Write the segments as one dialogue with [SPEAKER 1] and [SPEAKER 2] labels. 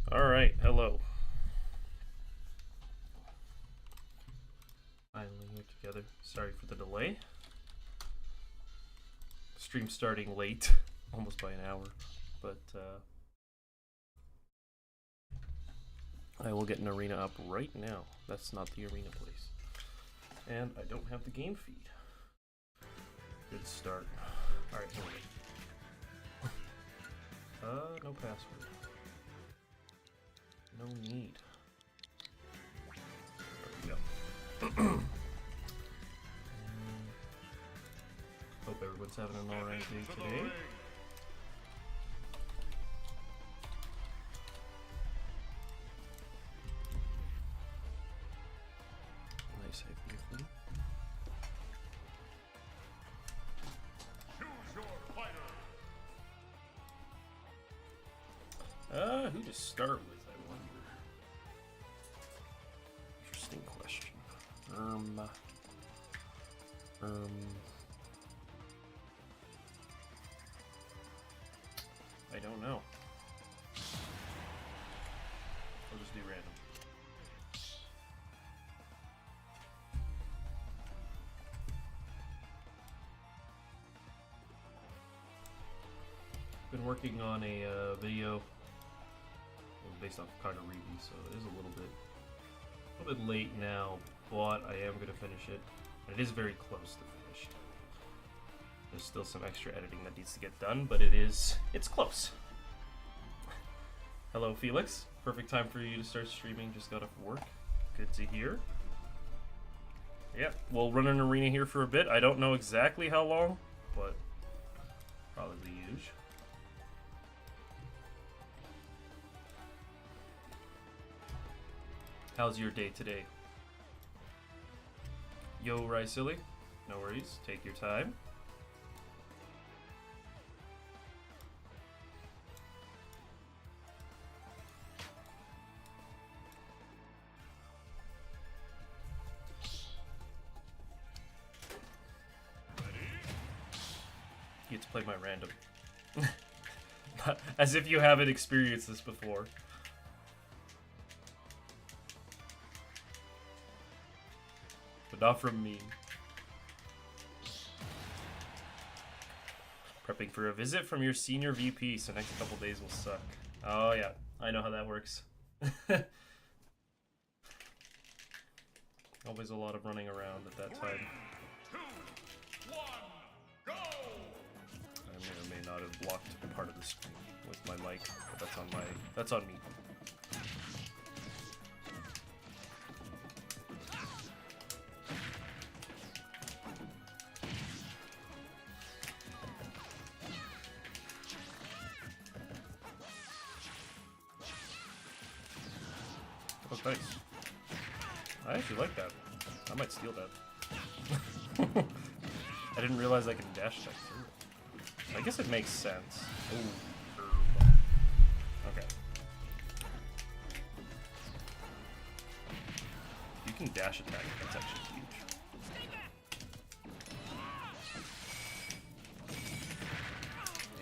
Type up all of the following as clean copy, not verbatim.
[SPEAKER 1] Alright, hello. Finally here together. Sorry for the delay. Stream starting late, almost by an hour, but I will get an arena up right now. That's not the arena place. And I don't have the game feed. Good start. Alright, hold it. No password. No need. There we go. Hope everyone's having an alright day today. Nice hit, beautifully. Who to start with, I wonder. Interesting question. I don't know. I'll just do random. Been working on a video based off of Kaguribi, so it is a little bit late now, but I am going to finish it. And it is very close to finish. There's still some extra editing that needs to get done, but it's close. Hello, Felix. Perfect time for you to start streaming. Just got off work. Good to hear. Yeah, we'll run an arena here for a bit. I don't know exactly how long, but probably the usual. How's your day today? Yo, Rysily. No worries. Take your time. You get to play my random. As if you haven't experienced this before. But not from me. Prepping for a visit from your senior VP, so next couple days will suck. Oh yeah, I know how that works. Always a lot of running around at that time.
[SPEAKER 2] 3, 2, 1, go!
[SPEAKER 1] I may or may not have blocked part of the screen with my mic, but that's on me. Oh, nice. I actually like that. I might steal that. I didn't realize I can dash that through. I guess it makes sense. Ooh, herb. Okay. You can dash attack. That's actually huge.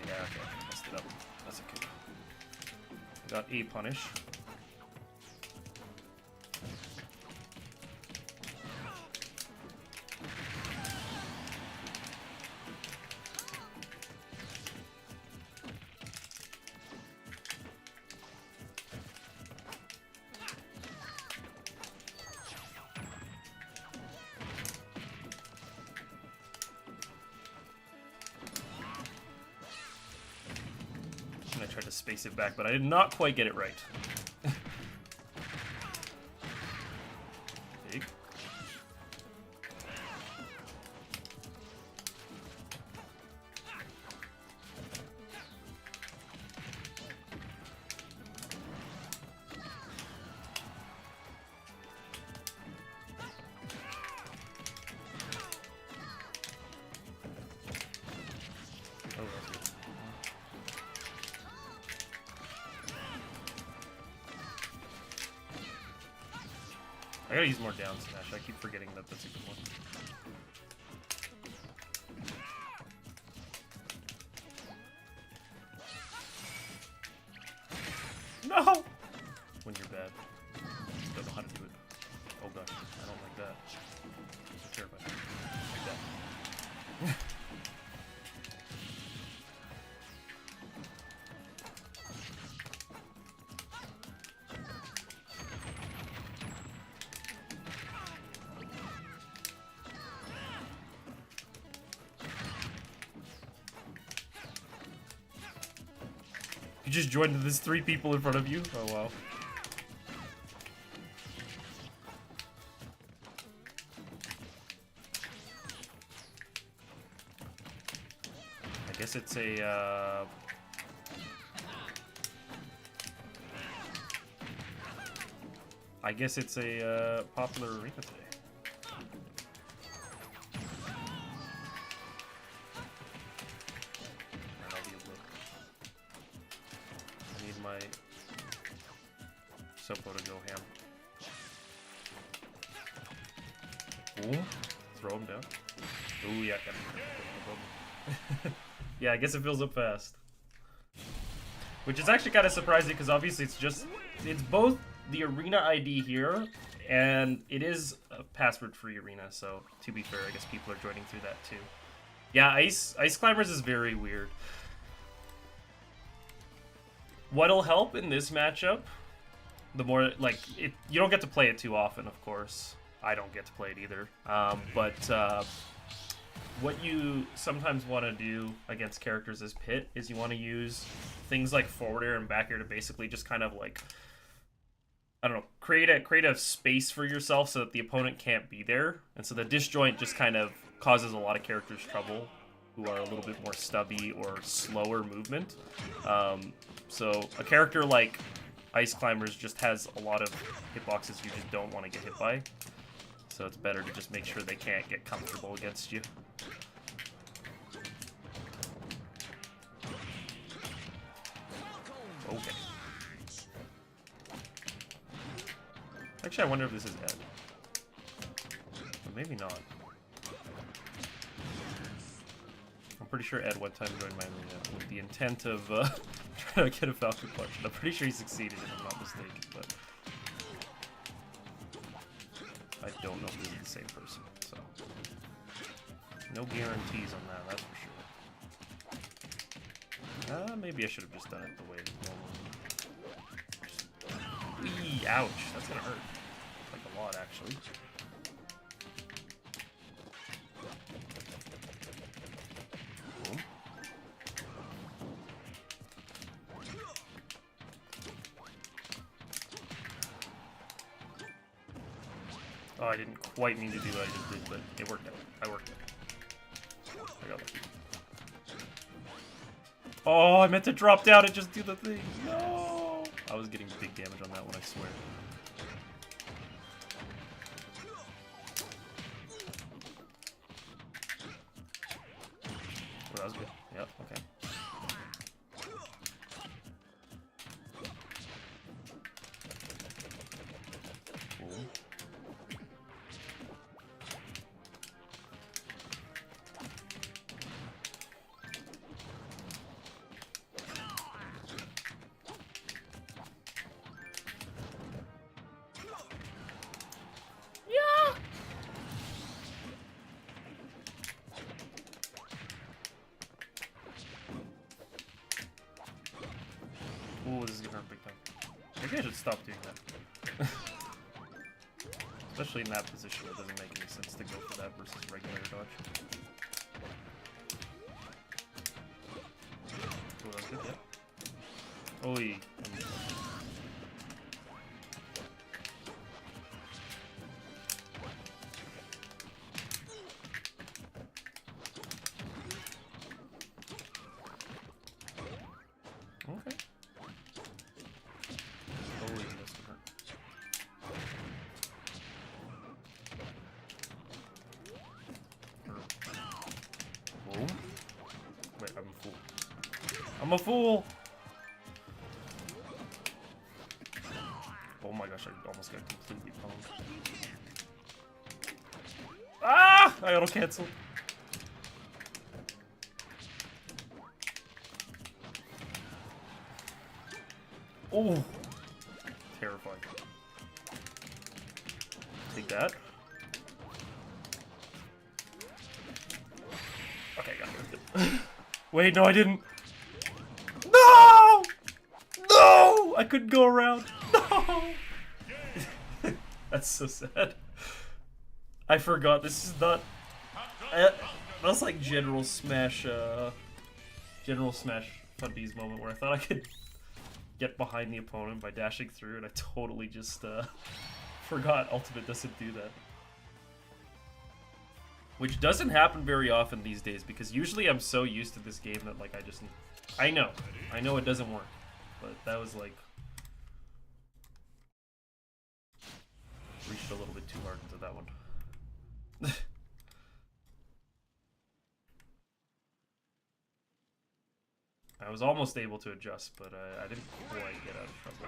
[SPEAKER 1] Yeah, okay. I messed it up. That's okay. I got a punish. I tried to space it back, but I did not quite get it right. Big. Oh, that's good. I gotta use more down smash. I keep forgetting that that's a good one. No! You just joined and there's 3 people in front of you? Oh, wow. I guess it's a, I guess it's a, popular arena today. My Sopo to go ham. Boom. Throw him down. Ooh, yeah, got him. Yeah, I guess it fills up fast. Which is actually kind of surprising because obviously it's both the arena ID here and it is a password-free arena, so to be fair, I guess people are joining through that too. Yeah, Ice Climbers is very weird. What'll help in this matchup, the more, like, you don't get to play it too often, of course. I don't get to play it either. But what you sometimes want to do against characters as Pit is you want to use things like forward air and back air to basically just kind of, like, I don't know, create a space for yourself so that the opponent can't be there. And so the disjoint just kind of causes a lot of characters trouble who are a little bit more stubby or slower movement. So a character like Ice Climbers just has a lot of hitboxes you just don't want to get hit by. So it's better to just make sure they can't get comfortable against you. Okay. Actually, I wonder if this is Ed. But maybe not. I'm pretty sure Ed one time joined my arena with the intent of trying to get a Falcon Punch. And I'm pretty sure he succeeded, if I'm not mistaken, but I don't know if this is the same person, so no guarantees on that, that's for sure. Maybe I should have just done it the way it normally. Eee, ouch, that's gonna hurt. Like a lot, actually. Oh, I didn't quite mean to do what I just did, but it worked out. I worked out. I got lucky. Oh, I meant to drop down and just do the thing. No! I was getting big damage on that one, I swear. Oh, that was good. Yep, okay. Cool. Ooh, this is gonna hurt big time. Maybe I should stop doing that. Especially in that position, it doesn't make any sense to go for that versus regular dodge. Cool, that's good, yeah. Oi. Okay. Wait, I'm a fool. I'm a fool! Oh my gosh, I almost got completely pwned. Ah! I auto-canceled. Oh! Terrifying. Take that. Okay, I got it. Wait, no, I didn't. No! No! I couldn't go around. No! That's so sad. I forgot. This is not. That's like General Smash Fun Bees moment where I thought I could get behind the opponent by dashing through, and I totally just forgot ultimate doesn't do that. Which doesn't happen very often these days, because usually I'm so used to this game that, like, I know it doesn't work, but that was, like, reached a little bit too hard into that one. I was almost able to adjust, but I didn't quite get out of trouble.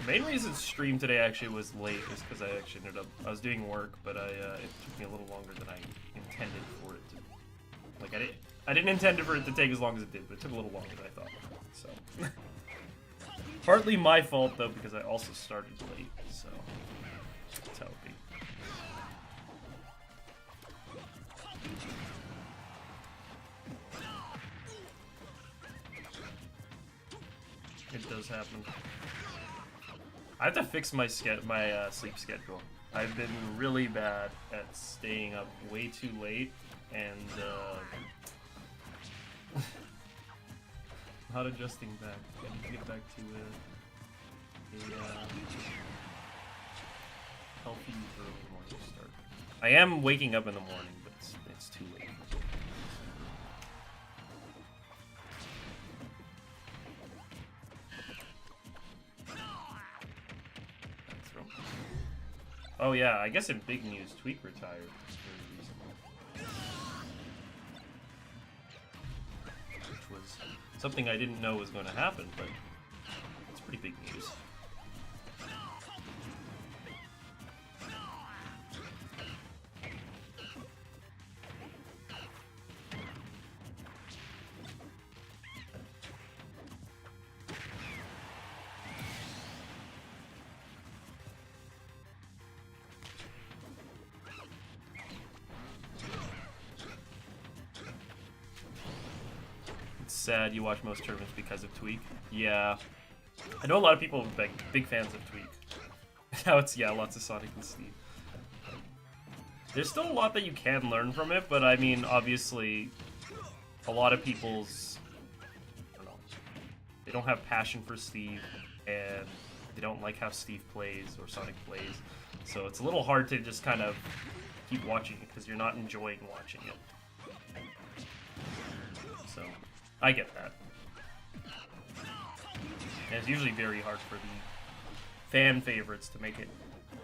[SPEAKER 1] The main reason stream today actually was late is because I actually I was doing work, but it took me a little longer than I intended for it to. Like, I didn't intend for it to take as long as it did, but it took a little longer than I thought. So, partly my fault though, because I also started late. So that's how it be. It does happen. I have to fix my sleep schedule. I've been really bad at staying up way too late, and not adjusting back. I need to get back to a healthy early morning start. I am waking up in the morning, but it's too late. Oh yeah, I guess in big news, Tweak retired very recently. Which was something I didn't know was going to happen, but it's pretty big news. Sad you watch most tournaments because of Tweak. Yeah. I know a lot of people are big fans of Tweak. Now it's, yeah, lots of Sonic and Steve. There's still a lot that you can learn from it, but I mean, obviously, a lot of people's, I don't know, they don't have passion for Steve, and they don't like how Steve plays or Sonic plays. So it's a little hard to just kind of keep watching it because you're not enjoying watching it. So I get that. And it's usually very hard for the fan favorites to make it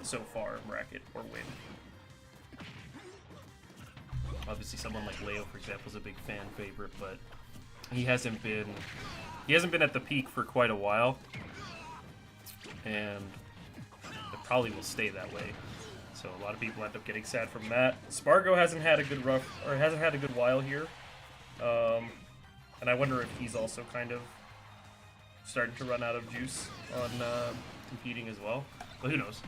[SPEAKER 1] so far in bracket or win. Obviously someone like Leo, for example, is a big fan favorite, but he hasn't been at the peak for quite a while. And it probably will stay that way. So a lot of people end up getting sad from that. Spargo hasn't had a good while here. And I wonder if he's also kind of starting to run out of juice on competing as well. But who knows?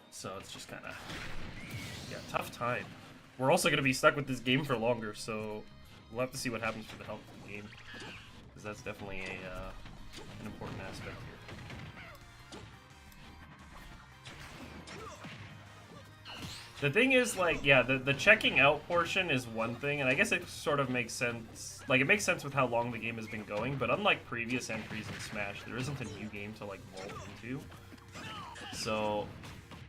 [SPEAKER 1] So it's just kind of, yeah, tough time. We're also going to be stuck with this game for longer, so we'll have to see what happens for the health of the game. Because that's definitely an important aspect here. The thing is, like, yeah, the checking out portion is one thing, and I guess it sort of makes sense. Like, it makes sense with how long the game has been going, but unlike previous entries in Smash, there isn't a new game to, like, vault into. So,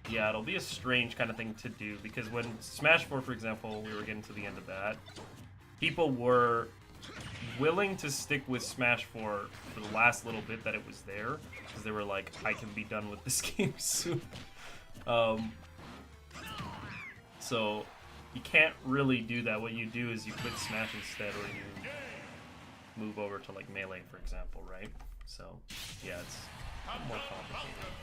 [SPEAKER 1] yeah, it'll be a strange kind of thing to do, because when Smash 4, for example, we were getting to the end of that, people were willing to stick with Smash 4 for the last little bit that it was there, because they were like, I can be done with this game soon. So, you can't really do that. What you do is you quit Smash instead, or you move over to, like, Melee, for example, right? So, yeah, it's a bit more complicated.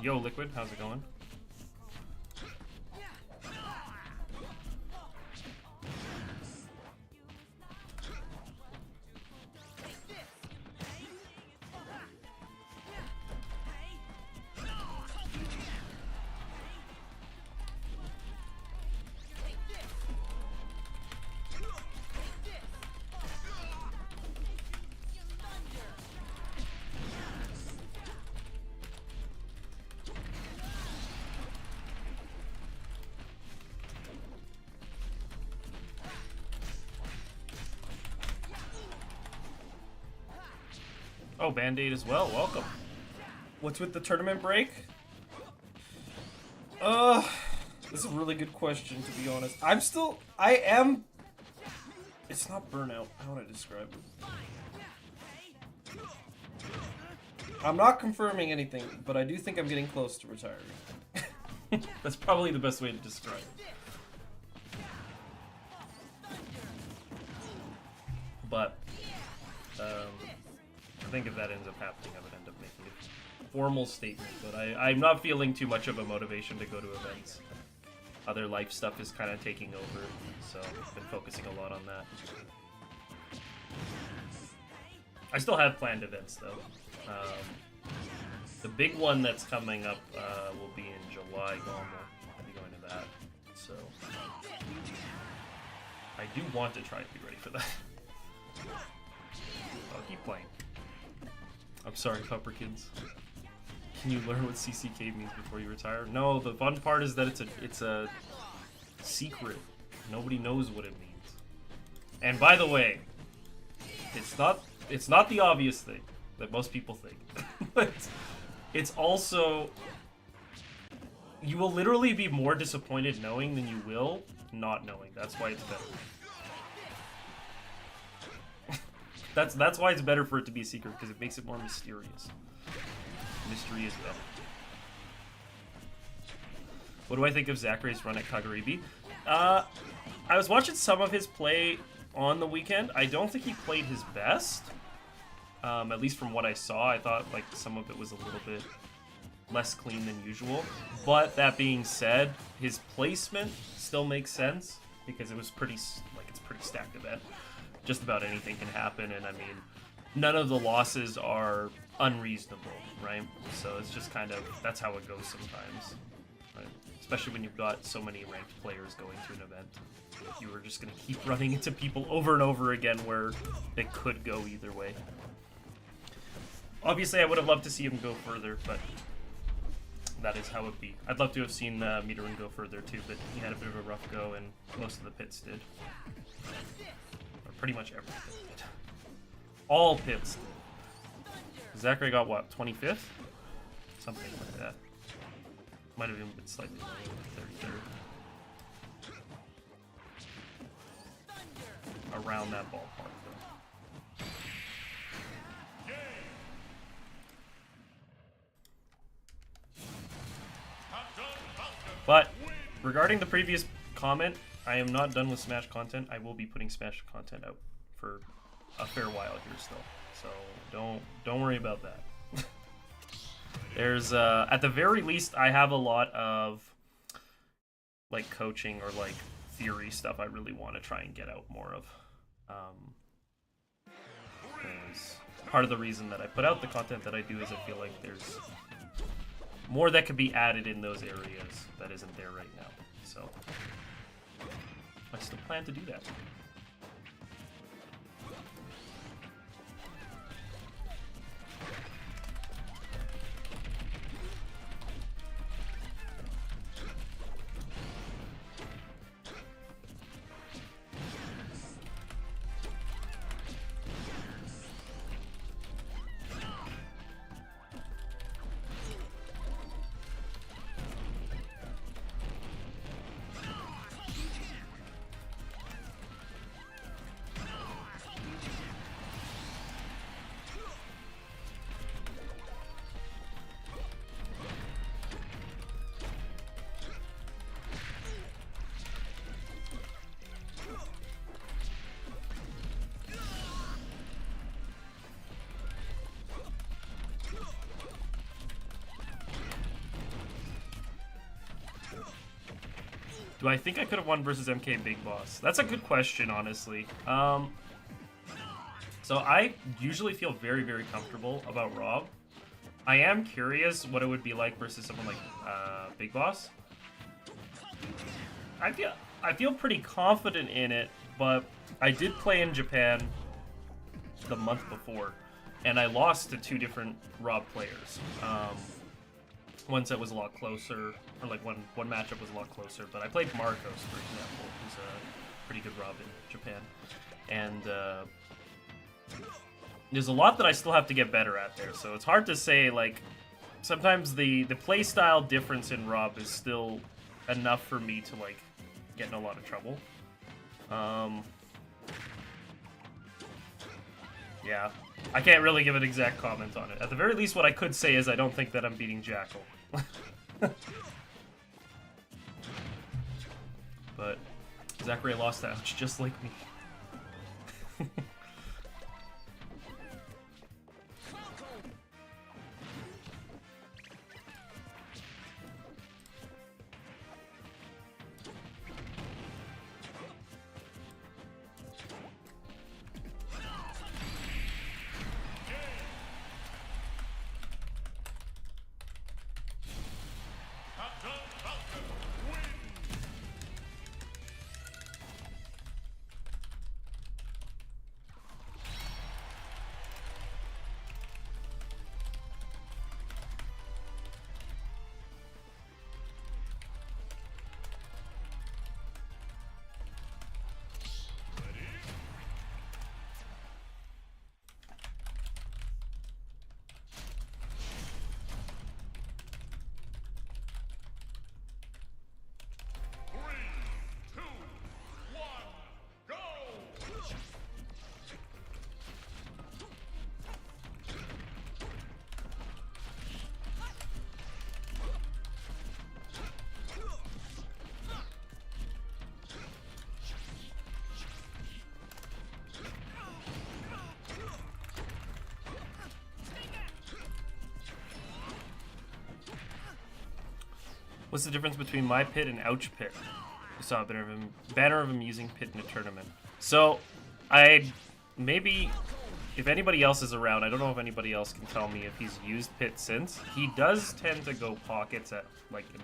[SPEAKER 1] Yo, Liquid, how's it going? Oh, Band-Aid as well. Welcome. What's with the tournament break? This is a really good question, to be honest. I am... It's not burnout. How would I describe it? I'm not confirming anything, but I do think I'm getting close to retiring. That's probably the best way to describe it. But, I think if that ends up happening, I would end up making a formal statement. But I'm not feeling too much of a motivation to go to events. Other life stuff is kind of taking over, so I've been focusing a lot on that. I still have planned events, though. The big one that's coming up will be in July, Galma. I'll be going to that. So, I do want to try to be ready for that. I'll keep playing. I'm sorry, Pupperkins. Can you learn what CCK means before you retire? No, the fun part is that it's a secret. Nobody knows what it means. And by the way, it's not the obvious thing that most people think. It's also, you will literally be more disappointed knowing than you will not knowing. That's why it's better. That's why it's better for it to be a secret, because it makes it more mysterious. Mystery is better. What do I think of Zachary's run at Kagaribi? I was watching some of his play on the weekend. I don't think he played his best. At least from what I saw, I thought like some of it was a little bit less clean than usual. But that being said, his placement still makes sense because it was it's a pretty stacked event. Just about anything can happen, and I mean, none of the losses are unreasonable, right? So it's just kind of, that's how it goes sometimes, right? Especially when you've got so many ranked players going to an event. You are just going to keep running into people over and over again where it could go either way. Obviously, I would have loved to see him go further, but that is how it be. I'd love to have seen Mitarin go further too, but he had a bit of a rough go, and most of the pits did. Pretty much everything. All pits. Zachary got what, 25th? Something like that. Might have even been slightly lower, 33rd. Around that ballpark, though. But regarding the previous comment, I am not done with Smash content. I will be putting Smash content out for a fair while here still, so don't worry about that. There's at the very least, I have a lot of like coaching or like theory stuff I really want to try and get out more of. Because part of the reason that I put out the content that I do is I feel like there's more that could be added in those areas that isn't there right now. So I still plan to do that. Do I think I could have won versus MK Big Boss? That's a good question, honestly. So I usually feel very, very comfortable about Rob. I am curious what it would be like versus someone like Big Boss. I feel pretty confident in it, but I did play in Japan the month before, and I lost to 2 different Rob players. One set was a lot closer, or like one matchup was a lot closer, but I played Marcos, for example, who's a pretty good Rob in Japan. And there's a lot that I still have to get better at there, so it's hard to say, like, sometimes the playstyle difference in Rob is still enough for me to, like, get in a lot of trouble. Yeah, I can't really give an exact comment on it. At the very least, what I could say is I don't think that I'm beating Jackal. But Zachary lost that, just like me. What's the difference between my pit and Ouch Pit? I saw a banner of him using pit in a tournament. So, maybe, if anybody else is around, I don't know if anybody else can tell me if he's used pit since. He does tend to go pockets at, like, at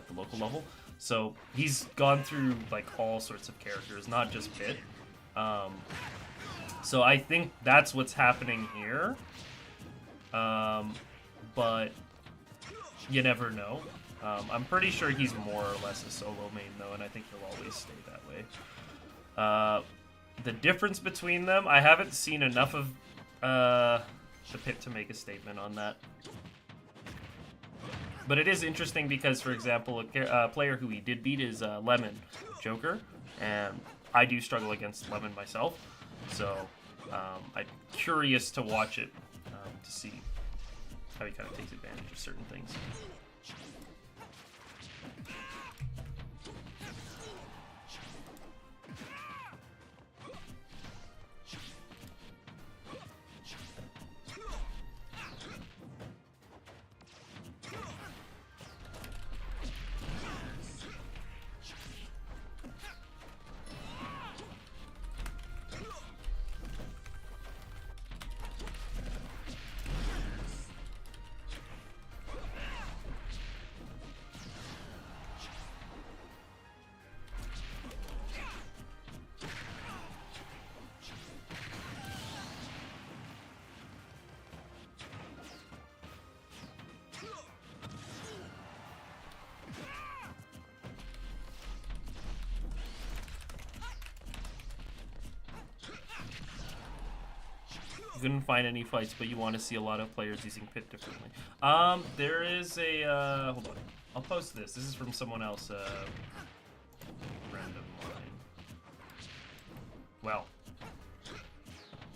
[SPEAKER 1] the local level. So, he's gone through, like, all sorts of characters, not just pit. So I think that's what's happening here. But you never know. I'm pretty sure he's more or less a solo main, though, and I think he'll always stay that way. The difference between them, I haven't seen enough of the pit to make a statement on that. But it is interesting because, for example, a player who he did beat is Lemon Joker, and I do struggle against Lemon myself, so I'm curious to watch it to see how he kind of takes advantage of certain things. Couldn't find any fights, but you want to see a lot of players using pit differently. There is a hold on, I'll post this. This is from someone else. Random line. Well,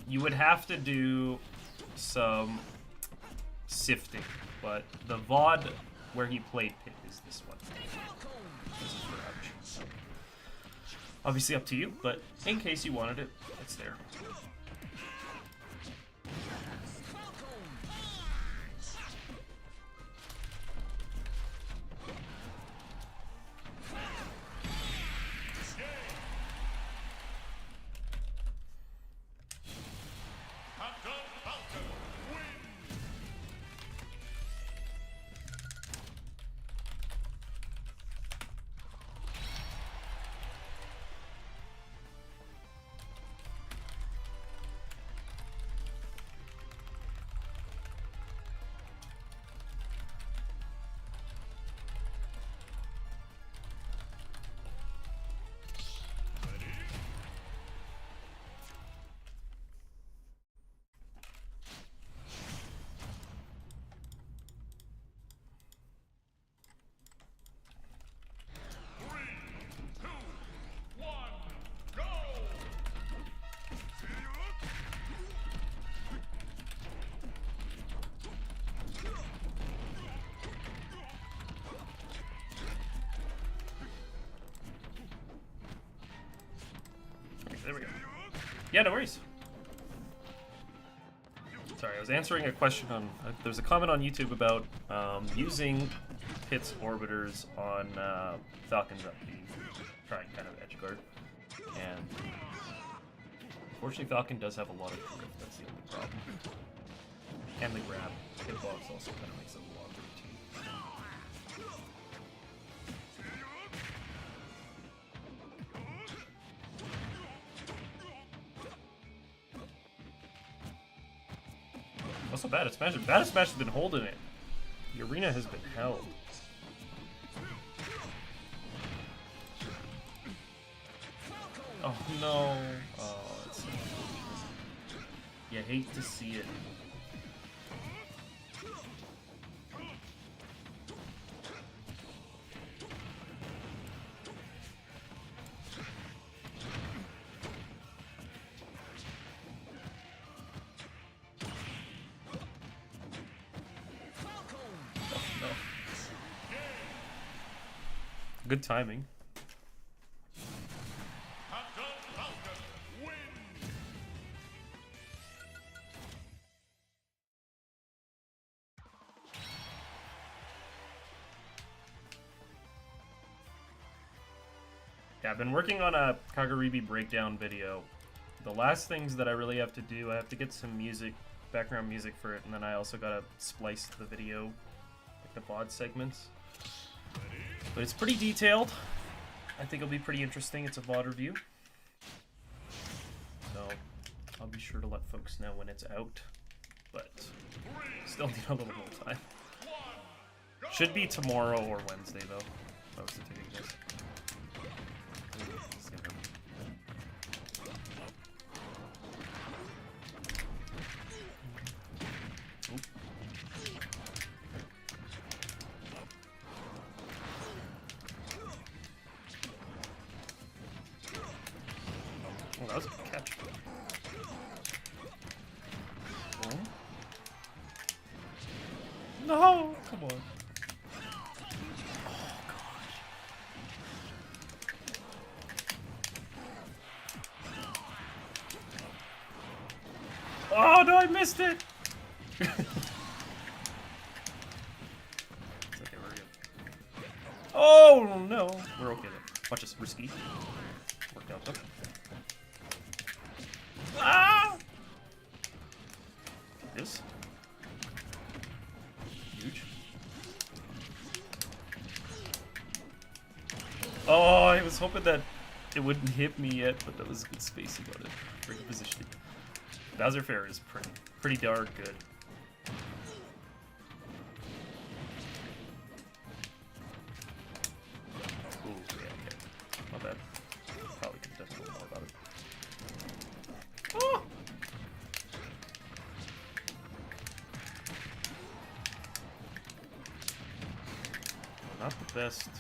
[SPEAKER 1] you would have to do some sifting, but the VOD where he played pit is this one. This is for Ouch. So, obviously up to you, but in case you wanted it, it's there. Yeah, no worries. Sorry, I was answering a question on... there's a comment on YouTube about using Pit's Orbiters on Falcon's up B, trying kind of edgeguard. And unfortunately, Falcon does have a lot of drift, that's the only problem. And the grab. Hitbox also kind of makes it a lot too. Also, Bad Smash has been holding it. The arena has been held. Oh no. Oh, it's so unfortunate. You hate to see it. Good timing. Yeah, I've been working on a Kagaribi breakdown video. The last things that I really have to do, I have to get some music, background music for it, and then I also gotta splice the video, like the VOD segments. But it's pretty detailed. I think it'll be pretty interesting. It's a VOD review. So I'll be sure to let folks know when it's out. But still need a little more time. Should be tomorrow or Wednesday though. If I was to take a guess. Oh, that was a catch. Oh. No! Come on. Oh, gosh. Oh, no, I missed it! It's okay, we're good. Oh, no! We're okay though. Watch this, risky. Worked out though. Ah! This. Huge. Oh, I was hoping that it wouldn't hit me yet, but that was good spacing on it. Pretty good positioning. Bowser Fair is pretty darn good. Ooh, yeah, okay. Not bad. Probably could have done a little more about it. Oh! Not the best.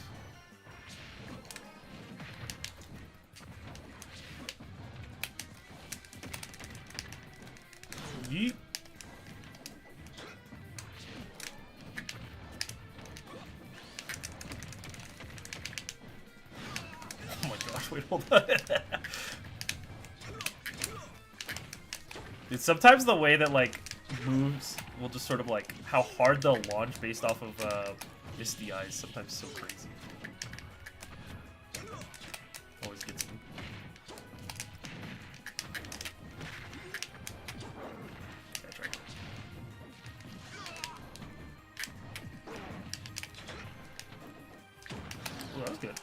[SPEAKER 1] Yeet. Oh my gosh, wait, hold on. Dude, sometimes the way that, like, moves will just sort of, like, how hard they'll launch based off of, Misty Eyes, sometimes so crazy. Always gets me. That's right. Oh, that was good.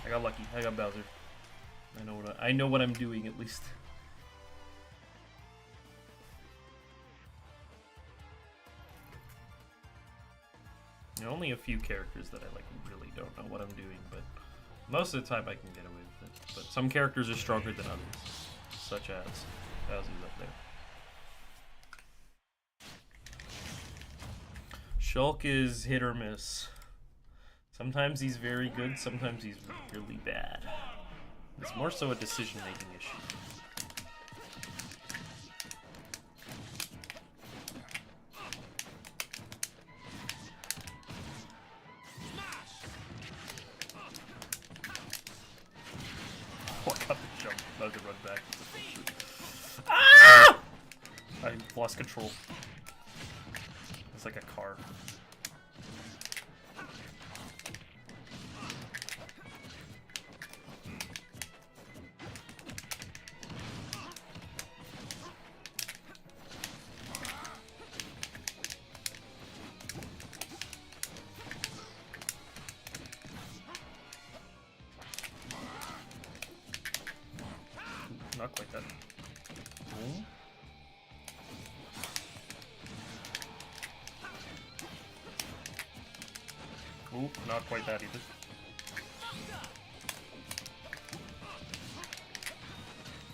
[SPEAKER 1] I got lucky. I got Bowser. I know what I'm doing at least. There are only a few characters that I like really don't know what I'm doing, but most of the time I can get away with it. But some characters are stronger than others, such as Bowser's up there. Shulk is hit or miss. Sometimes he's very good, sometimes he's really bad. It's more so a decision-making issue. Oh, I got the jump. About to run back. Ah! I lost control. It's like a car. Not quite that. Boom. Ooh, not quite that either.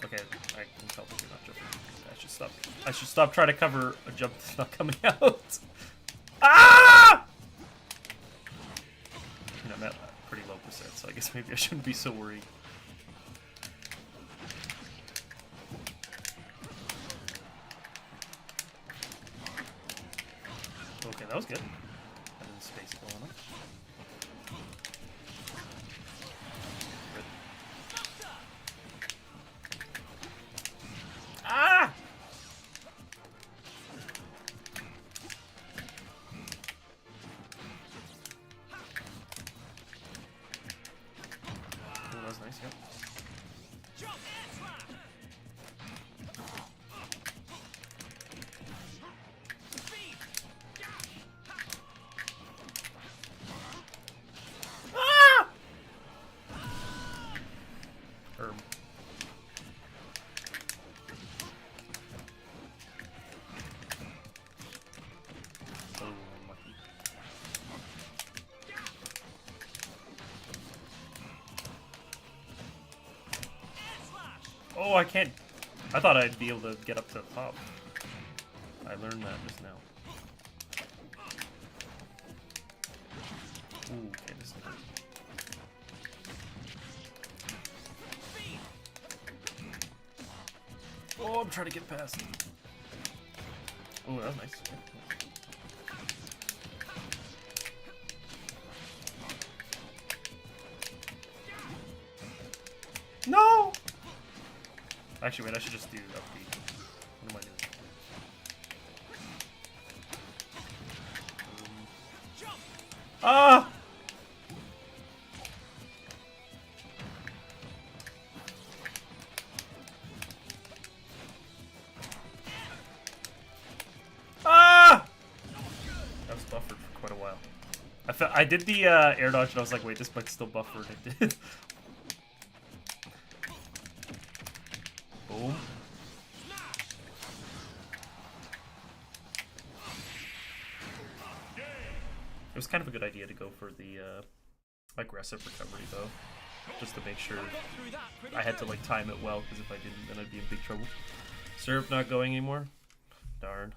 [SPEAKER 1] Okay, I can tell that you're not jumping. I should stop. I should stop trying to cover a jump that's not coming out. Ah! You know, I'm at a pretty low percent, so I guess maybe I shouldn't be so worried. Okay, that was good. I didn't space going on. Good. Ah! Oh, that was nice, yep. Oh, I can't. I thought I'd be able to get up to the top. I learned that just now. Ooh, okay, this is good. Oh, I'm trying to get past. Oh, that was nice. No! Actually, wait, I should just do up B. What am I doing? Ah! Ah! That was buffered for quite a while. I did the air dodge and I was like, wait, this might still buffer, and it did. Boom. It was kind of a good idea to go for the aggressive recovery though, just to make sure I had to like time it well, because if I didn't, then I'd be in big trouble. Serve not going anymore? Darn.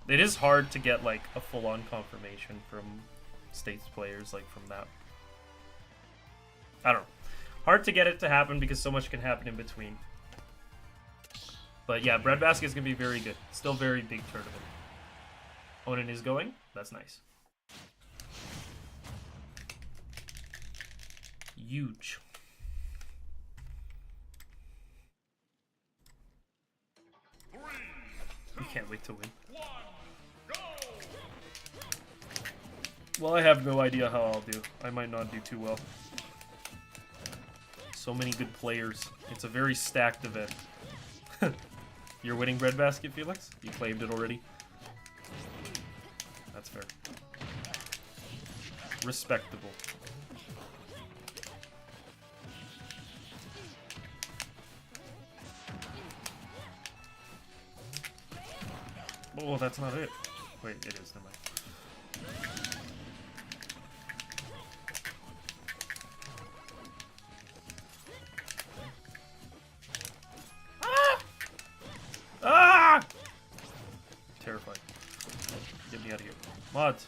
[SPEAKER 1] It is hard to get like a full-on confirmation from States players, like from that. I don't know. Hard to get it to happen because so much can happen in between. But yeah, Breadbasket is going to be very good. Still very big tournament. Onin is going. That's nice. Huge. We can't wait to win. Well, I have no idea how I'll do. I might not do too well. So many good players. It's a very stacked event. You're winning Breadbasket, Felix? You claimed it already? That's fair. Respectable. Oh, that's not it. Wait, it is. Never mind. Ah! Terrifying. Get me out of here. Mods.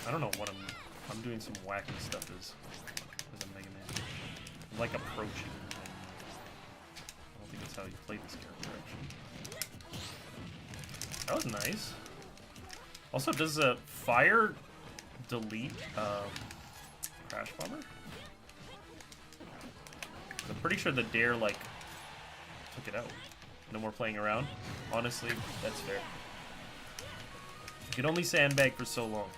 [SPEAKER 1] I don't know what I'm doing some wacky stuff as a Mega Man. I'm like approaching. I don't think that's how you play this character actually. That was nice. Also, does fire delete Crash Bomber? I'm pretty sure the Dare like took it out. No more playing around. Honestly, that's fair. You can only sandbag for so long.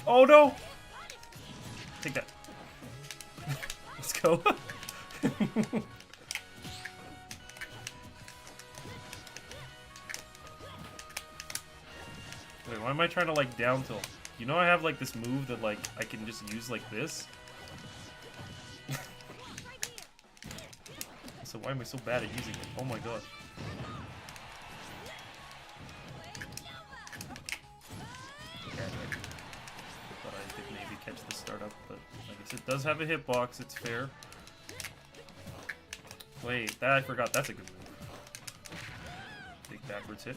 [SPEAKER 1] Oh no! Take that. Let's go. Wait, why am I trying to like down tilt? You know I have like this move that like I can just use like this? So why am I so bad at using it? Oh my god. Thought I could maybe catch the startup, but I guess it does have a hitbox, it's fair. Wait, that I forgot, that's a good move. Big backwards hit.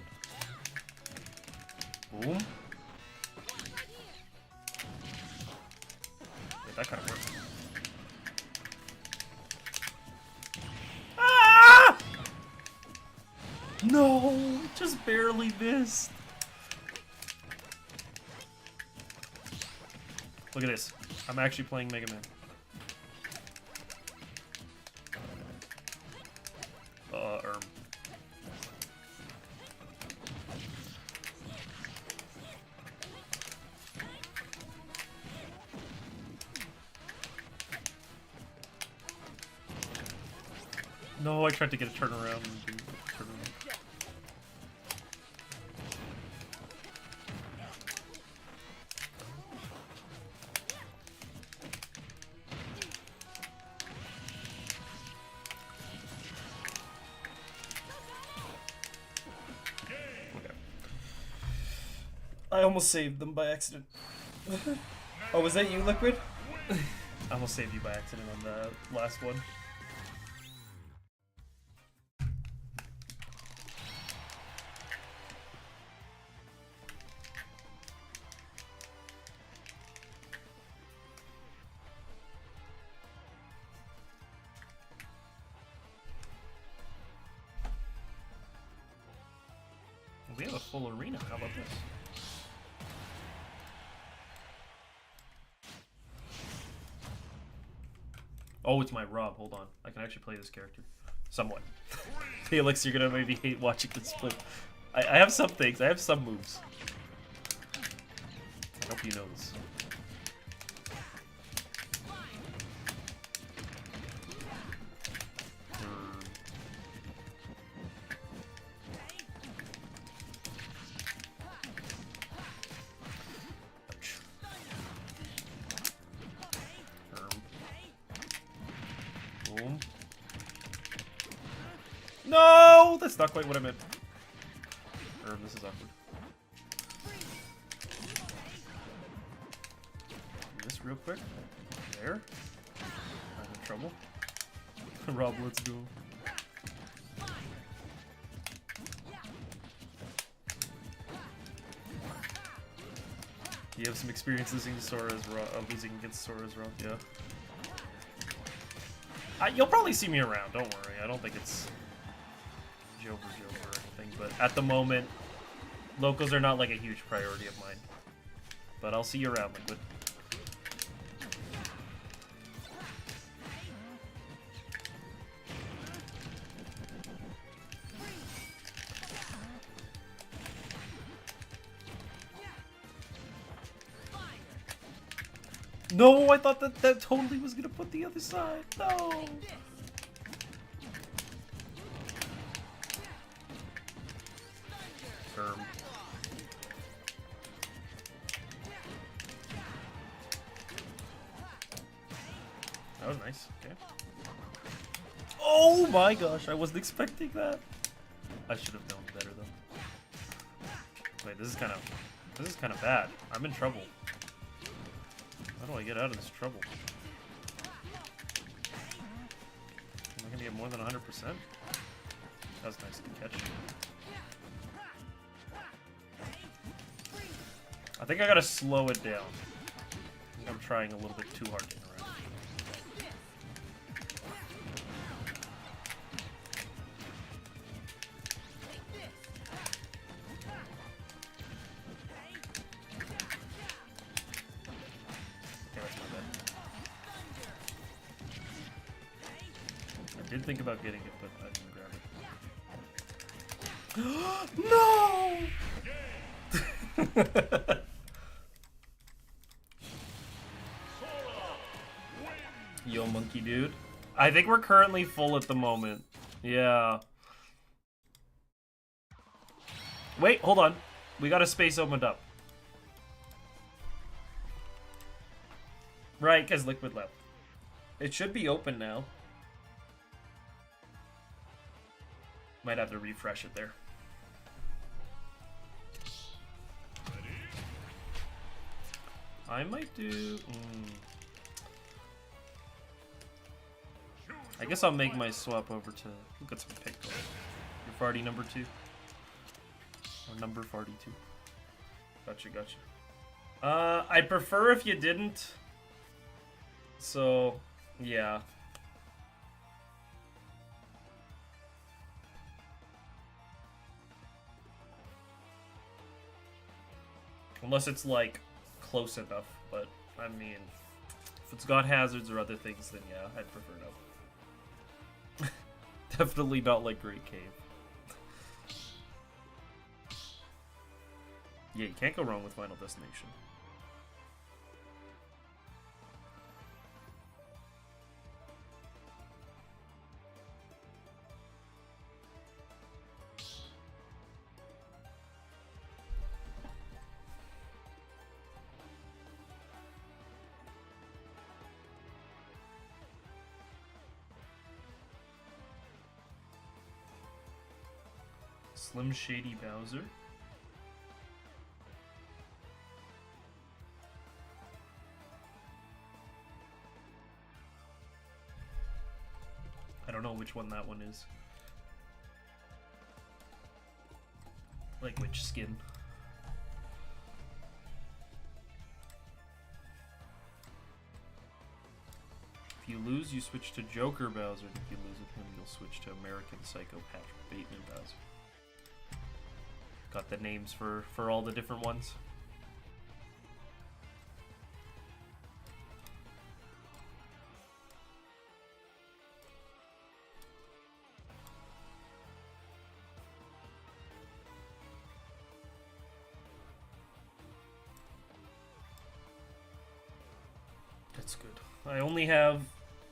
[SPEAKER 1] Boom. Wait, that kind of works. Ah! No, just barely missed. Look at this. I'm actually playing Mega Man. No, I tried to get a turnaround and do turnaround. Okay. I almost saved them by accident. Oh, was that you, Liquid? I almost saved you by accident on the last one. We have a full arena. How about this? Oh, it's my Rob. Hold on. I can actually play this character. Somewhat. Felix, you're gonna maybe hate watching this split. I have some things. I have some moves. I hope you know this. Boom. No! That's not quite what I meant. This is awkward. Do this real quick. There. I'm in trouble. Rob, let's go. You have some experience losing against Sora's Rob, yeah. You'll probably see me around, don't worry. I don't think it's Joker or anything, but at the moment, locals are not like a huge priority of mine. But I'll see you around, Liquid. No, I thought that totally was gonna put the other side. No. That was nice. Okay. Oh my gosh, I wasn't expecting that. I should have known better though. Wait, this is kind of bad. I'm in trouble. How do I get out of this trouble? Am I gonna get more than 100%? That's nice to catch. I think I gotta slow it down. I'm trying a little bit too hard to interact. I did think about getting it, but I didn't grab it. No! Yo, monkey dude. I think we're currently full at the moment. Yeah. Wait, hold on. We got a space opened up. Right, because Liquid left. It should be open now. Might have to refresh it there. I might do... I guess I'll make my swap over to... We'll get some pick going. Your Farty number 2. Or number Farty 2. Gotcha, gotcha. I'd prefer if you didn't. So, yeah. Unless it's, like, close enough. But, I mean, if it's got hazards or other things, then yeah, I'd prefer no. Definitely not like Great Cave. Yeah, you can't go wrong with Final Destination. Slim Shady Bowser. I don't know which one that one is. Like which skin. If you lose, you switch to Joker Bowser. If you lose with him, you'll switch to American Psycho Patrick Bateman Bowser. Got the names for all the different ones. That's good. I only have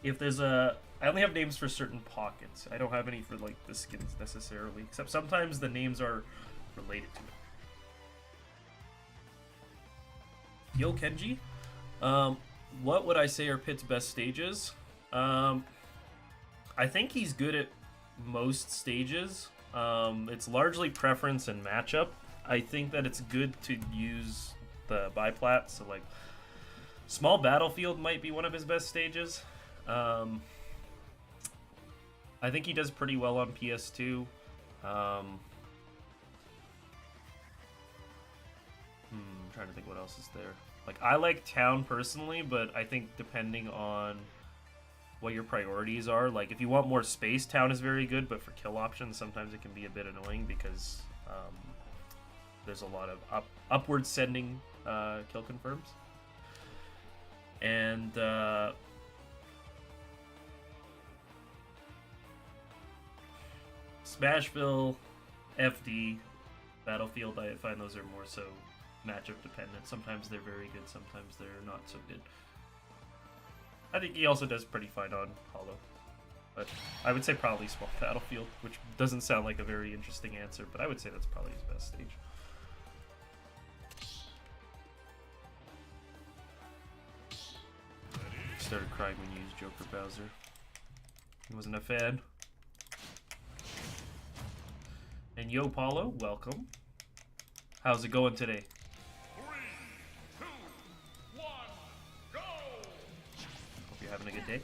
[SPEAKER 1] I only have names for certain pockets. I don't have any for like the skins necessarily, except sometimes the names are related to it. Yo, Kenji. What would I say are Pit's best stages? I think he's good at most stages. It's largely preference and matchup. I think that it's good to use the biplat, so like Small Battlefield might be one of his best stages. I think he does pretty well on PS2. I'm trying to think what else is there. Like, I like Town personally, but I think depending on what your priorities are, like if you want more space, Town is very good, but for kill options, sometimes it can be a bit annoying because there's a lot of upward sending kill confirms. And Smashville, FD, Battlefield, I find those are more so matchup dependent. Sometimes they're very good, sometimes they're not so good. I think he also does pretty fine on Hollow. But I would say probably Small Battlefield, which doesn't sound like a very interesting answer, but I would say that's probably his best stage. Started crying when you used Joker Bowser. He wasn't a fan. And yo, Paulo, welcome. How's it going today?
[SPEAKER 2] 3, 2, 1, go!
[SPEAKER 1] having a good day?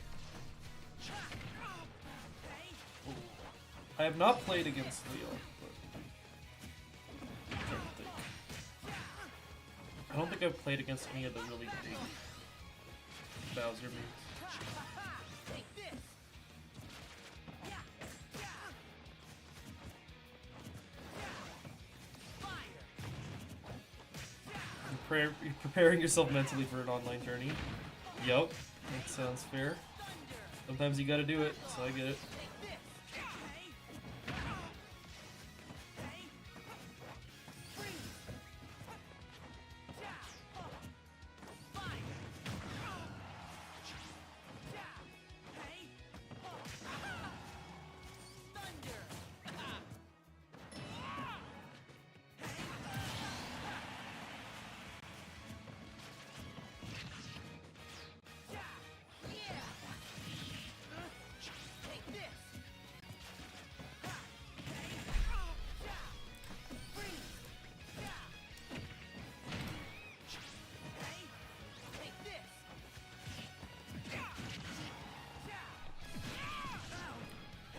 [SPEAKER 3] I have not played against Leo. But I'm trying to think. I don't think I've played against any of the really big Bowser mates. You're preparing yourself mentally for an online journey. Yup, that sounds fair. Sometimes you gotta do it, so I get it.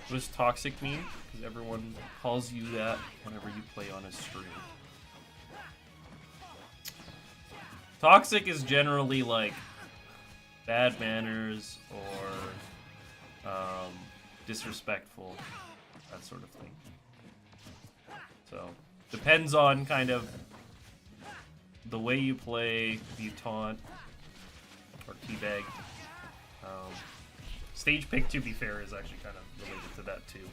[SPEAKER 3] What does toxic mean? Because everyone calls you that whenever you play on a stream. Toxic is generally like bad manners or disrespectful, that sort of thing. So, depends on kind of the way you play, if you taunt or teabag. Stage pick, to be fair, is actually kind of related to that too.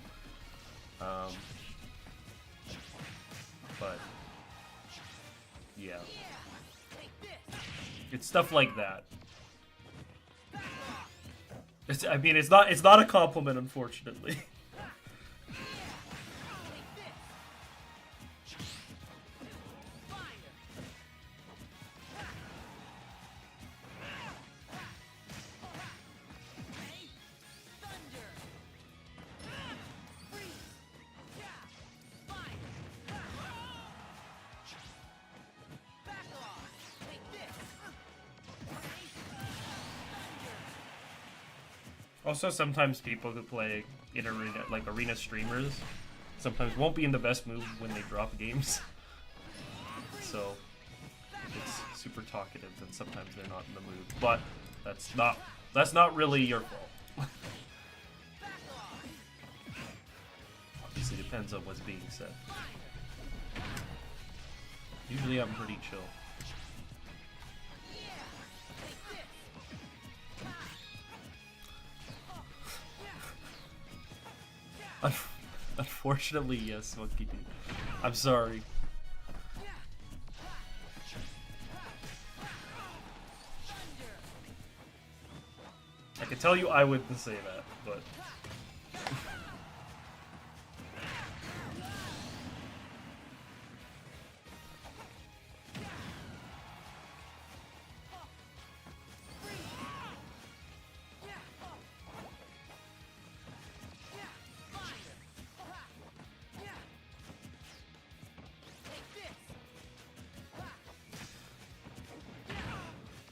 [SPEAKER 3] But yeah, it's stuff like that. I mean, it's not a compliment, unfortunately. Also, sometimes people who play in arena, like arena streamers, sometimes won't be in the best mood when they drop games. So, if it's super talkative, then sometimes they're not in the mood. But that's not really your fault. Obviously, depends on what's being said. Usually, I'm pretty chill. Unfortunately, yes, Monkey D. I'm sorry. I can tell you I wouldn't say that, but...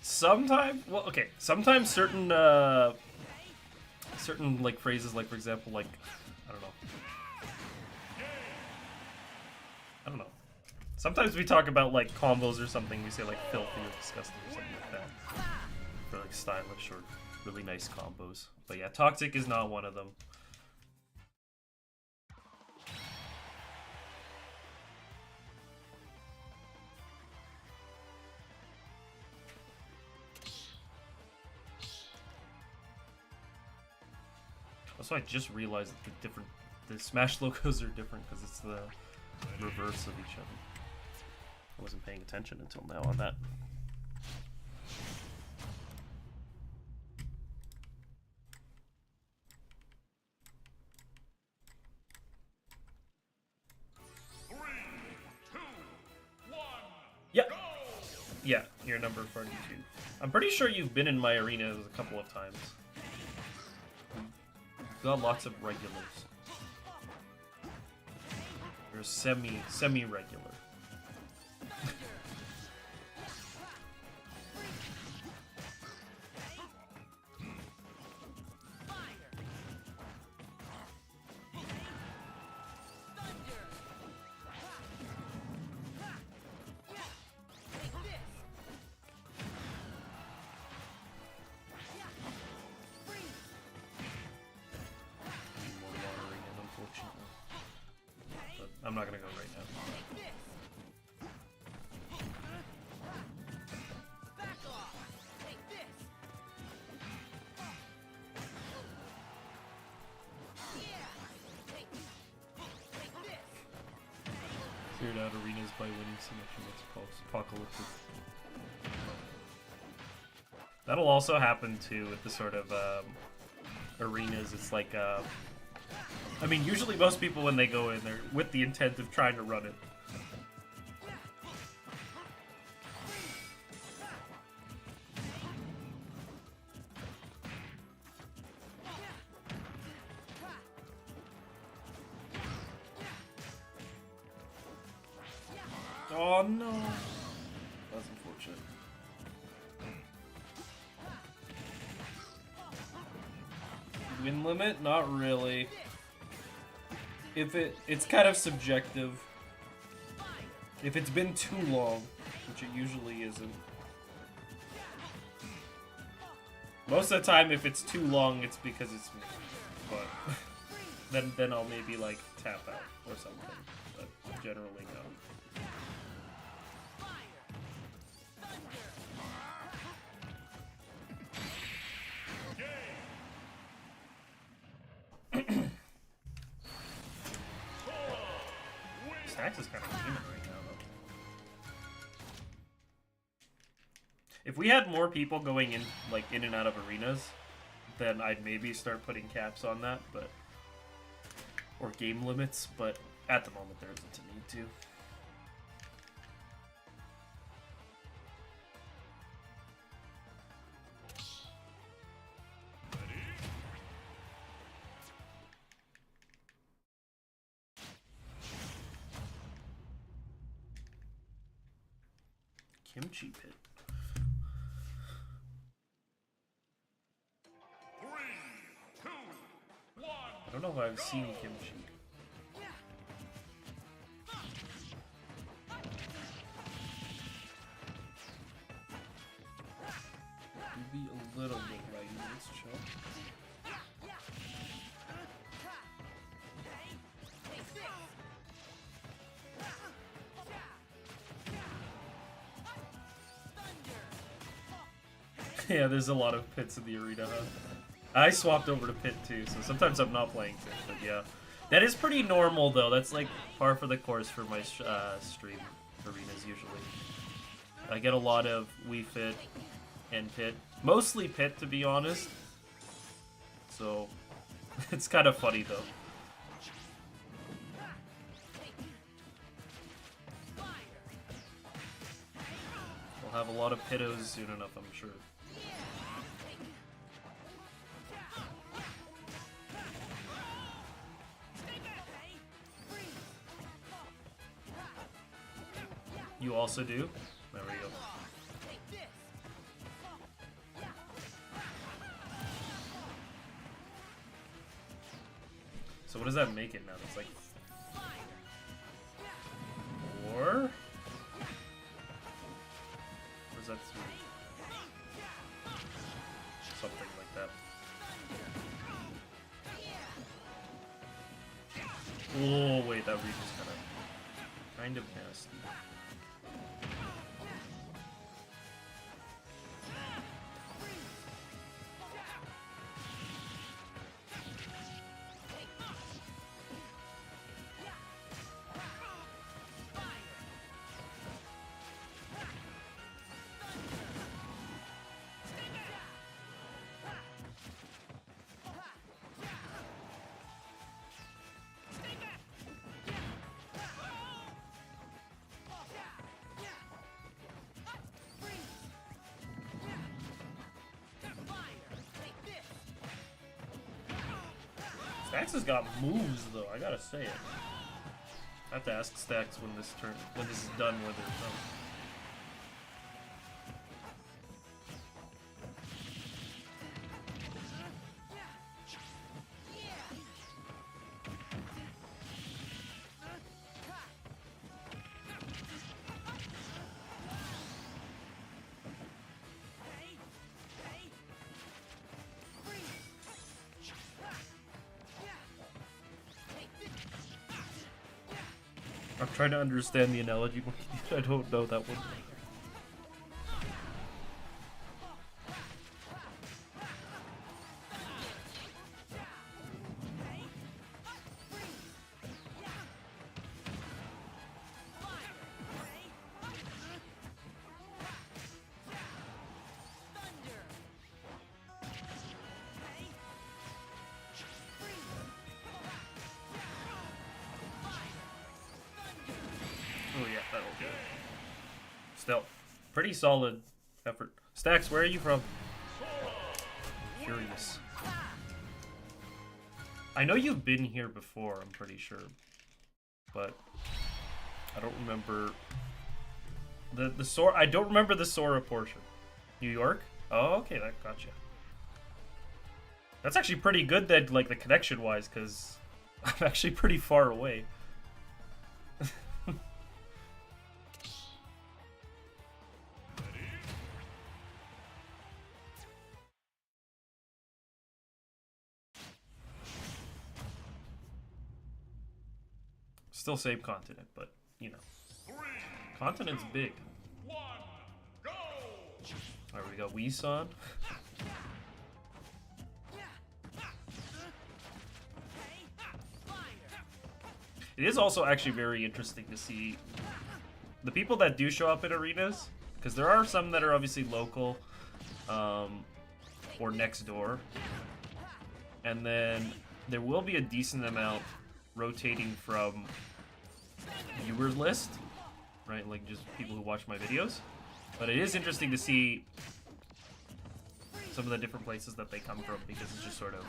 [SPEAKER 3] Sometimes, well, okay. Sometimes certain like phrases, like for example, like I don't know. Sometimes we talk about like combos or something. We say like filthy or disgusting or something like that for like stylish or really nice combos. But yeah, toxic is not one of them. Also, I just realized that the Smash logos are different because it's the reverse of each other. I wasn't paying attention until now on that. Yeah. Yeah, you're number 42. I'm pretty sure you've been in my arenas a couple of times. Got lots of regulars. You're semi-regular. I'm not gonna go right now. Cleared out arenas by winning symmetry mix apocalyptic. That'll also happen too with the sort of arenas. It's like, I mean, usually most people when they go in, they're with the intent of trying to run it. Oh no! That's unfortunate. Win limit? Not really. It's kind of subjective. If it's been too long, which it usually isn't. Most of the time, if it's too long, it's because it's me. But then I'll maybe like tap out or something. But generally no. Stax is kind of demon right now, though. If we had more people going in, like, in and out of arenas, then I'd maybe start putting caps on that, but... or game limits, but at the moment there isn't a need to. Kimchi pit.
[SPEAKER 2] 3, 2, 1.
[SPEAKER 3] I don't know if I've seen kimchi. Maybe a little bit right in this show. Yeah, there's a lot of pits in the arena, huh? I swapped over to pit too, so sometimes I'm not playing pit, but yeah. That is pretty normal though, that's like par for the course for my stream arenas usually. I get a lot of Wii Fit and pit. Mostly pit, to be honest. So, it's kind of funny though. We'll have a lot of pittos soon enough, I'm sure. You also do? There we go. So what does that make it now? It's like 4? Or is that 3? Something like that. Oh wait, that reach is kind of nasty. Stax has got moves though, I gotta say it. I have to ask Stax when this is done whether it comes. I'm trying to understand the analogy. I don't know that one. Oh yeah, that'll do it. Still, pretty solid effort. Stacks, where are you from? Curious. I know you've been here before, I'm pretty sure. But I don't remember the Sora. I don't remember the Sora portion. New York? Oh, okay, that gotcha. That's actually pretty good that, like, the connection wise, because I'm actually pretty far away. Still same continent, but you know, continent's big.
[SPEAKER 2] 1, go!
[SPEAKER 3] Alright, we got Weeson. It is also actually very interesting to see the people that do show up in arenas, because there are some that are obviously local, or next door, and then there will be a decent amount rotating from viewers list, right? Like just people who watch my videos. But it is interesting to see some of the different places that they come from, because it just sort of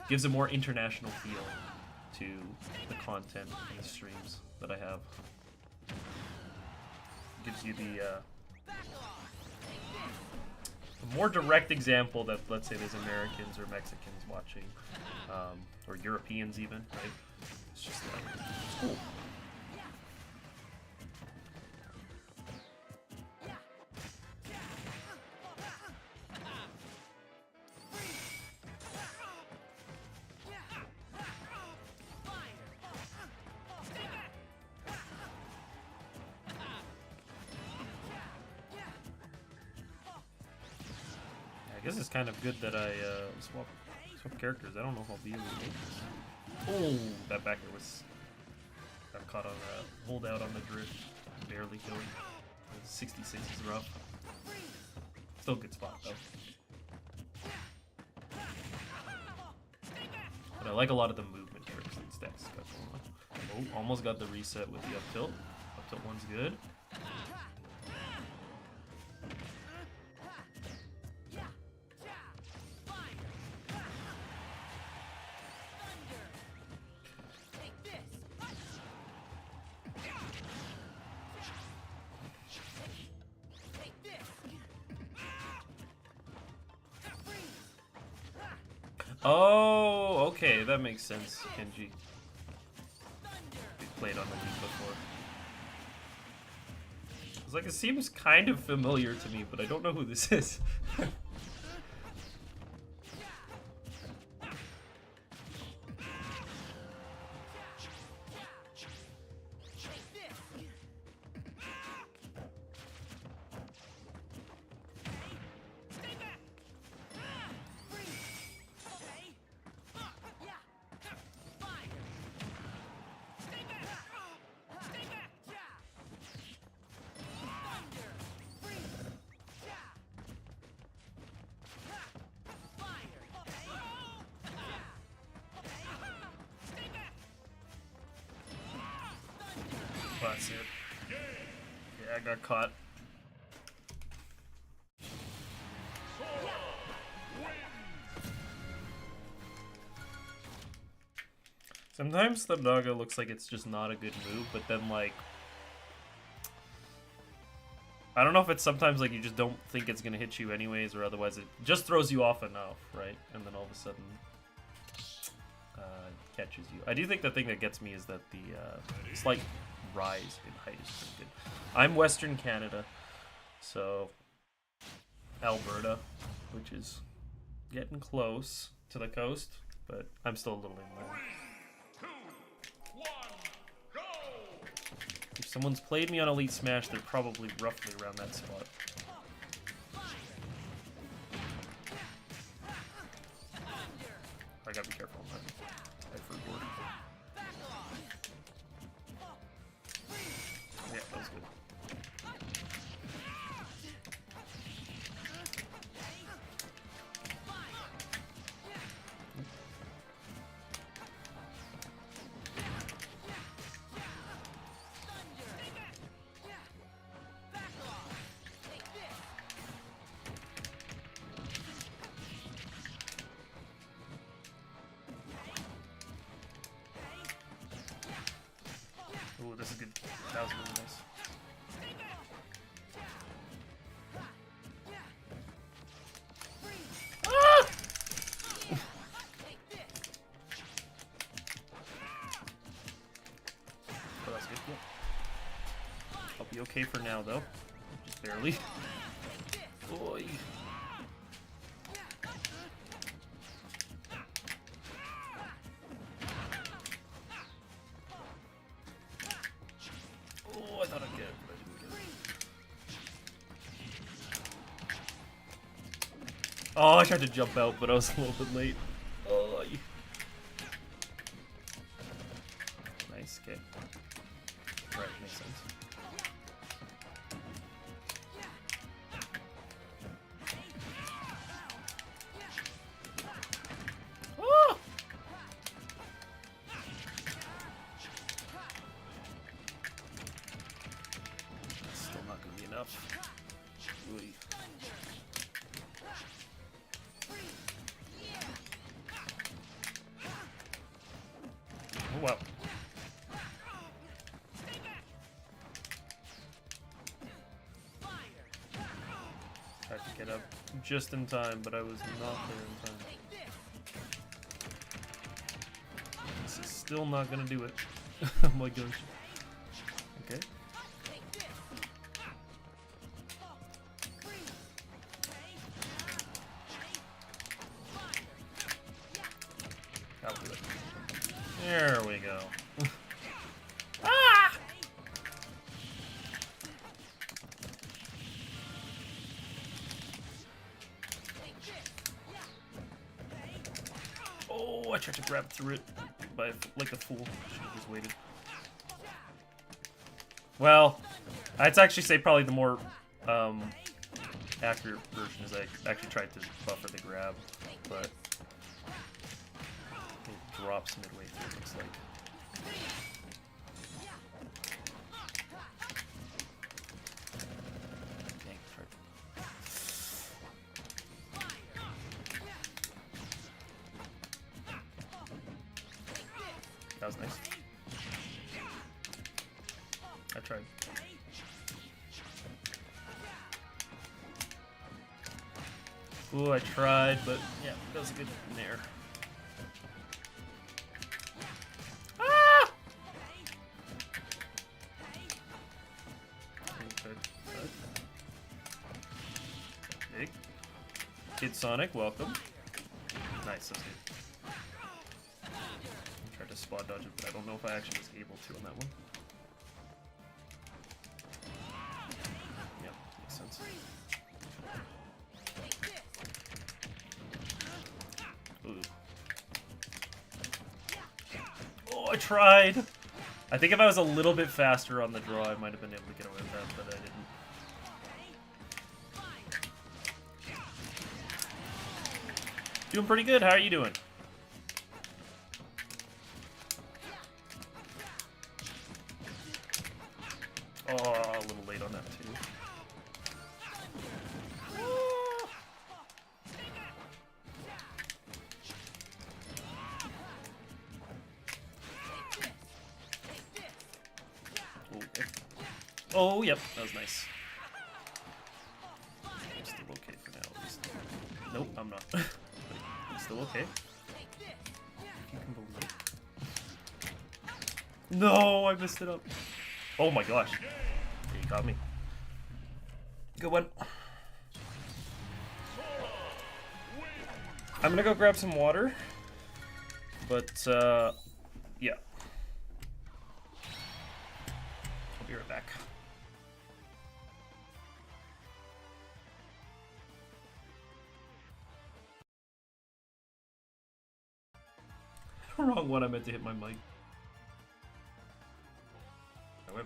[SPEAKER 3] gives a more international feel to the content and the streams that I have. Gives you the a more direct example that, let's say, there's Americans or Mexicans watching, or Europeans even, right? It's just like, it's cool. I guess it's kind of good that I swap characters. I don't know if I'll be able to. Oh, that backer got caught on a holdout on the drift. Barely killed. 66 is rough. Still a good spot though. But I like a lot of the movement tricks and stacks got going on. Oh, almost got the reset with the up tilt. Up tilt one's good. Oh, okay, that makes sense, Kenji. We played on the Wii before. It's like, it seems kind of familiar to me, but I don't know who this is. That's it. Yeah, I got caught. Sometimes the Naga looks like it's just not a good move, but then like, I don't know if it's sometimes like you just don't think it's gonna hit you anyways, or otherwise it just throws you off enough, right? And then all of a sudden catches you. I do think the thing that gets me is that the slight rise in height is pretty good. I'm Western Canada, so Alberta, which is getting close to the coast, but I'm still a little inland.
[SPEAKER 2] 3, 2, 1, go!
[SPEAKER 3] someone's played me on Elite Smash, they're probably roughly around that spot. I gotta be careful on that. I forgot. Yeah, that was good. Ooh, this is good. That was really nice. Ah! Oh, that's good. Yeah. I'll be okay for now, though. Just barely. Oy. Oh, I thought I'd get it, but I didn't get it. Oh, I tried to jump out, but I was a little bit late. Oh, nice, okay. Right, makes sense. Oh! Still not gonna be enough. Ooh. Oh wow. Tried to get up just in time, but I was not there in time. This is still not gonna do it. Oh my gosh. Okay. That'll do it. There we go. Ah! Oh, I tried to grab through it by like a fool. Should have just waited. Well, I'd actually say probably the more accurate version is I actually tried to buffer the grab, but it drops midway through, it looks like. Dang, that was nice. I tried. Ooh, I tried, but yeah, that was a good nair. Ah! Big. Kid Sonic, welcome. Nice, that's good. I tried to spot dodge it, but I don't know if I actually was able to on that one. Yeah, makes sense. Ooh. Oh, I tried! I think if I was a little bit faster on the draw, I might have been able to get away with that, but I didn't. Doing pretty good. How are you doing? Oh, a little late on that too. Oh, yep, that was nice. I'm still okay for now, at least. Nope, I'm not. I'm still okay. If you can believe it. No, I messed it up. Oh my gosh. You got me. Good one. I'm gonna go grab some water. But, yeah. Be right back. Wrong one, I meant to hit my mic. My webcam.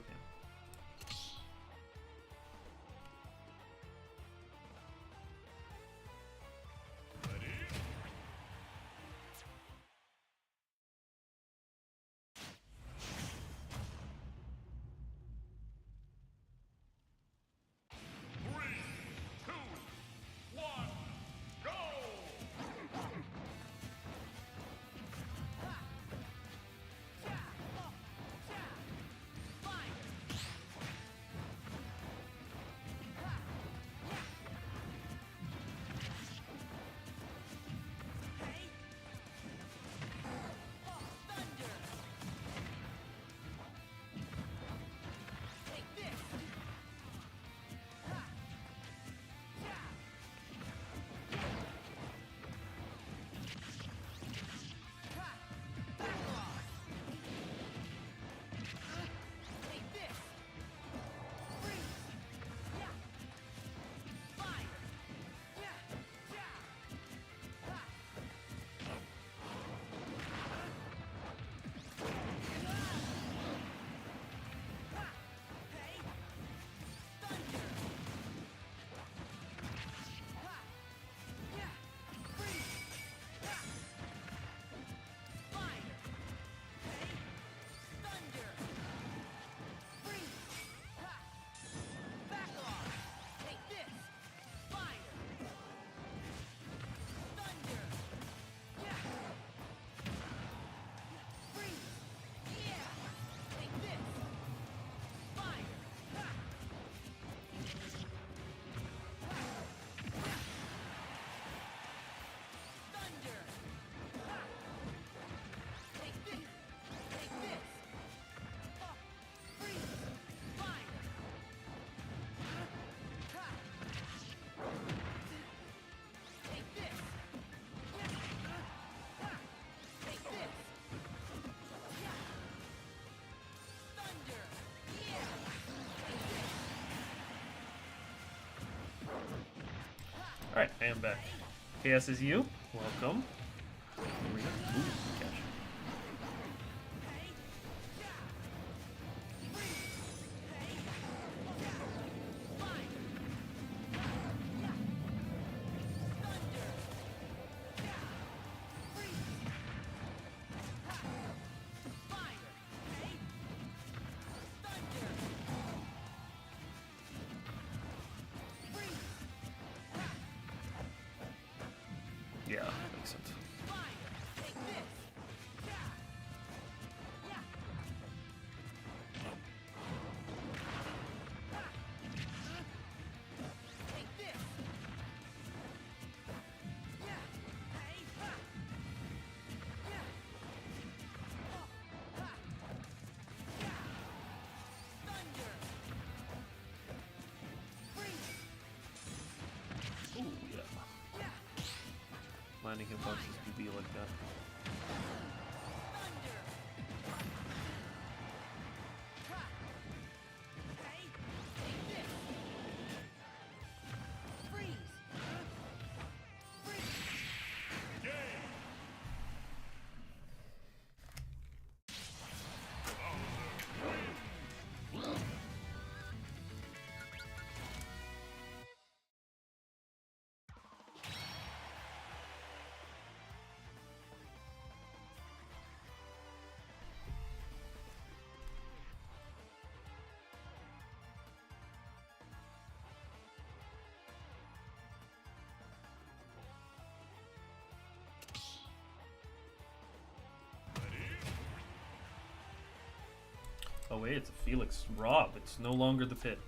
[SPEAKER 3] Alright, I am back. KS is you. Welcome. Here we go. Ooh, catch. Yeah, makes sense. Ooh, yeah. Landing hitboxes do be like that. Oh wait, it's a Felix Rob. It's no longer the pit.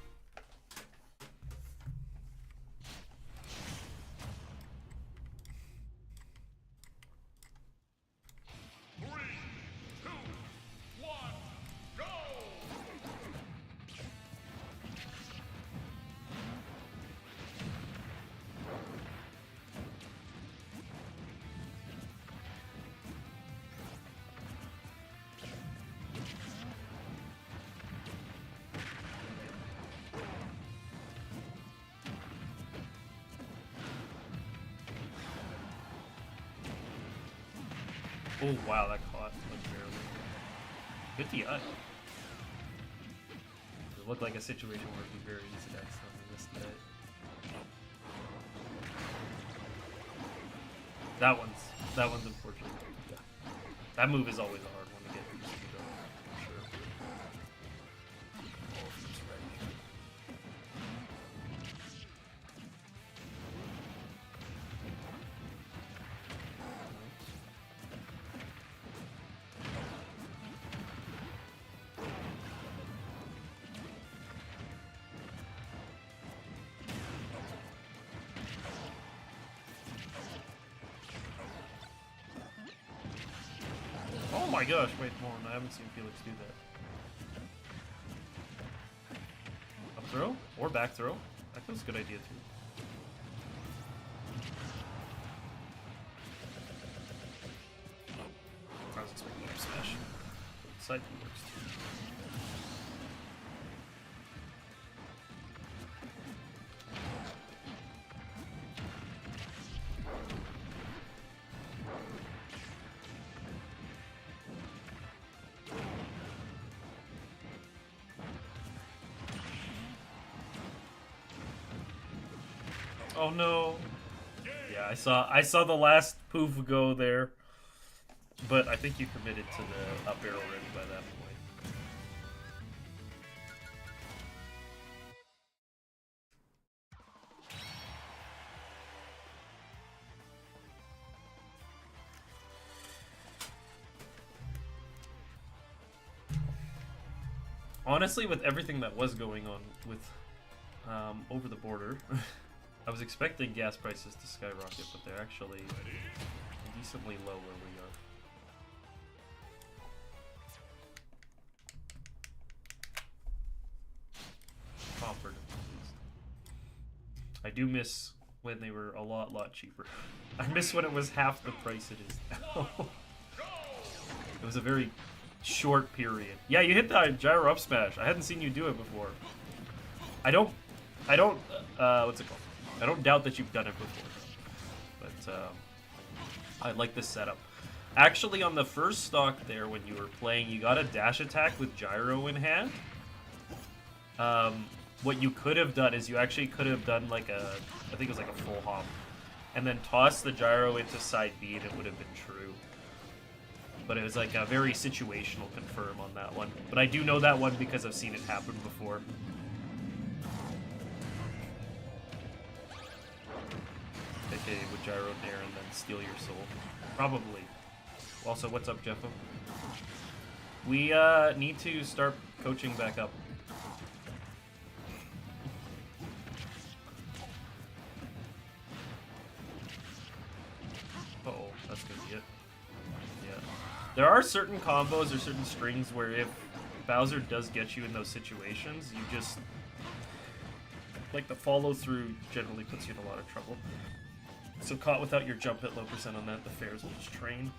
[SPEAKER 3] Oh wow, that caught like barely. Good DI. It looked like a situation where it'd be very easy to accidentally miss that. That one's unfortunate. Yeah. That move is always a hard one to get used to, though, for sure. Oh, he's ready. Oh my gosh, wait, hold on, I haven't seen Felix do that. Up throw? Or back throw? That was a good idea too. I was expecting up smash. Side B works too. Oh no. Yeah, I saw the last poof go there. But I think you committed to the up air already by that point. Honestly, with everything that was going on with over the border, I was expecting gas prices to skyrocket, but they're actually decently low where we are. Comparatively, at least. I do miss when they were a lot cheaper. I miss when it was half the price it is now. It was a very short period. Yeah, you hit that gyro up smash. I hadn't seen you do it before. I don't, what's it called? I don't doubt that you've done it before, but I like this setup. Actually, on the first stock there, when you were playing, you got a dash attack with gyro in hand. What you could have done is you actually could have done like a, I think it was like a full hop, and then toss the gyro into side B, and it would have been true. But it was like a very situational confirm on that one. But I do know that one because I've seen it happen before. Okay, with gyro there and then steal your soul. Probably. Also, what's up, Jeffo? We need to start coaching back up. Uh-oh, that's gonna be it. Yeah. There are certain combos or certain strings where if Bowser does get you in those situations, you just... like, the follow-through generally puts you in a lot of trouble. So caught without your jump at low percent on that, the fairs will just train.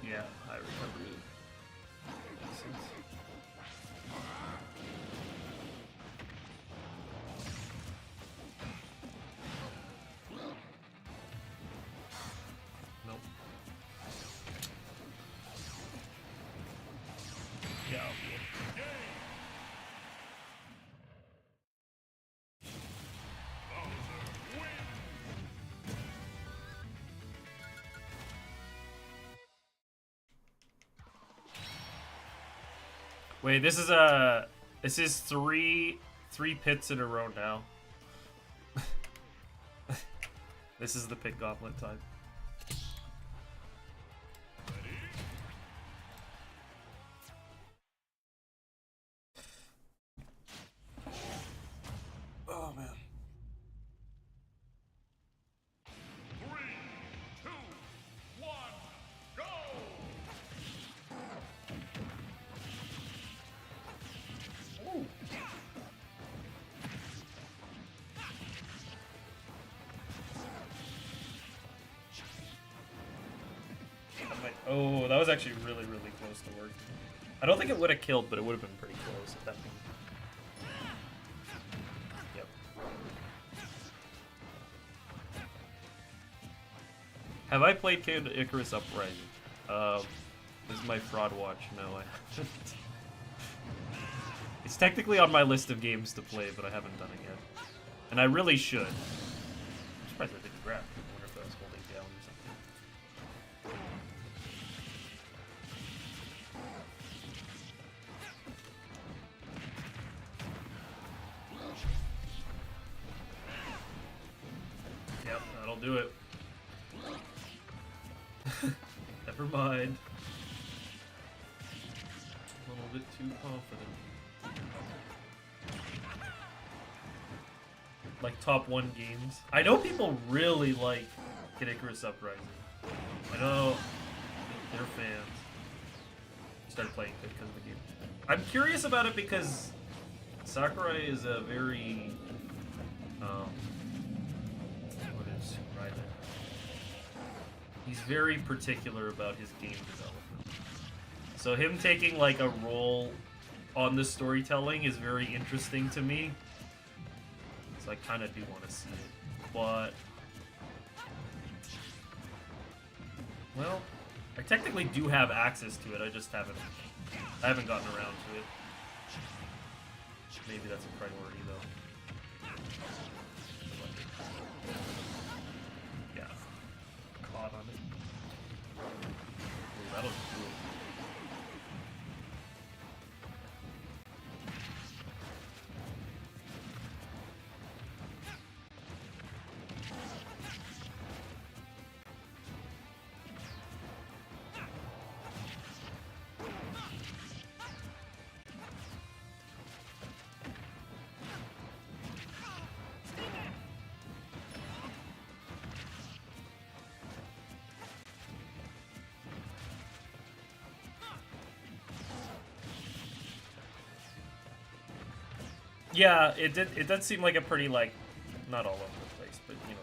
[SPEAKER 3] Yeah, high recovery. Makes sense. Nope. Yeah, I'll be it. Wait, this is three pits in a row now. This is the pit gauntlet time. Oh man. Oh, that was actually really, really close to work. I don't think it would have killed, but it would have been pretty close at that point. Yep. Have I played Kid Icarus Uprising? This is my fraud watch. No, I haven't. It's technically on my list of games to play, but I haven't done it yet. And I really should. I'm surprised I didn't grab. I wonder if I was holding down or something. Yep, that'll do it. Never mind. A little bit too confident. Like top 1 games. I know people really like Kid Icarus Uprising. I know they're fans. Started playing it because of the game. I'm curious about it because Sakurai is a very what is right? He's very particular about his game development. So him taking like a role on the storytelling is very interesting to me. So I kind of do want to see it, but well, I technically do have access to it. I just haven't gotten around to it. Maybe that's a priority though. Yeah, caught on it. Ooh, that'll do it. Yeah, it did seem like a pretty, like, not all over the place, but, you know.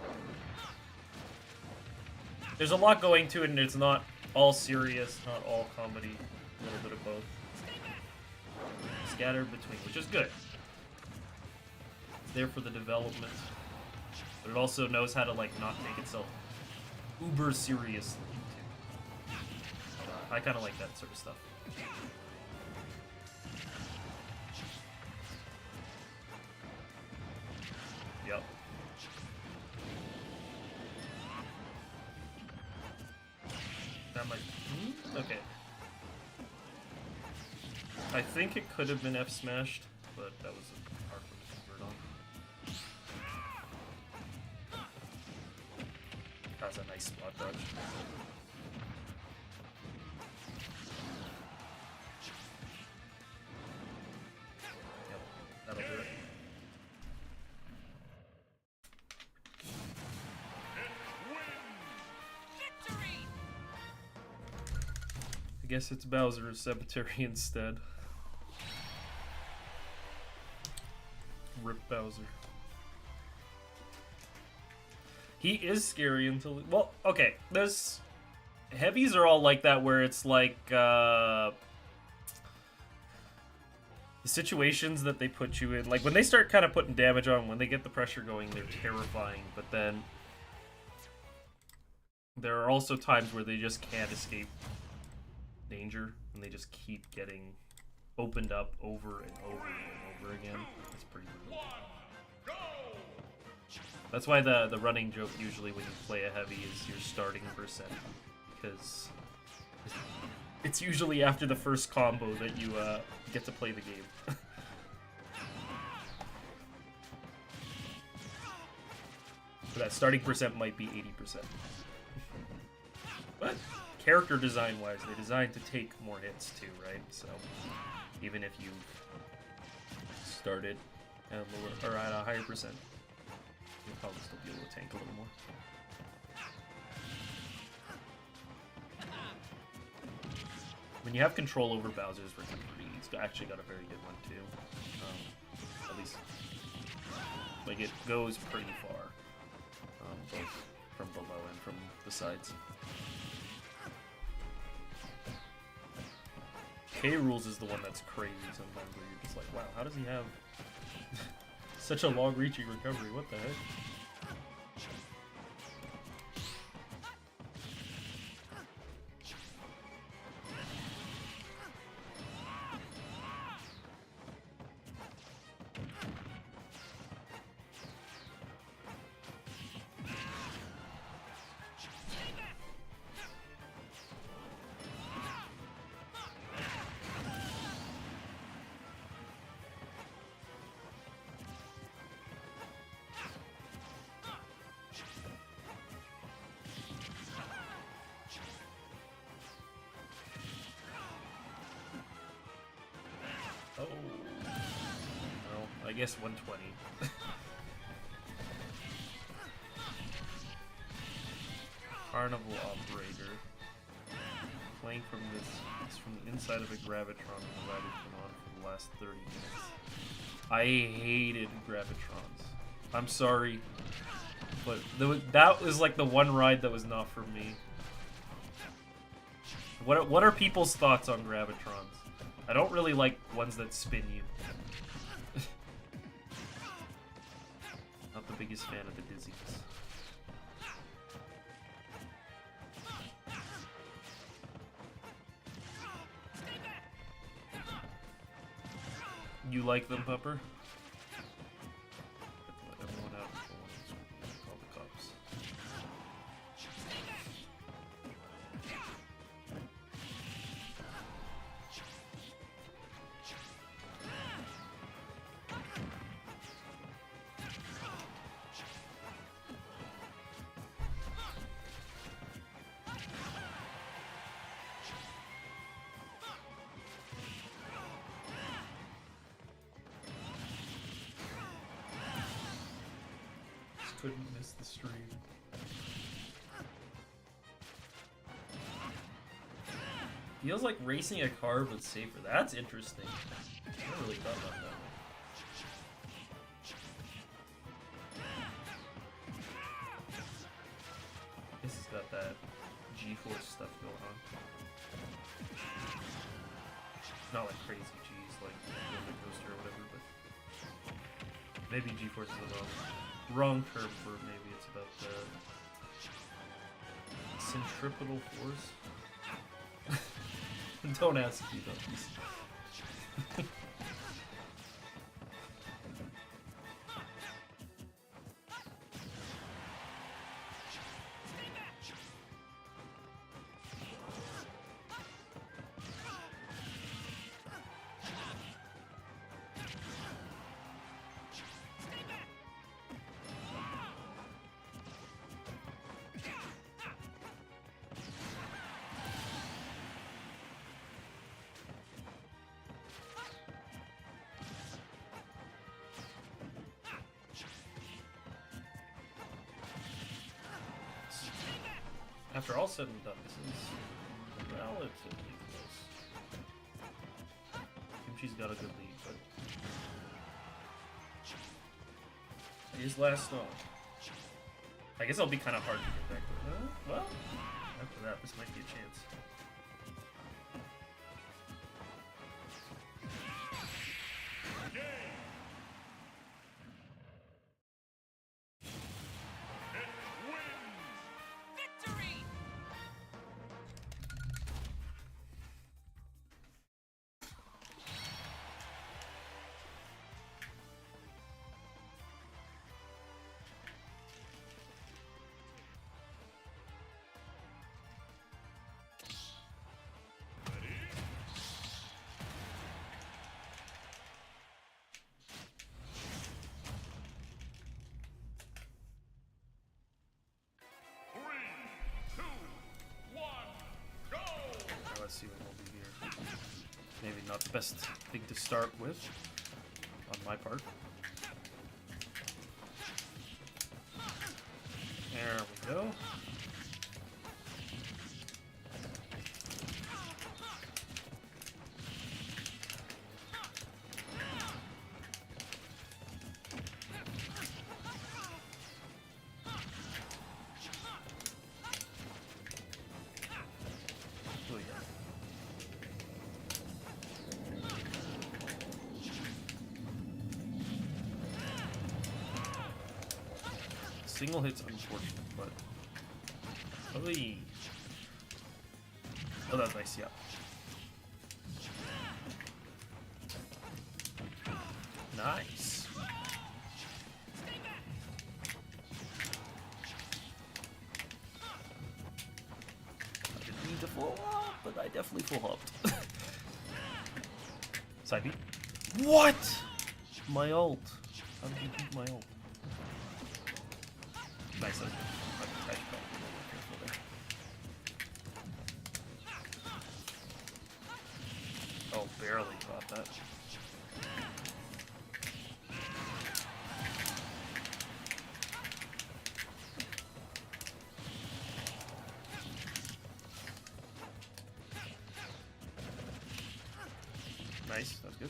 [SPEAKER 3] There's a lot going to it, and it's not all serious, not all comedy, a little bit of both. Scattered between, which is good. It's there for the development. But it also knows how to, like, not take itself uber seriously, too. I kind of like that sort of stuff. Yep. That might... Okay. I think it could have been F-smashed, but that was a hard one to convert on. That was a nice spot dodge. Yep, that'll do it. I guess it's Bowser's Cemetery instead. Rip Bowser. He is scary until... Well, okay, there's... Heavies are all like that, where it's like, the situations that they put you in, like, when they start kind of putting damage on, when they get the pressure going, they're terrifying, but then... There are also times where they just can't escape danger, and they just keep getting opened up over and over and over again. It's pretty brutal. That's why the running joke usually when you play a heavy is your starting percent, because it's usually after the first combo that you get to play the game. So that starting percent might be 80%. But character design-wise, they're designed to take more hits too, right? So even if you've started at a lower or at a higher percent, you'll probably still be able to tank a little more. When you have control over Bowser's recovery, he's actually got a very good one too. At least, like, it goes pretty far, both from below and from the sides. K Rules is the one that's crazy sometimes, where you're just like, wow, how does he have such a long-reaching recovery? What the heck? Oh. Well, I guess 120. Carnival Operator. Playing from from the inside of a Gravitron and the rider's been on for the last 30 minutes. I hated Gravitrons. I'm sorry. But that was like the one ride that was not for me. What are people's thoughts on Gravitrons? I don't really like ones that spin you. Not the biggest fan of the dizziness. You like them, Pupper? Let everyone out before one call the cops. Couldn't miss the stream. Feels like racing a car but safer. That's interesting. I never really thought about that. This has got that G-force stuff going on. Not like crazy G's like roller coaster or whatever, but maybe G-force is the wrong term for it. Maybe it's about the centripetal force. Don't ask me about these. After all said and done, this is relatively close. Kimchi's got a good lead, but he's last on. I guess it'll be kind of hard to get back there. Well, after that, this might be a chance. Let's see what we'll do here. Maybe not the best thing to start with on my part. There we go. single hit's unfortunate, but... Oy. Oh, that's nice, yeah. Nice. I didn't need to full up, but I definitely full upped. Side B. What? My ult. How did you beat my ult? Nice. Oh, barely caught that. Nice, that's good.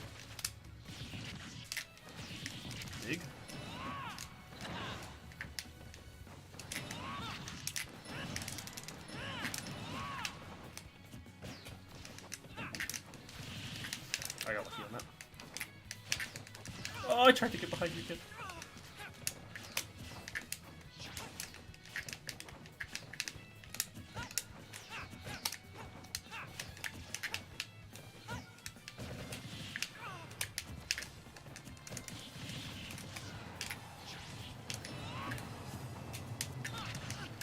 [SPEAKER 3] Big. I got lucky on that. Oh, I tried to get behind you, kid.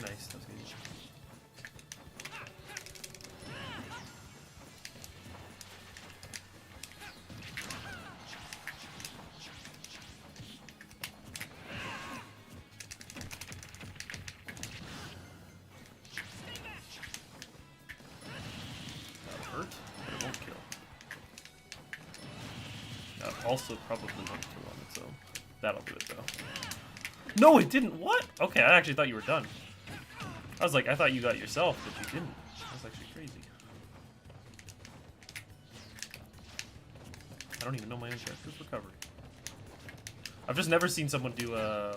[SPEAKER 3] Nice, that's good. That'll hurt, but it won't kill. That also probably won't kill on its own. That'll do it though. No, it didn't. What? Okay, I actually thought you were done. I was like, I thought you got yourself, but you didn't. That's actually crazy. I don't even know my own character's recovery. I've just never seen someone do a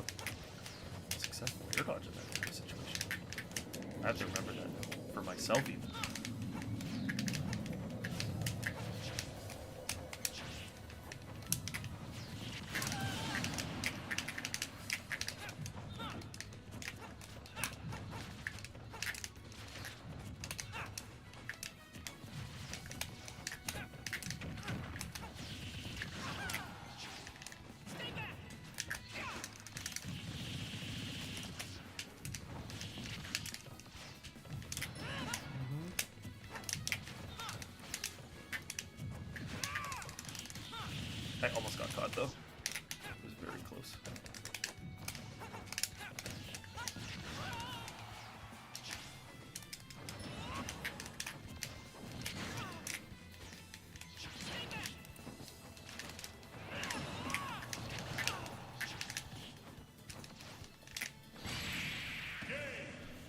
[SPEAKER 3] successful air dodge in that kind of situation. I have to remember that for myself even. I almost got caught though. It was very close.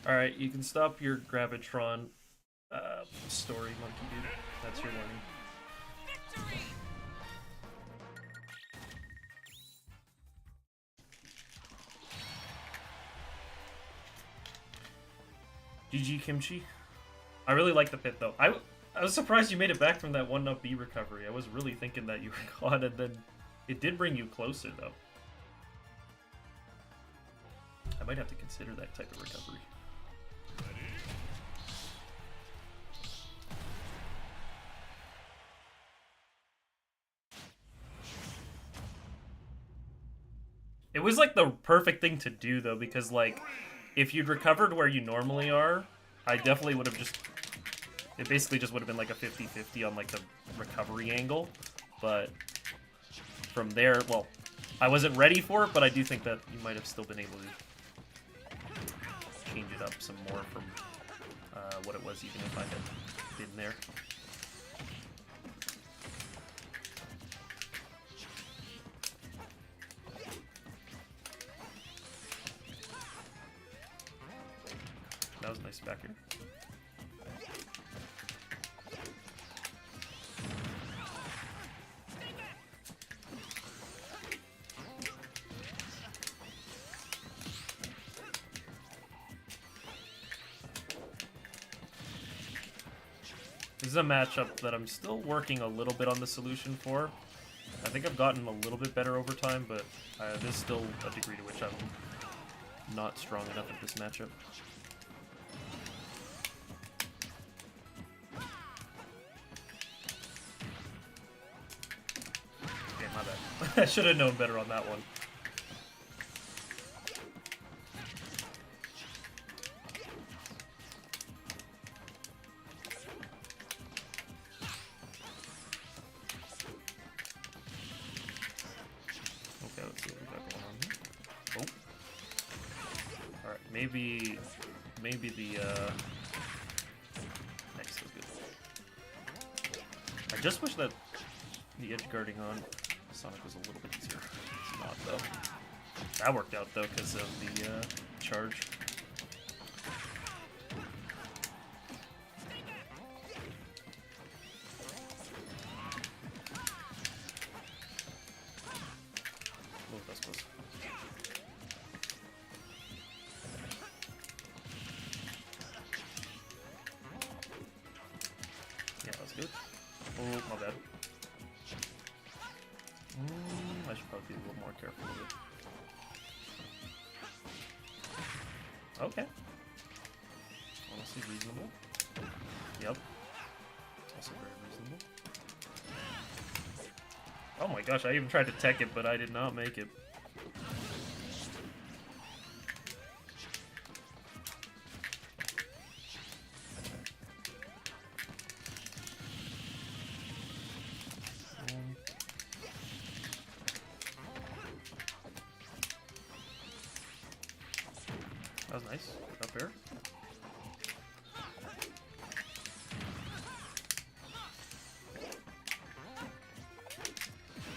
[SPEAKER 3] Alright, you can stop your Gravitron story, monkey dude. That's your warning. GG Kimchi. I really like the pit though. I was surprised you made it back from that 1-up B recovery. I was really thinking that you were gone, and then it did bring you closer though. I might have to consider that type of recovery. It was like the perfect thing to do though, because like if you'd recovered where you normally are, I definitely would have just... It basically just would have been like a 50-50 on like the recovery angle. But from there, well, I wasn't ready for it, but I do think that you might have still been able to change it up some more from what it was, even if I had been there. That was nice back here. This is a matchup that I'm still working a little bit on the solution for. I think I've gotten a little bit better over time, but there's still a degree to which I'm not strong enough at this matchup. Yeah, my bad. I should have known better on that one. Okay, let's see what we got going on here. Oh. Alright, maybe the next is good. I just wish that the edge guarding on Sonic was a little bit easier. It's not though. That worked out though because of the charge. Oh, that's close. Yeah, that's good. Oh, my bad. I should probably be a little more careful with it. Okay. Honestly, reasonable. Yep. Also very reasonable. Oh my gosh, I even tried to tech it, but I did not make it. That was nice. Up air.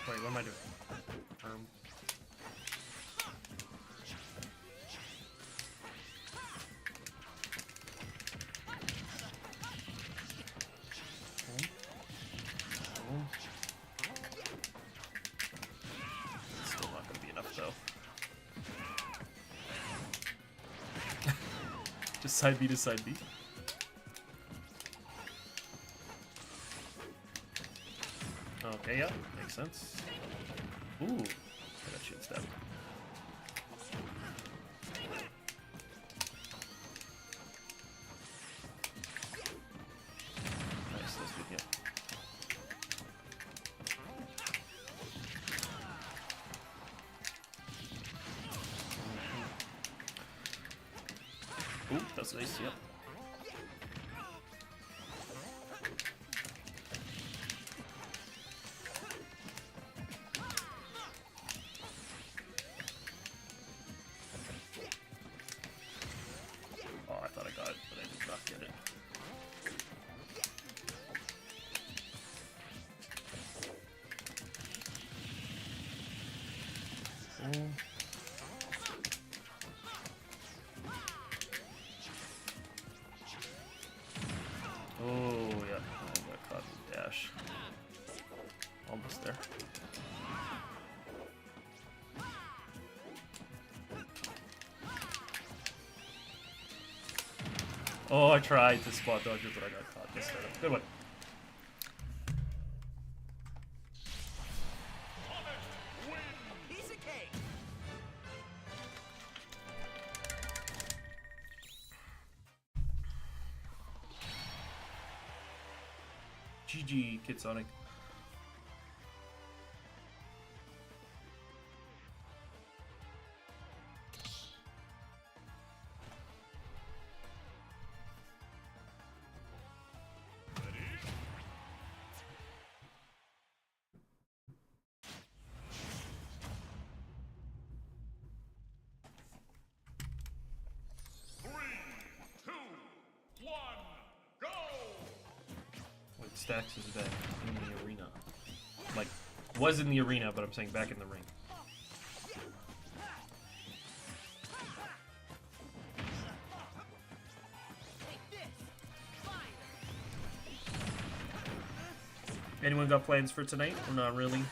[SPEAKER 3] Wait, what am I doing? Still not gonna be enough though. Just side B to side B. Okay, yeah, makes sense. Ooh, I got shield step. Nice, that's good, yeah. Ooh, that's nice, yep. Oh, I thought I got it, but I did not get it. Oh, yeah. Oh, I got caught with dash. Almost there. Oh, I tried to spot dodge it, but I got caught this time. Good one.
[SPEAKER 2] Piece of cake.
[SPEAKER 1] GG, Kid Sonic. Wait, Stax is back in the arena. Like, was in the arena, but I'm saying back in the ring. Anyone got plans for tonight? Or not really?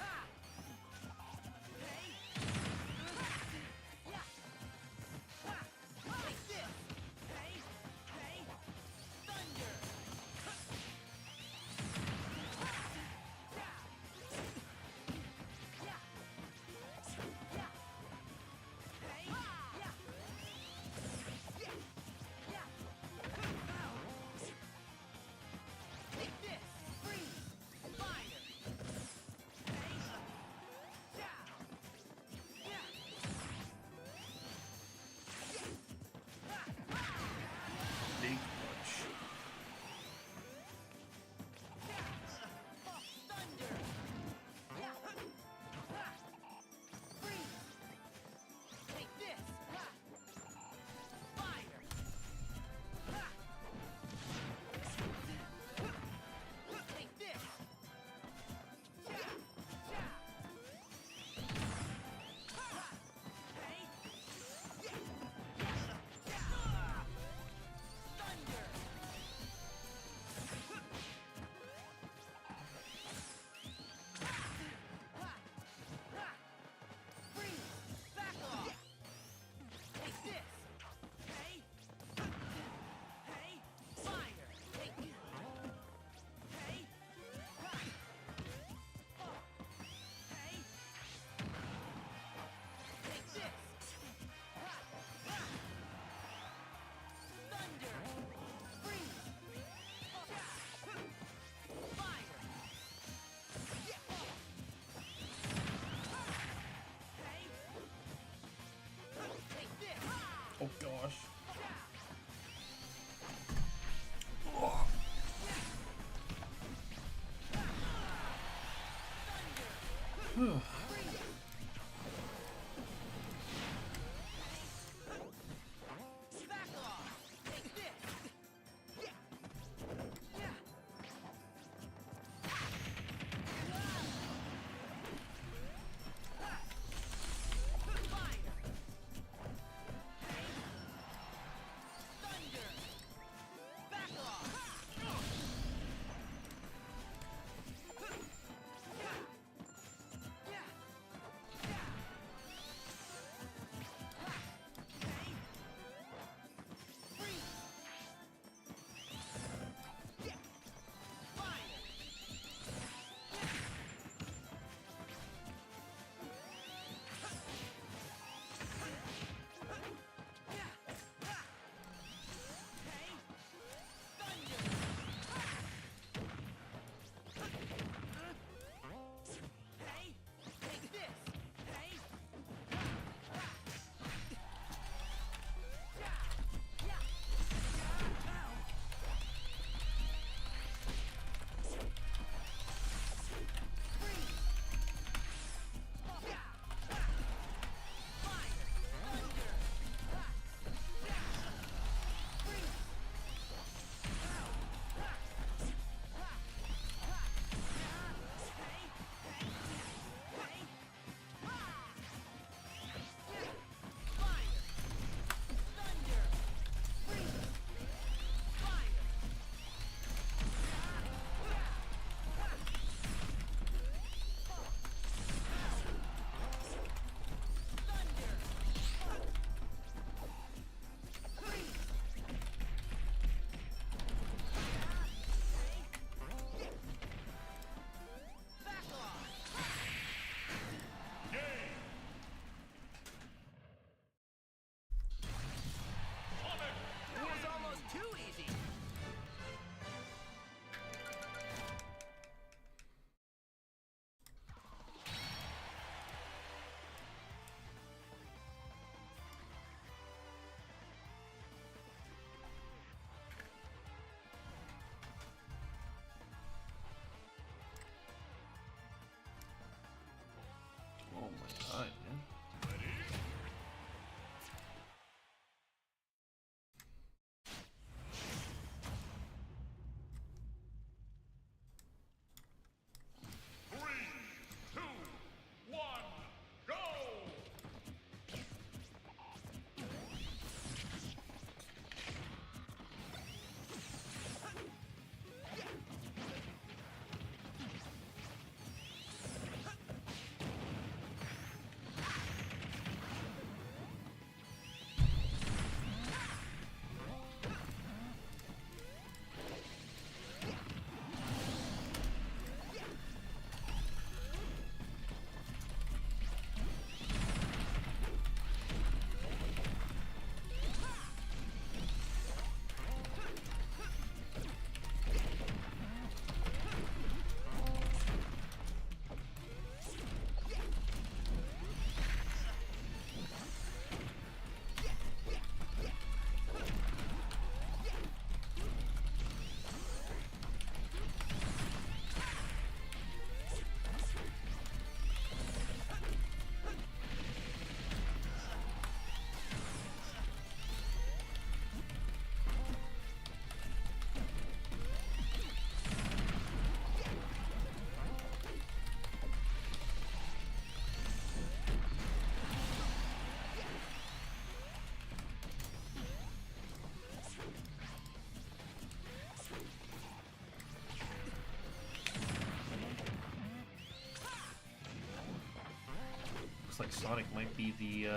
[SPEAKER 1] looks like Sonic might be the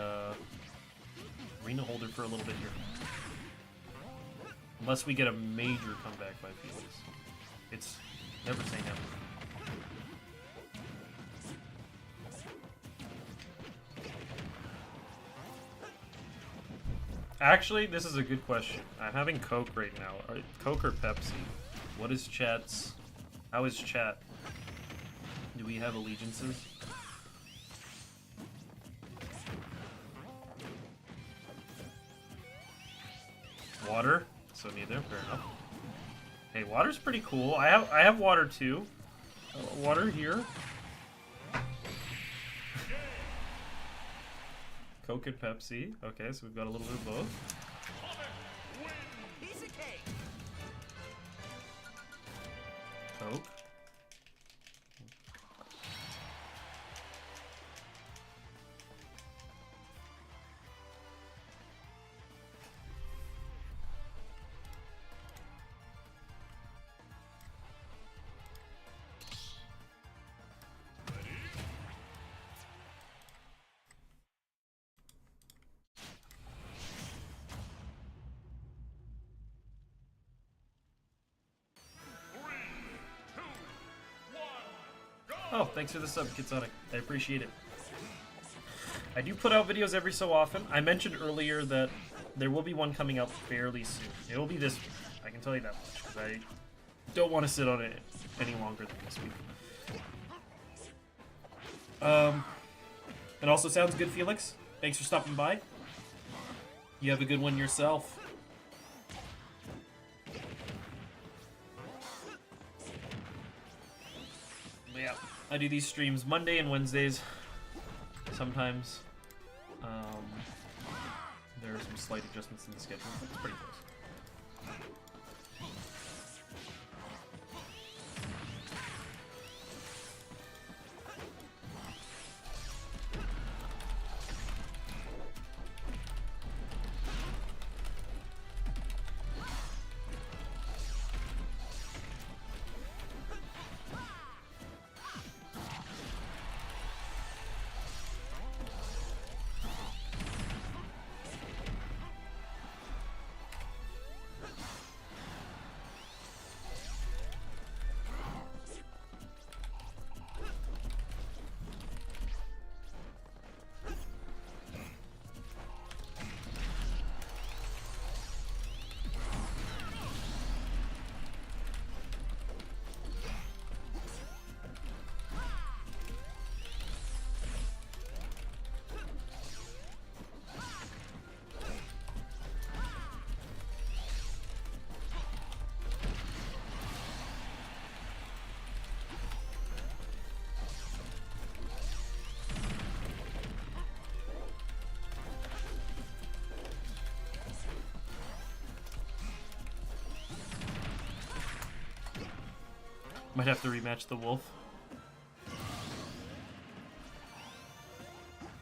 [SPEAKER 1] arena holder for a little bit here. Unless we get a major comeback by Felix. It's never say never. Actually, this is a good question. I'm having Coke right now. Coke or Pepsi? What is chat's... How is chat? Do we have allegiances? Water? So neither, fair enough. Hey, water's pretty cool. I have water too. Water here. Coke and Pepsi. Okay, so we've got a little bit of both.
[SPEAKER 2] Piece of cake.
[SPEAKER 1] Coke. Oh, thanks for the sub, Kitsonic. I appreciate it. I do put out videos every so often. I mentioned earlier that there will be one coming out fairly soon. It will be this week. I can tell you that much, because I don't want to sit on it any longer than this week. It also sounds good, Felix. Thanks for stopping by. You have a good one yourself. Yeah, I do these streams Monday and Wednesdays. Sometimes there are some slight adjustments in the schedule, but it's pretty close. Might have to rematch the wolf.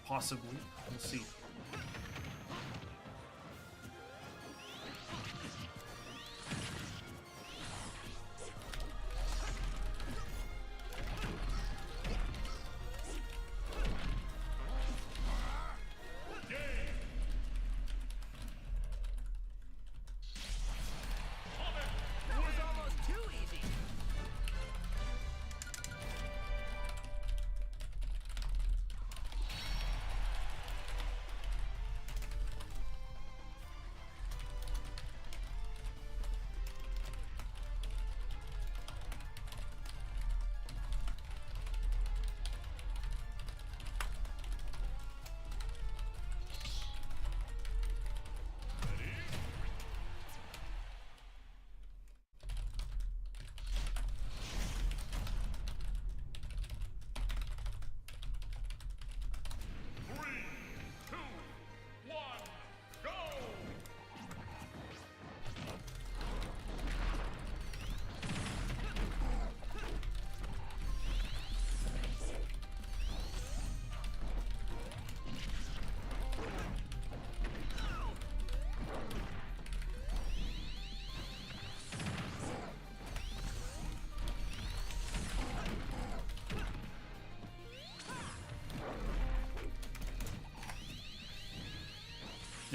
[SPEAKER 1] Possibly. We'll see.
[SPEAKER 2] That was almost too easy.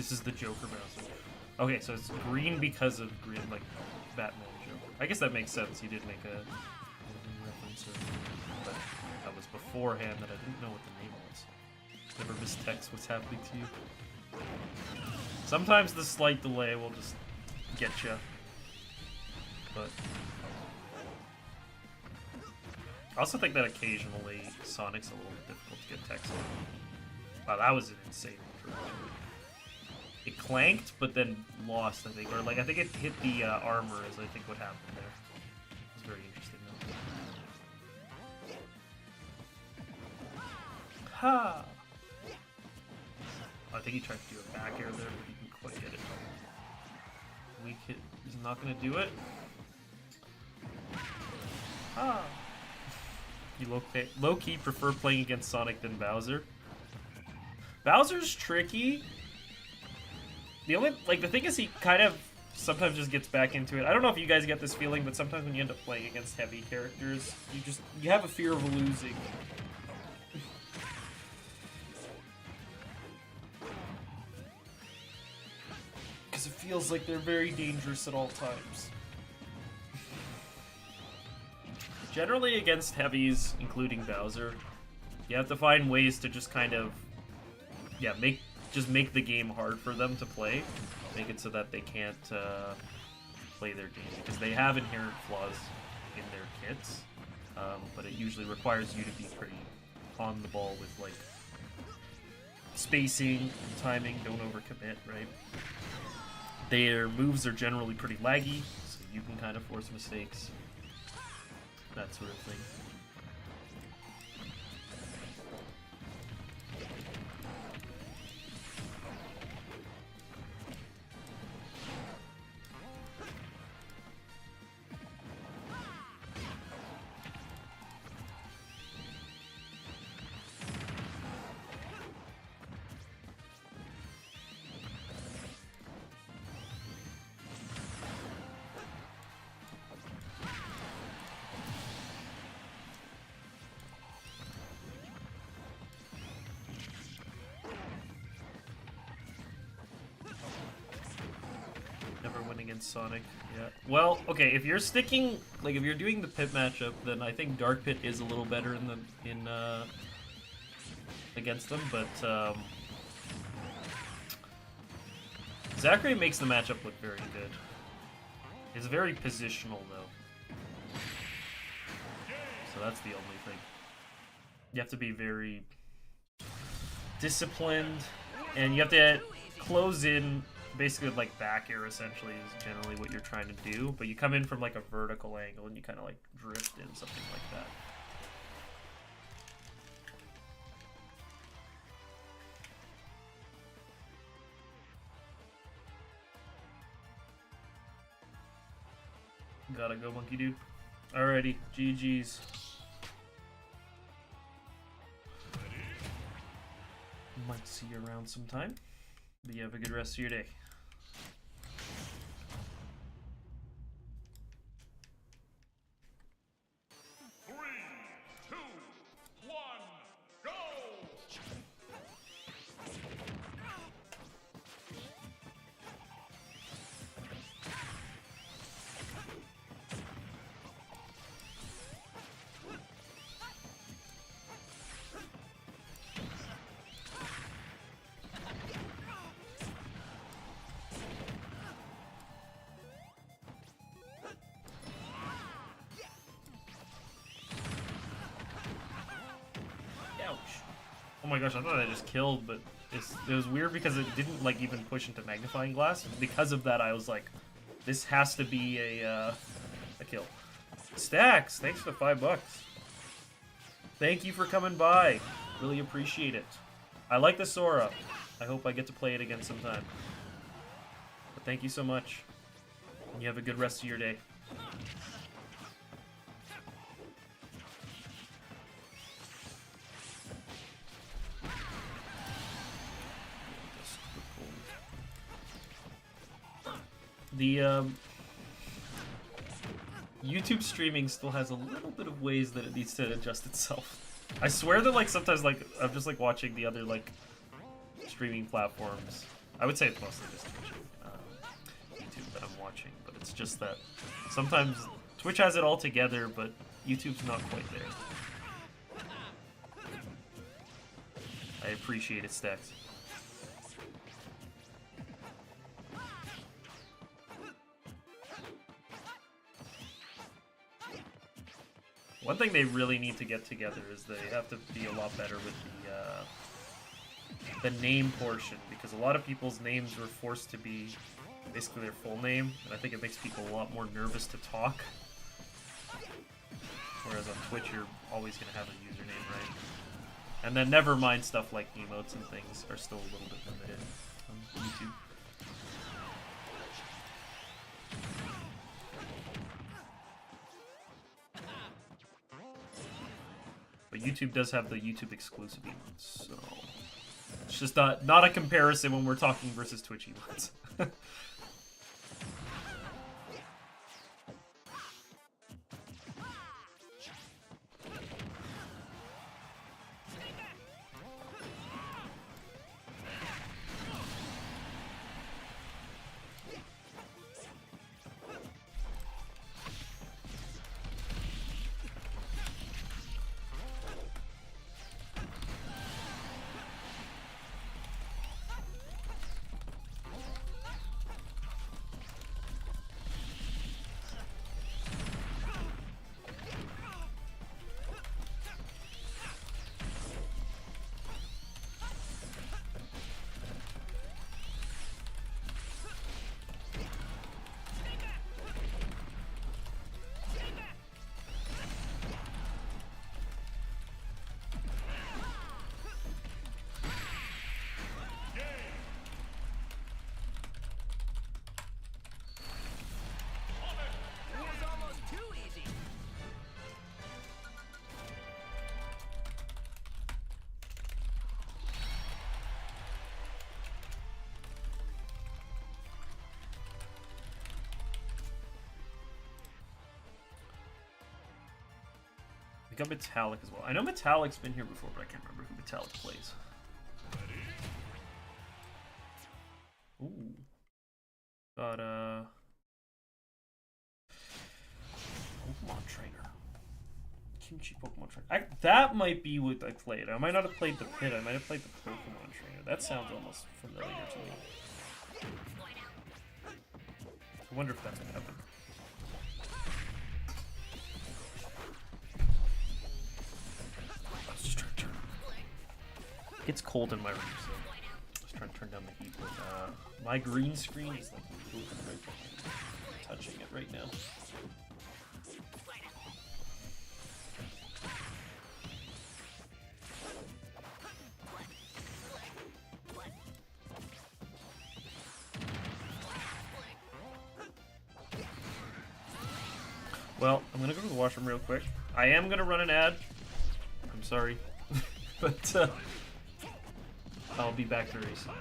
[SPEAKER 3] This is the Joker Bowser. Okay, so it's green because of green, like Batman Joker. I guess that makes sense. He did make a reference, but that was beforehand that I didn't know what the name was. Never mistext what's happening to you. Sometimes the slight delay will just get you, but I also think that occasionally Sonic's a little difficult to get text on. Wow, that was an insane intro. It clanked, but then lost, I think. Or, like, I think it hit the armor is, I think, what happened there. It was very interesting, though. Ha! I think he tried to do a back air there, but he didn't quite get it. Weak hit is not going to do it. Ha! You low-key prefer playing against Sonic than Bowser? Bowser's tricky. The only, like, the thing is he kind of sometimes just gets back into it. I don't know if you guys get this feeling, but sometimes when you end up playing against heavy characters, you have a fear of losing. Because it feels like they're very dangerous at all times. Generally against heavies, including Bowser, you have to find ways to just kind of, yeah, make the game hard for them to play. Make it so that they can't play their game. Because they have inherent flaws in their kits, but it usually requires you to be pretty on the ball with, like, spacing and timing. Don't overcommit, right? Their moves are generally pretty laggy, so you can kind of force mistakes. That sort of thing. Against Sonic, yeah. Well, okay, if you're sticking, like, if you're doing the pit matchup, then I think Dark Pit is a little better against them, but Zachary makes the matchup look very good. It's very positional, though. So that's the only thing. You have to be very disciplined, and you have to close in. Basically, like, back air essentially is generally what you're trying to do, but you come in from, like, a vertical angle and you kind of, like, drift in, something like that. Gotta go, monkey dude. Alrighty, GG's. Might see you around sometime, but you have a good rest of your day. Oh my gosh, I thought I just killed, but it was weird because it didn't, like, even push into magnifying glass. Because of that, I was like, this has to be a kill. Stacks, thanks for the $5. Thank you for coming by. Really appreciate it. I like the Sora. I hope I get to play it again sometime. But thank you so much. And you have a good rest of your day. The YouTube streaming still has a little bit of ways that it needs to adjust itself. I swear that, like, sometimes, like, I'm just, like, watching the other, like, streaming platforms, I would say it's mostly just Twitch, YouTube that I'm watching, but it's just that sometimes Twitch has it all together, but YouTube's not quite there. I appreciate it, Stacks. One thing they really need to get together is they have to be a lot better with the name portion, because a lot of people's names were forced to be basically their full name, and I think it makes people a lot more nervous to talk. Whereas on Twitch, you're always going to have a username, right? And then never mind stuff like emotes and things are still a little bit limited on YouTube. But YouTube does have the YouTube exclusive emotes, so it's just not a comparison when we're talking versus Twitch emotes. I got Metallic as well. I know Metallic's been here before, but I can't remember who Metallic plays. Ooh. Got Pokemon Trainer. Kimchi Pokemon Trainer. That might be what I played. I might not have played the Pit. I might have played the Pokemon Trainer. That sounds almost familiar to me. I wonder if that's what happened. It's cold in my room, so I'm just trying to turn down the heat. But my green screen is like moving right behind me. I'm touching it right now. Well, I'm gonna go to the washroom real quick. I am gonna run an ad. I'm sorry, but I'll be back very soon.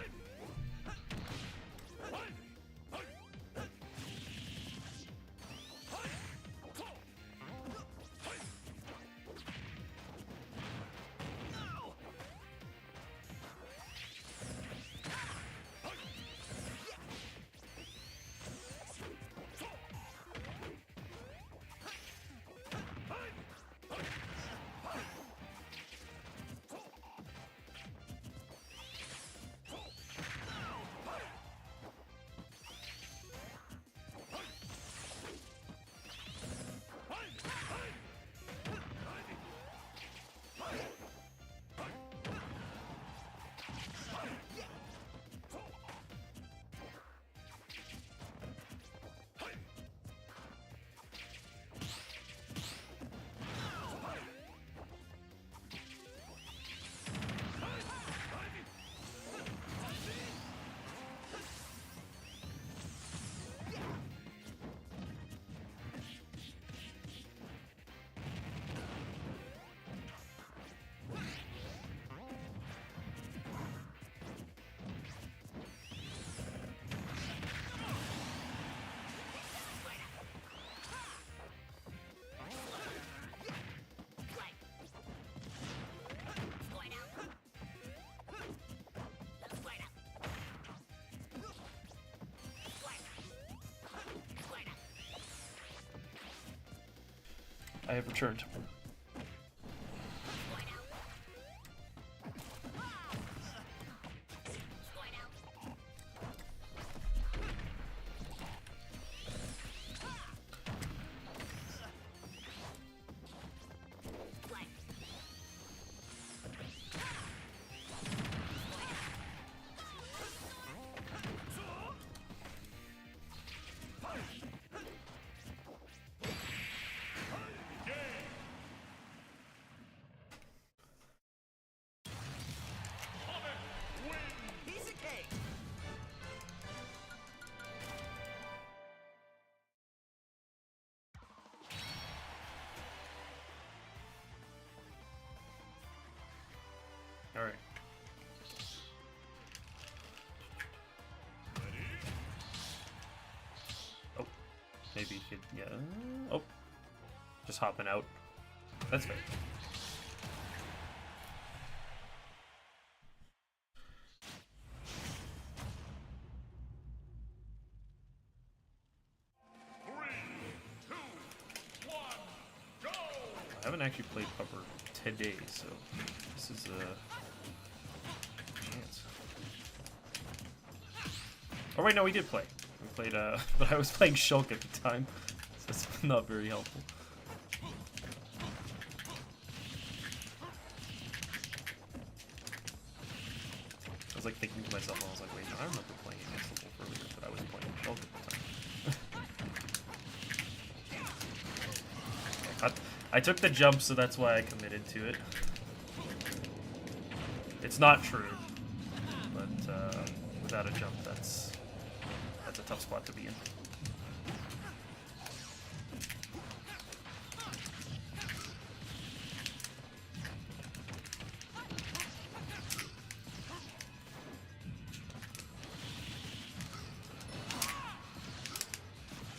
[SPEAKER 3] I have returned.
[SPEAKER 2] Piece of cake.
[SPEAKER 3] All right. Oh, maybe you could, yeah. Oh, just hopping out. That's fair. I haven't actually played Pupper today, so this is a chance. Oh wait, no, we did play. We played, but I was playing Shulk at the time, so that's not very helpful. I was like thinking to myself, I was like, wait, no, I remember playing against the Wolf earlier, but I was playing Shulk at the time. I took the jump, so that's why I committed to it. It's not true, but without a jump, that's a tough spot to be in.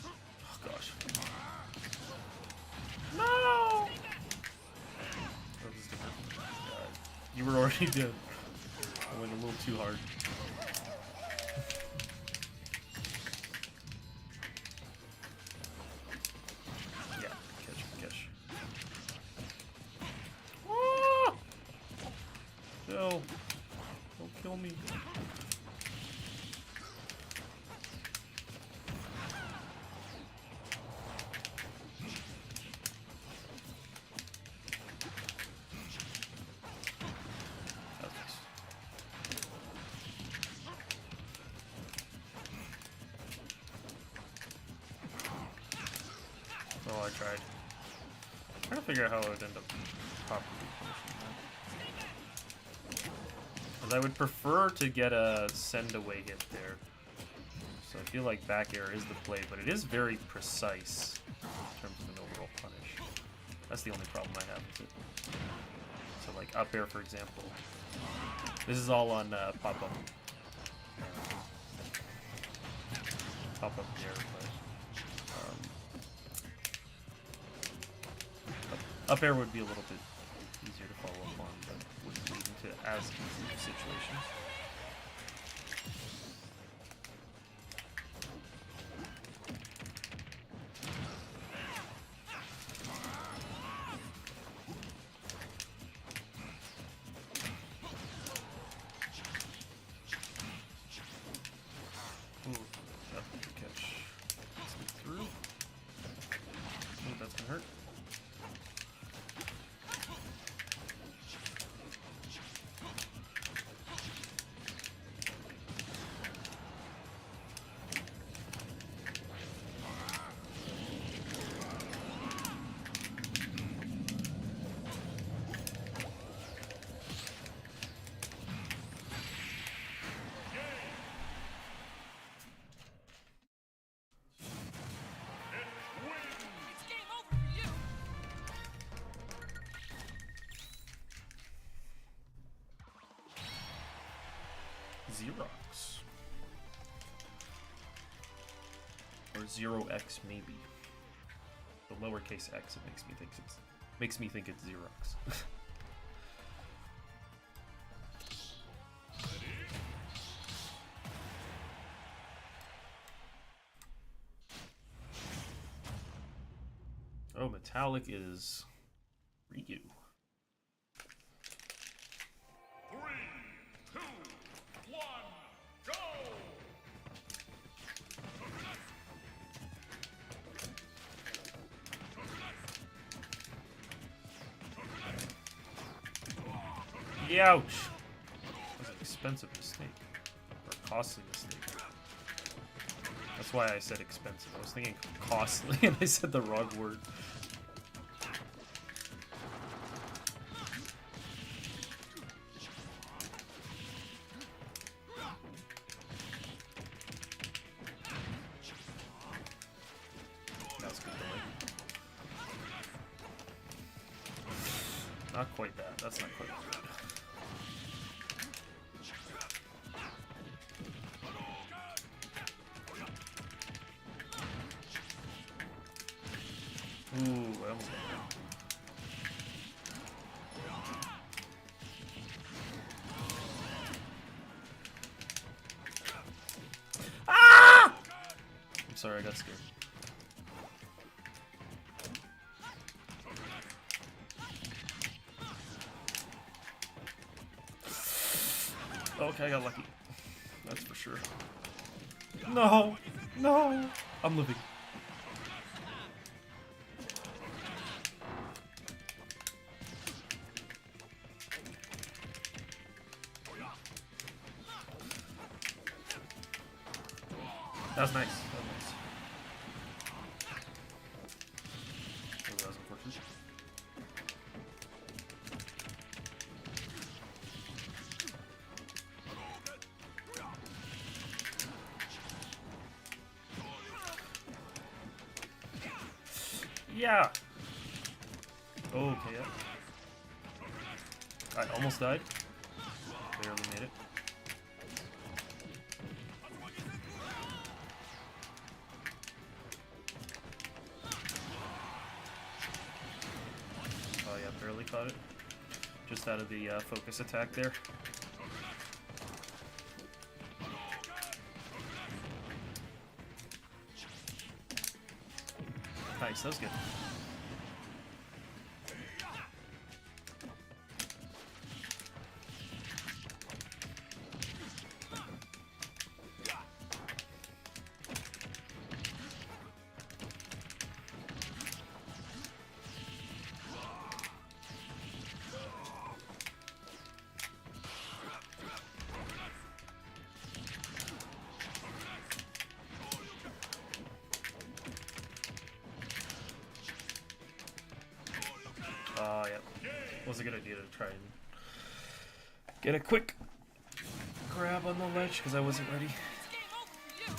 [SPEAKER 3] Oh gosh. No! That was different. You were already dead. I went a little too hard. Yeah, catch. Ah! No. Don't kill me. Oh, I tried. I'm trying to figure out how I would end up properly finishing that. Because I would prefer to get a send away hit there. So I feel like back air is the play, but it is very precise in terms of an overall punish. That's the only problem I have with it. So like up air, for example. This is all on pop-up. Pop-up air, but up air would be a little bit easier to follow up on, but wouldn't lead into as easy of situations. Ooh, that's a good catch. Sneak through. Ooh, that's gonna hurt.
[SPEAKER 2] It's game over for you.
[SPEAKER 3] Xerox. Or 0x maybe. The lowercase x, it makes me think it's Xerox. Oh, metallic is Ryu.
[SPEAKER 4] 3, 2, 1, go!
[SPEAKER 3] Youch! That was an expensive mistake. Or costly mistake. That's why I said expensive. I was thinking costly and I said the wrong word. That's good delay. Not quite that. That's not quite good. Ooh, I almost got that. Ah! I'm sorry, I got scared. Okay, I got lucky. That's for sure. No! No! I'm living. That was nice. That was nice. Oh, that was unfortunate. Yeah. Okay. Yeah. I almost died. Barely made it. Oh yeah, barely caught it. Just out of the focus attack there. Nice, that was good. Yeah. Was a good idea to try and get a quick grab on the ledge because I wasn't ready.
[SPEAKER 2] It's game over for you.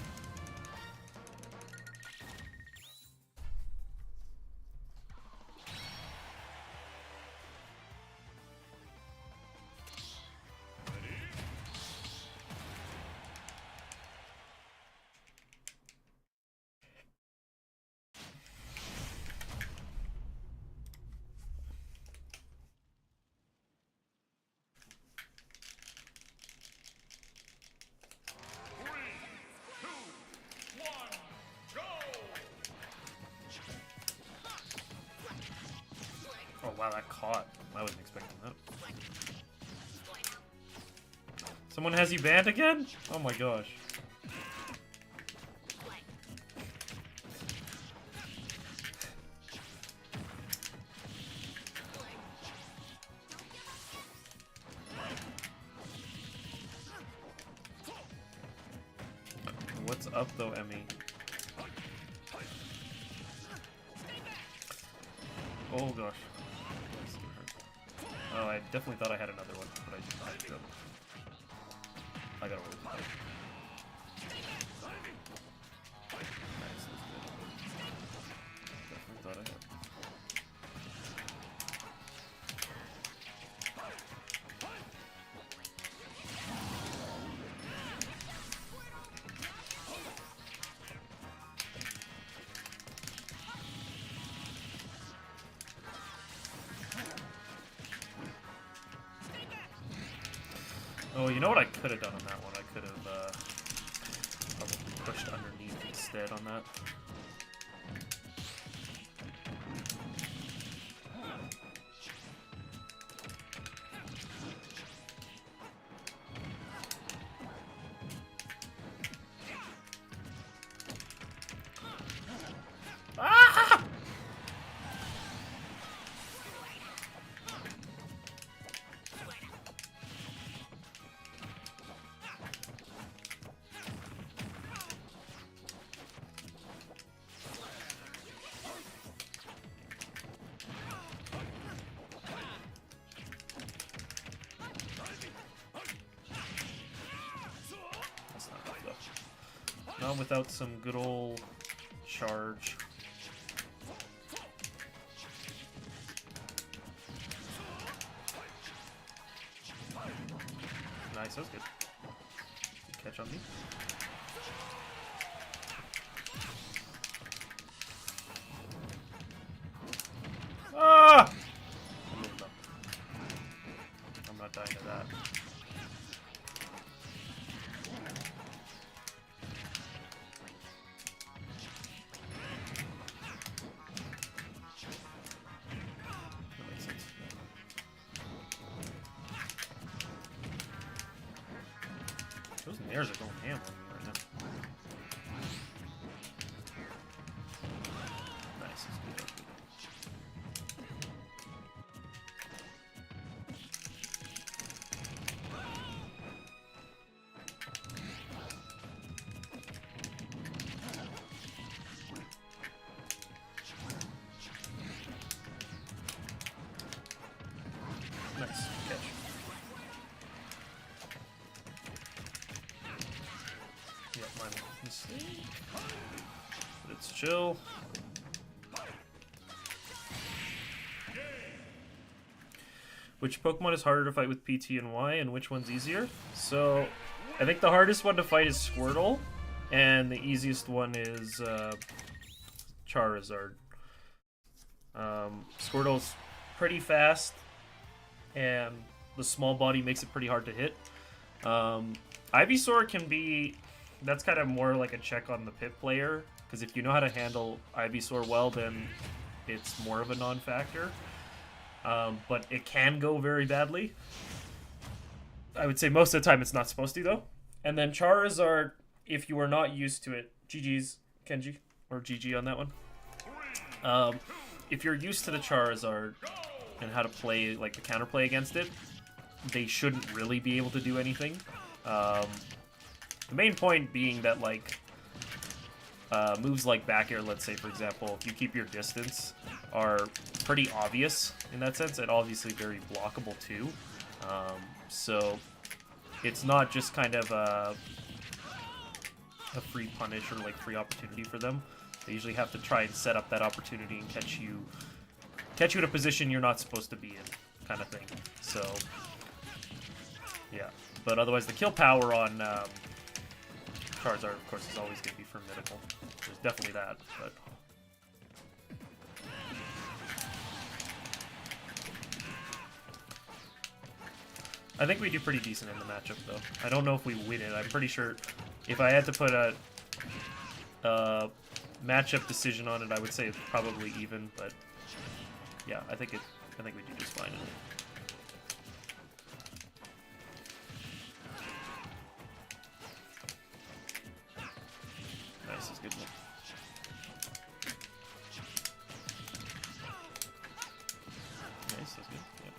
[SPEAKER 3] Oh wow, that caught. I wasn't expecting that. Someone has you banned again? Oh my gosh. What's up though, Emmy? Oh gosh. Oh, I definitely thought I had another one, but I did not. I gotta roll this out. Nice, that's good. Definitely thought I had. Oh, you know what I could have done on that one? I could have probably pushed underneath instead on that. Not without some good old charge. Nice, that was good. Good catch on me. Ah! I moved up. I'm not dying to that. That makes sense. Those nairs are going ham on me right now. Nice, that's good, that's good. Nice catch. Yep, mine was mistake. But it's chill. Which Pokemon is harder to fight with PT and Y, and which one's easier? So, I think the hardest one to fight is Squirtle, and the easiest one is Charizard. Squirtle's pretty fast, and the small body makes it pretty hard to hit. Ivysaur can be... That's kind of more like a check on the pit player, because if you know how to handle Ivysaur well, then it's more of a non-factor. But it can go very badly. I would say most of the time it's not supposed to, though. And then Charizard, if you are not used to it, GG's, Kenji, or GG on that one. If you're used to the Charizard and how to play, like, the counterplay against it, they shouldn't really be able to do anything. The main point being that, like, moves like back air, let's say, for example, if you keep your distance, are pretty obvious in that sense, and obviously very blockable too. So it's not just kind of a free punish or like free opportunity for them. They usually have to try and set up that opportunity and catch you in a position you're not supposed to be in, kind of thing. So yeah, but otherwise the kill power on Charizard, of course, is always going to be formidable. There's definitely that, but... I think we do pretty decent in the matchup, though. I don't know if we win it. I'm pretty sure if I had to put a matchup decision on it, I would say it's probably even, but yeah, I think we do just fine in it. Nice, that's good. Nice, that's good. Yep.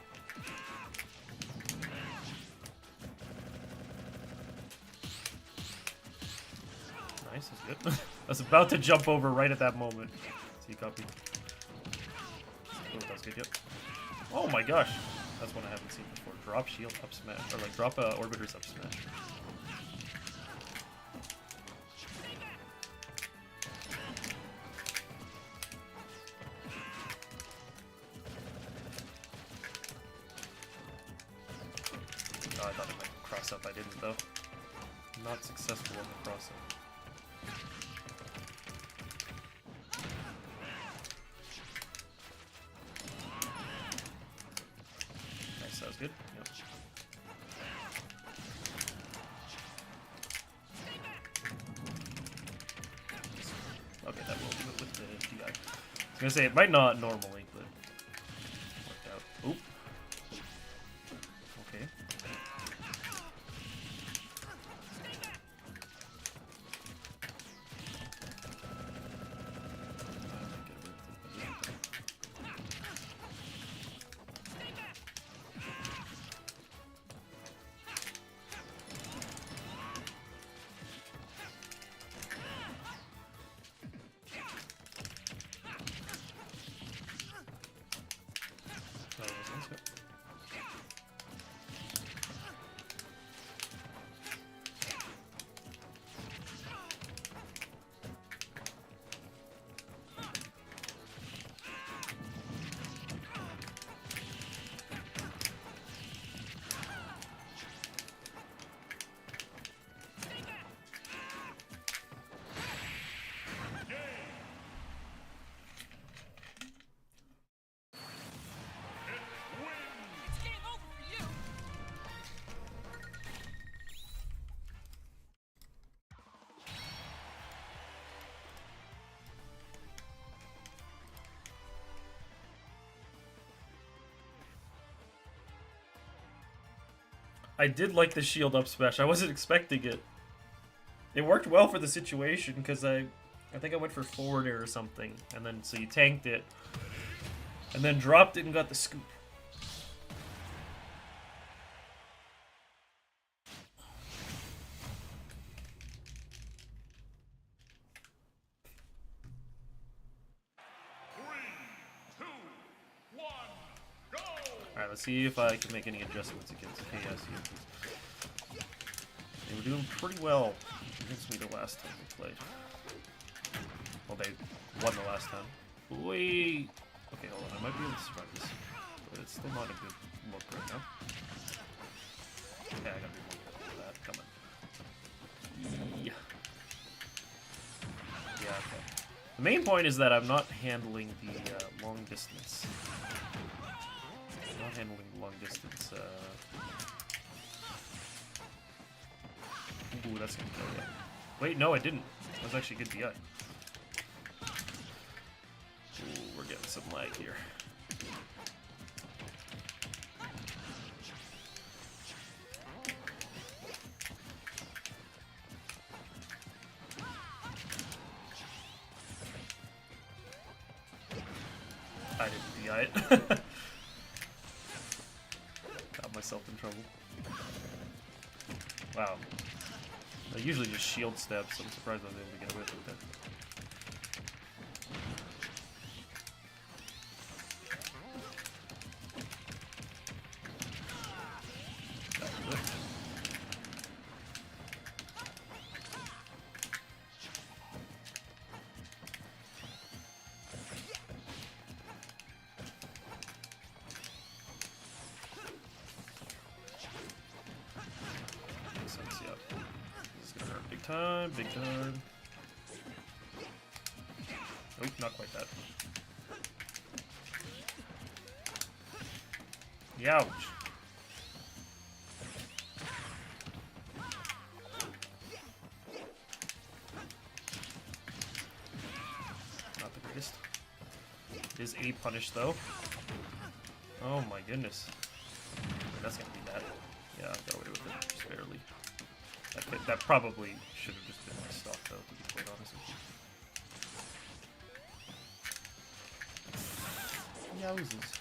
[SPEAKER 3] Nice, that's good. I was about to jump over right at that moment. So you copy. Oh, that was good, yep. Oh my gosh! That's one I haven't seen before. Drop shield up smash. Or like drop orbiters up smash. Oh, I thought it might cross up. I didn't though. Not successful on the cross up. Nice, that was good. Yep. Okay, that will do it with the DI. I was gonna say it might not normally, but worked out. Oop. Okay. I did like the shield up smash. I wasn't expecting it. It worked well for the situation because I think I went for forward air or something, and then so you tanked it, and then dropped it and got the scoop. Alright, let's see if I can make any adjustments against KS here. They were doing pretty well against me the last time we played. Well, they won the last time. Wait. Okay, hold on. I might be able to survive this. But it's still not a good look right now. Okay, I gotta be more careful with that. Come on. Yeah. Yeah, okay. The main point is that I'm not handling the long distance. I'm not handling the long distance. Ooh, that's gonna kill you. Wait, no, I didn't. That was actually good DI. Ooh, we're getting some lag here. I didn't DI it. Got myself in trouble. Wow. I usually just shield stab, so I'm surprised I was able to get away with it there. That was it. Makes sense, yeah. This is gonna hurt big time, big time. Nope, not quite that. Youch. Not the greatest. It is a punish though. Oh my goodness. That's gonna be bad. Yeah, I got away with it just barely. That probably should have just been my stock though, to be quite honest with you. Yowzers.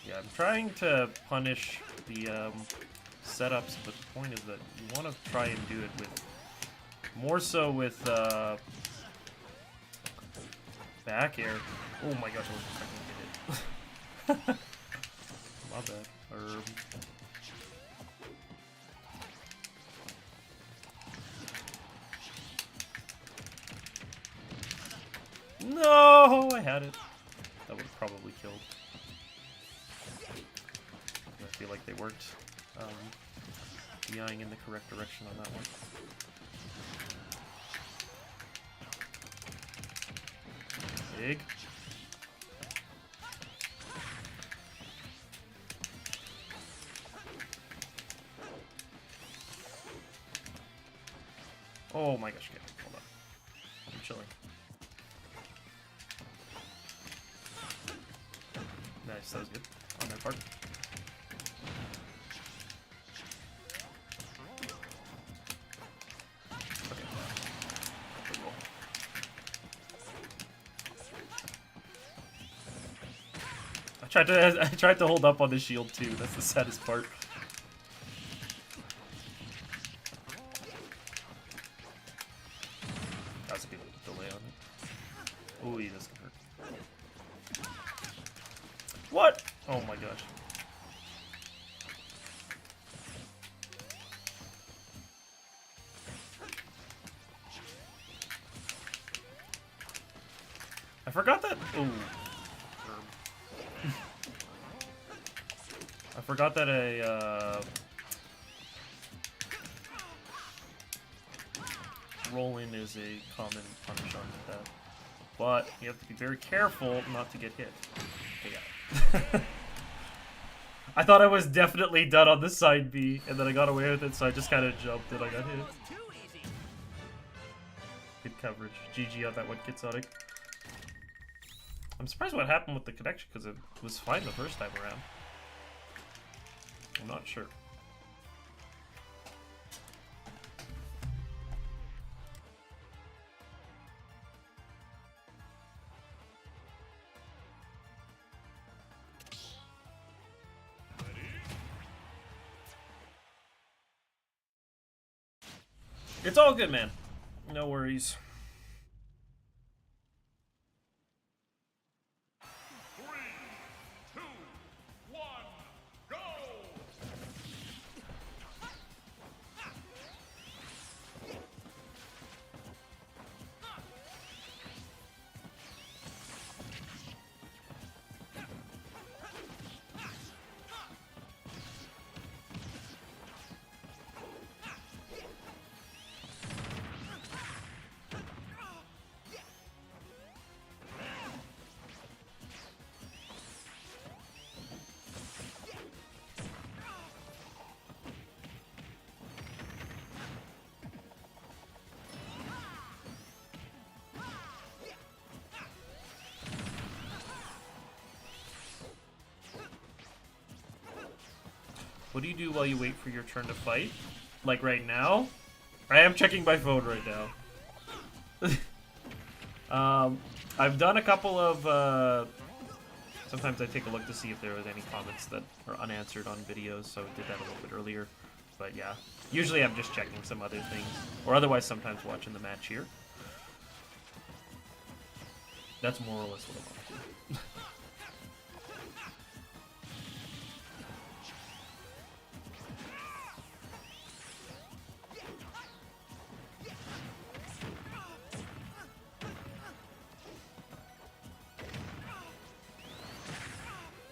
[SPEAKER 3] Yeah, I'm trying to punish the setups, but the point is that you want to try and do it with more so with back air. Oh my gosh, I was expecting to get it. My bad. No, I had it. That would have probably killed. I feel like they weren't DIing in the correct direction on that one. Big. Oh my gosh, okay, hold on. I'm chilling. Nice, that was good on that part. Okay. Good roll. I tried to hold up on the shield too. That's the saddest part. That was a good delay on it. Ooh, this can hurt. What? Oh my gosh. I forgot that. Ooh. I forgot that a roll-in is a common punish on that. But you have to be very careful not to get hit. Okay, yeah. I thought I was definitely done on this side B, and then I got away with it, so I just kind of jumped and I got hit.
[SPEAKER 2] Too easy.
[SPEAKER 3] Good coverage. GG on that one, Kitsonic. I'm surprised what happened with the connection, because it was fine the first time around. I'm not sure. It's all good, man. No worries.
[SPEAKER 4] 3, 2, 1, go!
[SPEAKER 3] What do you do while you wait for your turn to fight? Like right now? I am checking my phone right now. I've done a couple of, sometimes I take a look to see if there was any comments that are unanswered on videos, so I did that a little bit earlier. But yeah, usually I'm just checking some other things, or otherwise sometimes watching the match here. That's more or less what I'm up to.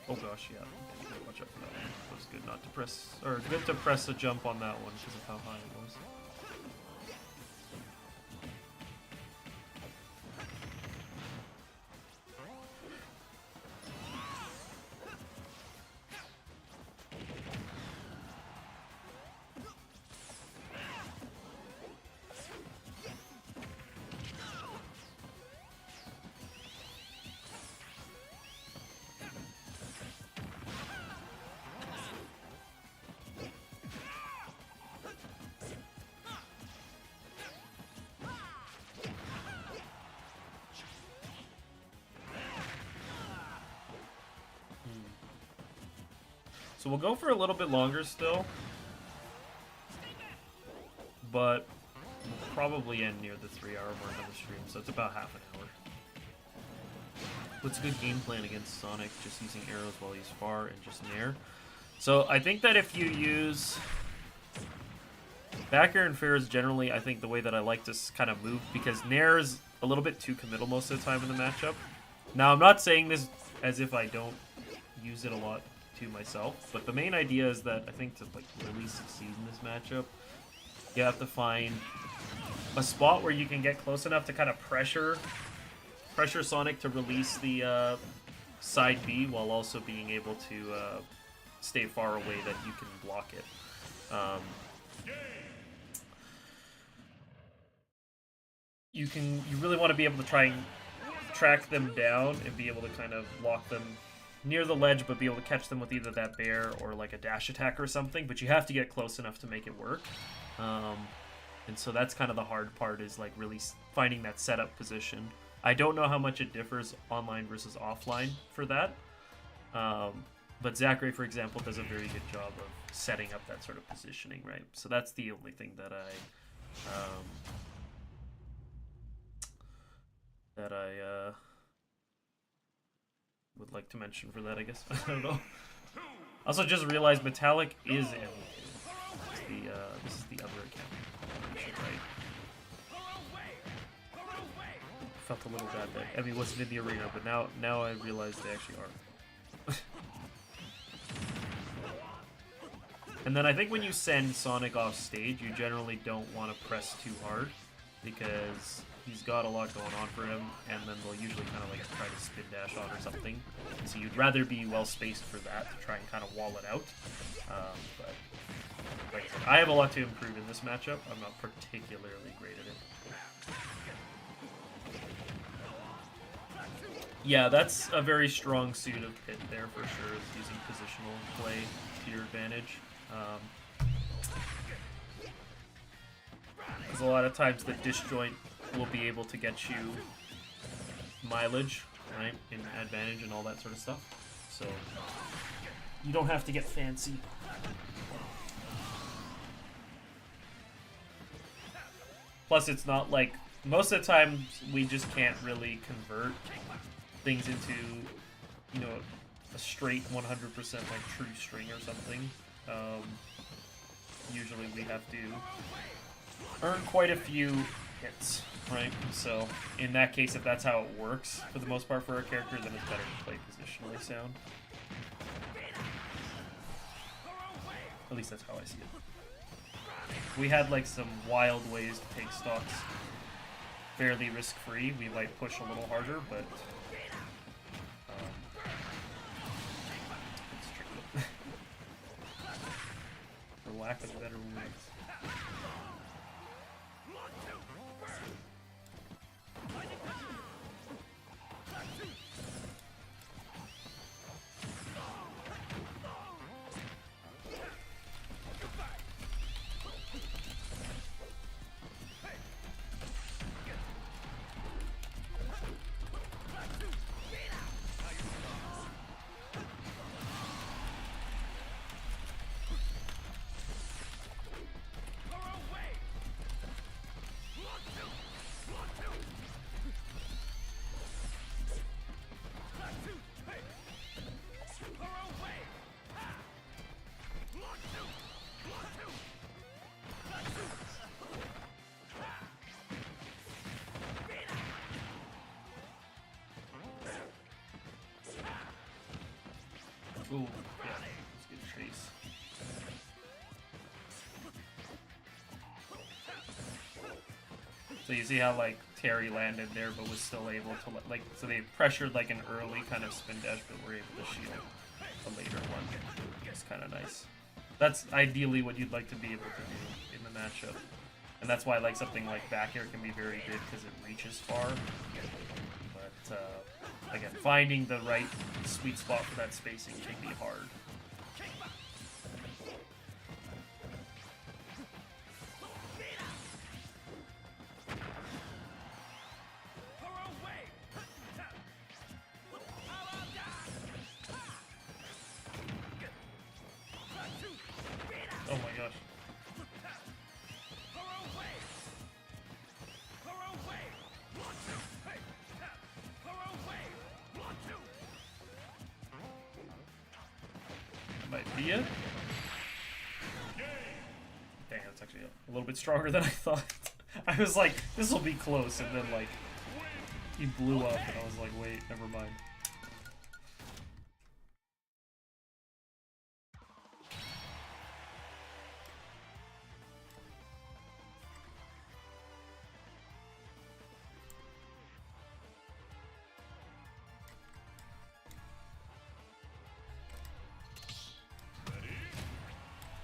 [SPEAKER 3] Oh gosh, yeah. You gotta watch out for that one. It was good not to press, or good to press a jump on that one because of how high it was. So we'll go for a little bit longer still, but we'll probably end near the 3-hour mark on the stream, so it's about half an hour. What's a good game plan against Sonic? Just using arrows while he's far and just nair. So I think that if you use back air and fair is generally, I think, the way that I like to kind of move, because nair is a little bit too committal most of the time in the matchup. Now I'm not saying this as if I don't use it a lot to myself, but the main idea is that I think to like really succeed in this matchup, you have to find a spot where you can get close enough to kind of pressure Sonic to release the side B while also being able to stay far away that you can block it. You really want to be able to try and track them down and be able to kind of lock them near the ledge, but be able to catch them with either that bear or like a dash attack or something, but you have to get close enough to make it work. And so that's kind of the hard part, is like really finding that setup position. I don't know how much it differs online versus offline for that, but Zachary, for example, does a very good job of setting up that sort of positioning, right? So that's the only thing that I would like to mention for that, I guess. I don't know. Also, just realized Metallic is MU2. This is the other account. Right? Felt a little bad that Emmy wasn't in the arena, but now I realize they actually are. And then I think when you send Sonic off stage, you generally don't want to press too hard, because he's got a lot going on for him, and then they'll usually kind of like try to spin dash on or something. So you'd rather be well spaced for that to try and kind of wall it out. But like, I have a lot to improve in this matchup. I'm not particularly great at it. Yeah, that's a very strong suit of Pit there for sure, is using positional play to your advantage. Because a lot of times the disjoint will be able to get you mileage, right, in advantage and all that sort of stuff. So you don't have to get fancy. Plus, it's not like most of the time we just can't really convert things into, you know, a straight 100% like true string or something. Usually we have to earn quite a few hits, right? So in that case, if that's how it works for the most part for our character, then it's better to play positionally sound. At least that's how I see it. If we had like some wild ways to take stocks fairly risk-free, we might push a little harder, but it's tricky. For lack of better words. Ooh, yeah, let's get a chase. So you see how like Terry landed there, but was still able to like. So they pressured like an early kind of spin dash, but were able to shield a later one. It's kind of nice. That's ideally what you'd like to be able to do in the matchup, and that's why like something like back air can be very good because it reaches far. But again, finding the right sweet spot for that spacing can be hard. Oh my gosh. Might be it. Dang, that's actually a little bit stronger than I thought. I was like, this will be close, and then like, he blew up, and I was like, wait, never mind.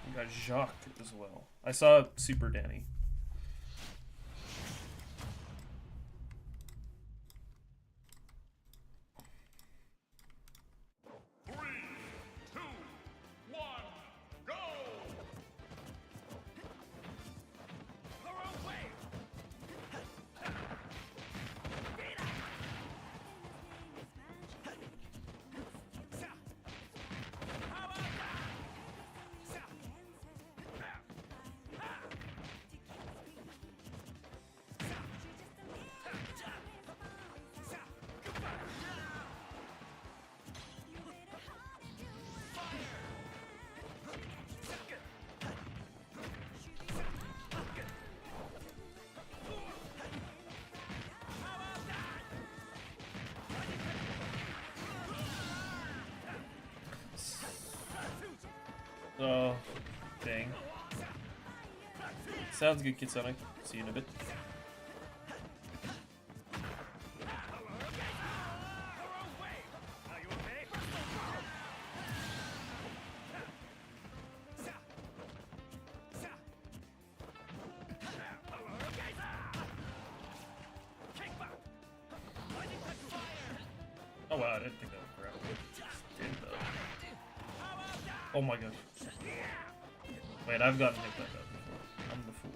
[SPEAKER 3] We got Jacques as well. I saw Super Danny. Oh, dang. Sounds good, Kid Sonic. See you in a bit. Oh wow, I didn't think that would grab. Did though. Oh my gosh. Wait, I've gotten hit like that before. I'm the fool.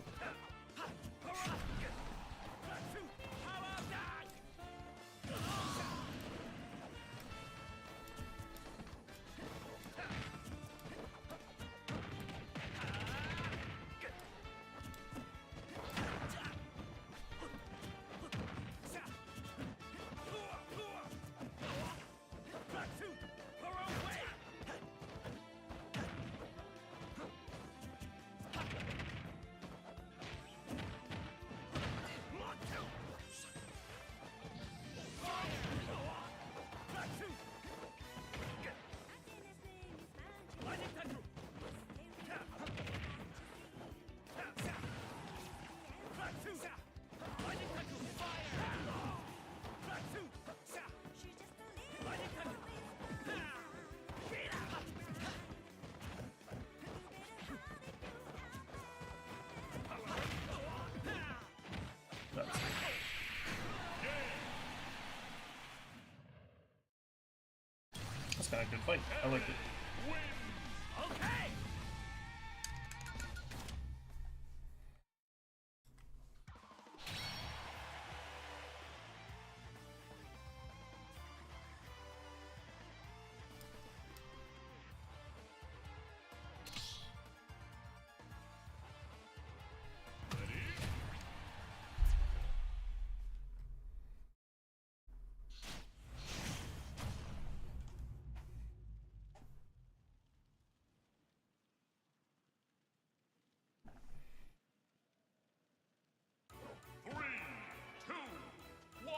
[SPEAKER 3] kind of good fight. I liked it.
[SPEAKER 2] Okay.
[SPEAKER 4] Three, two, one,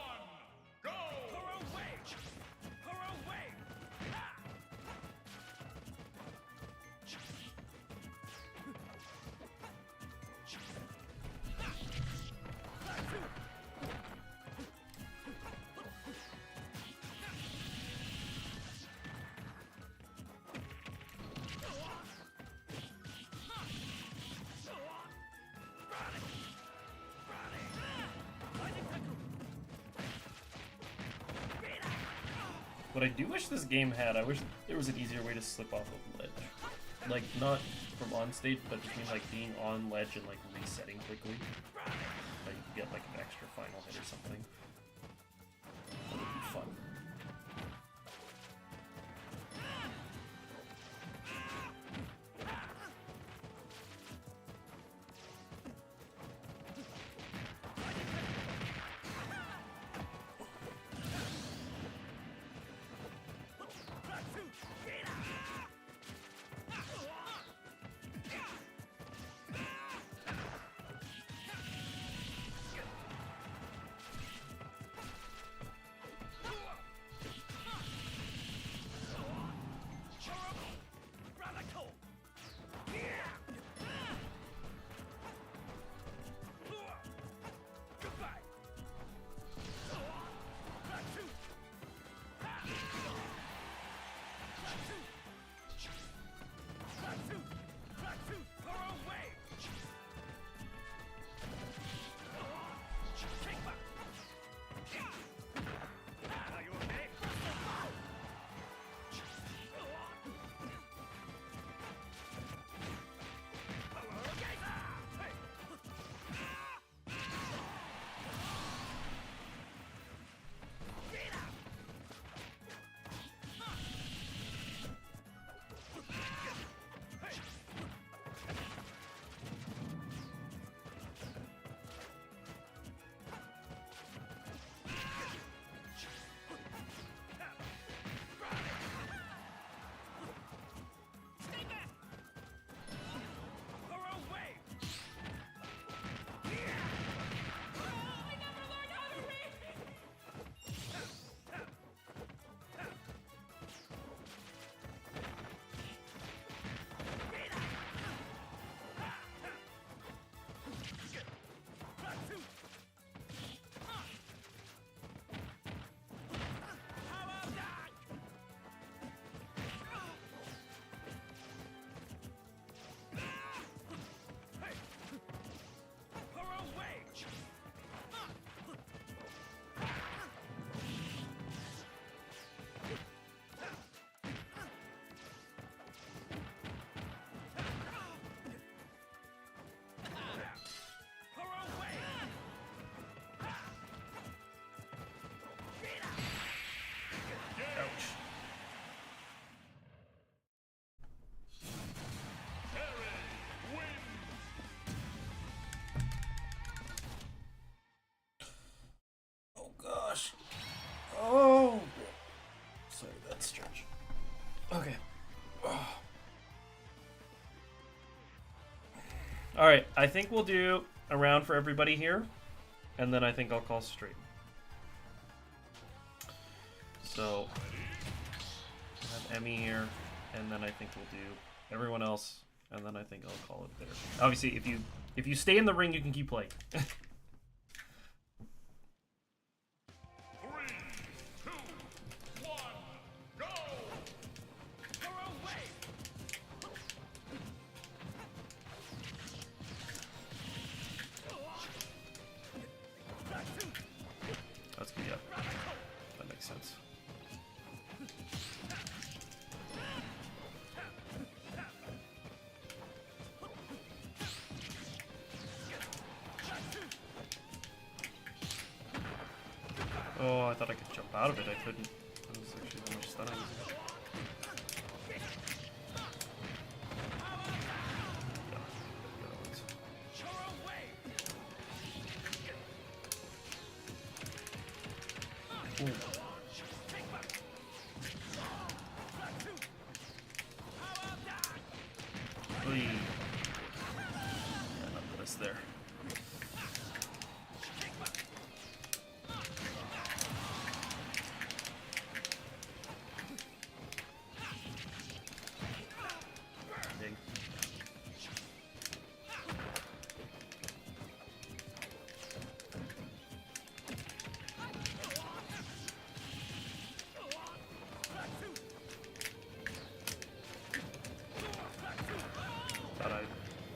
[SPEAKER 4] go!
[SPEAKER 2] Her away. Her away. Ah.
[SPEAKER 3] What I do wish this game had, I wish there was an easier way to slip off of ledge. Like, not from on stage, but between, like, being on ledge and, like, resetting quickly. Like, you get, like, an extra final hit or something. That would be fun. Okay. Alright, I think we'll do a round for everybody here, and then I think I'll call straight. So, have Emmy here, and then I think we'll do everyone else, and then I think I'll call it there. Obviously, if you stay in the ring, you can keep playing. Oh, I thought I could jump out of it. I couldn't. That was actually how much stun I was. There. Dang.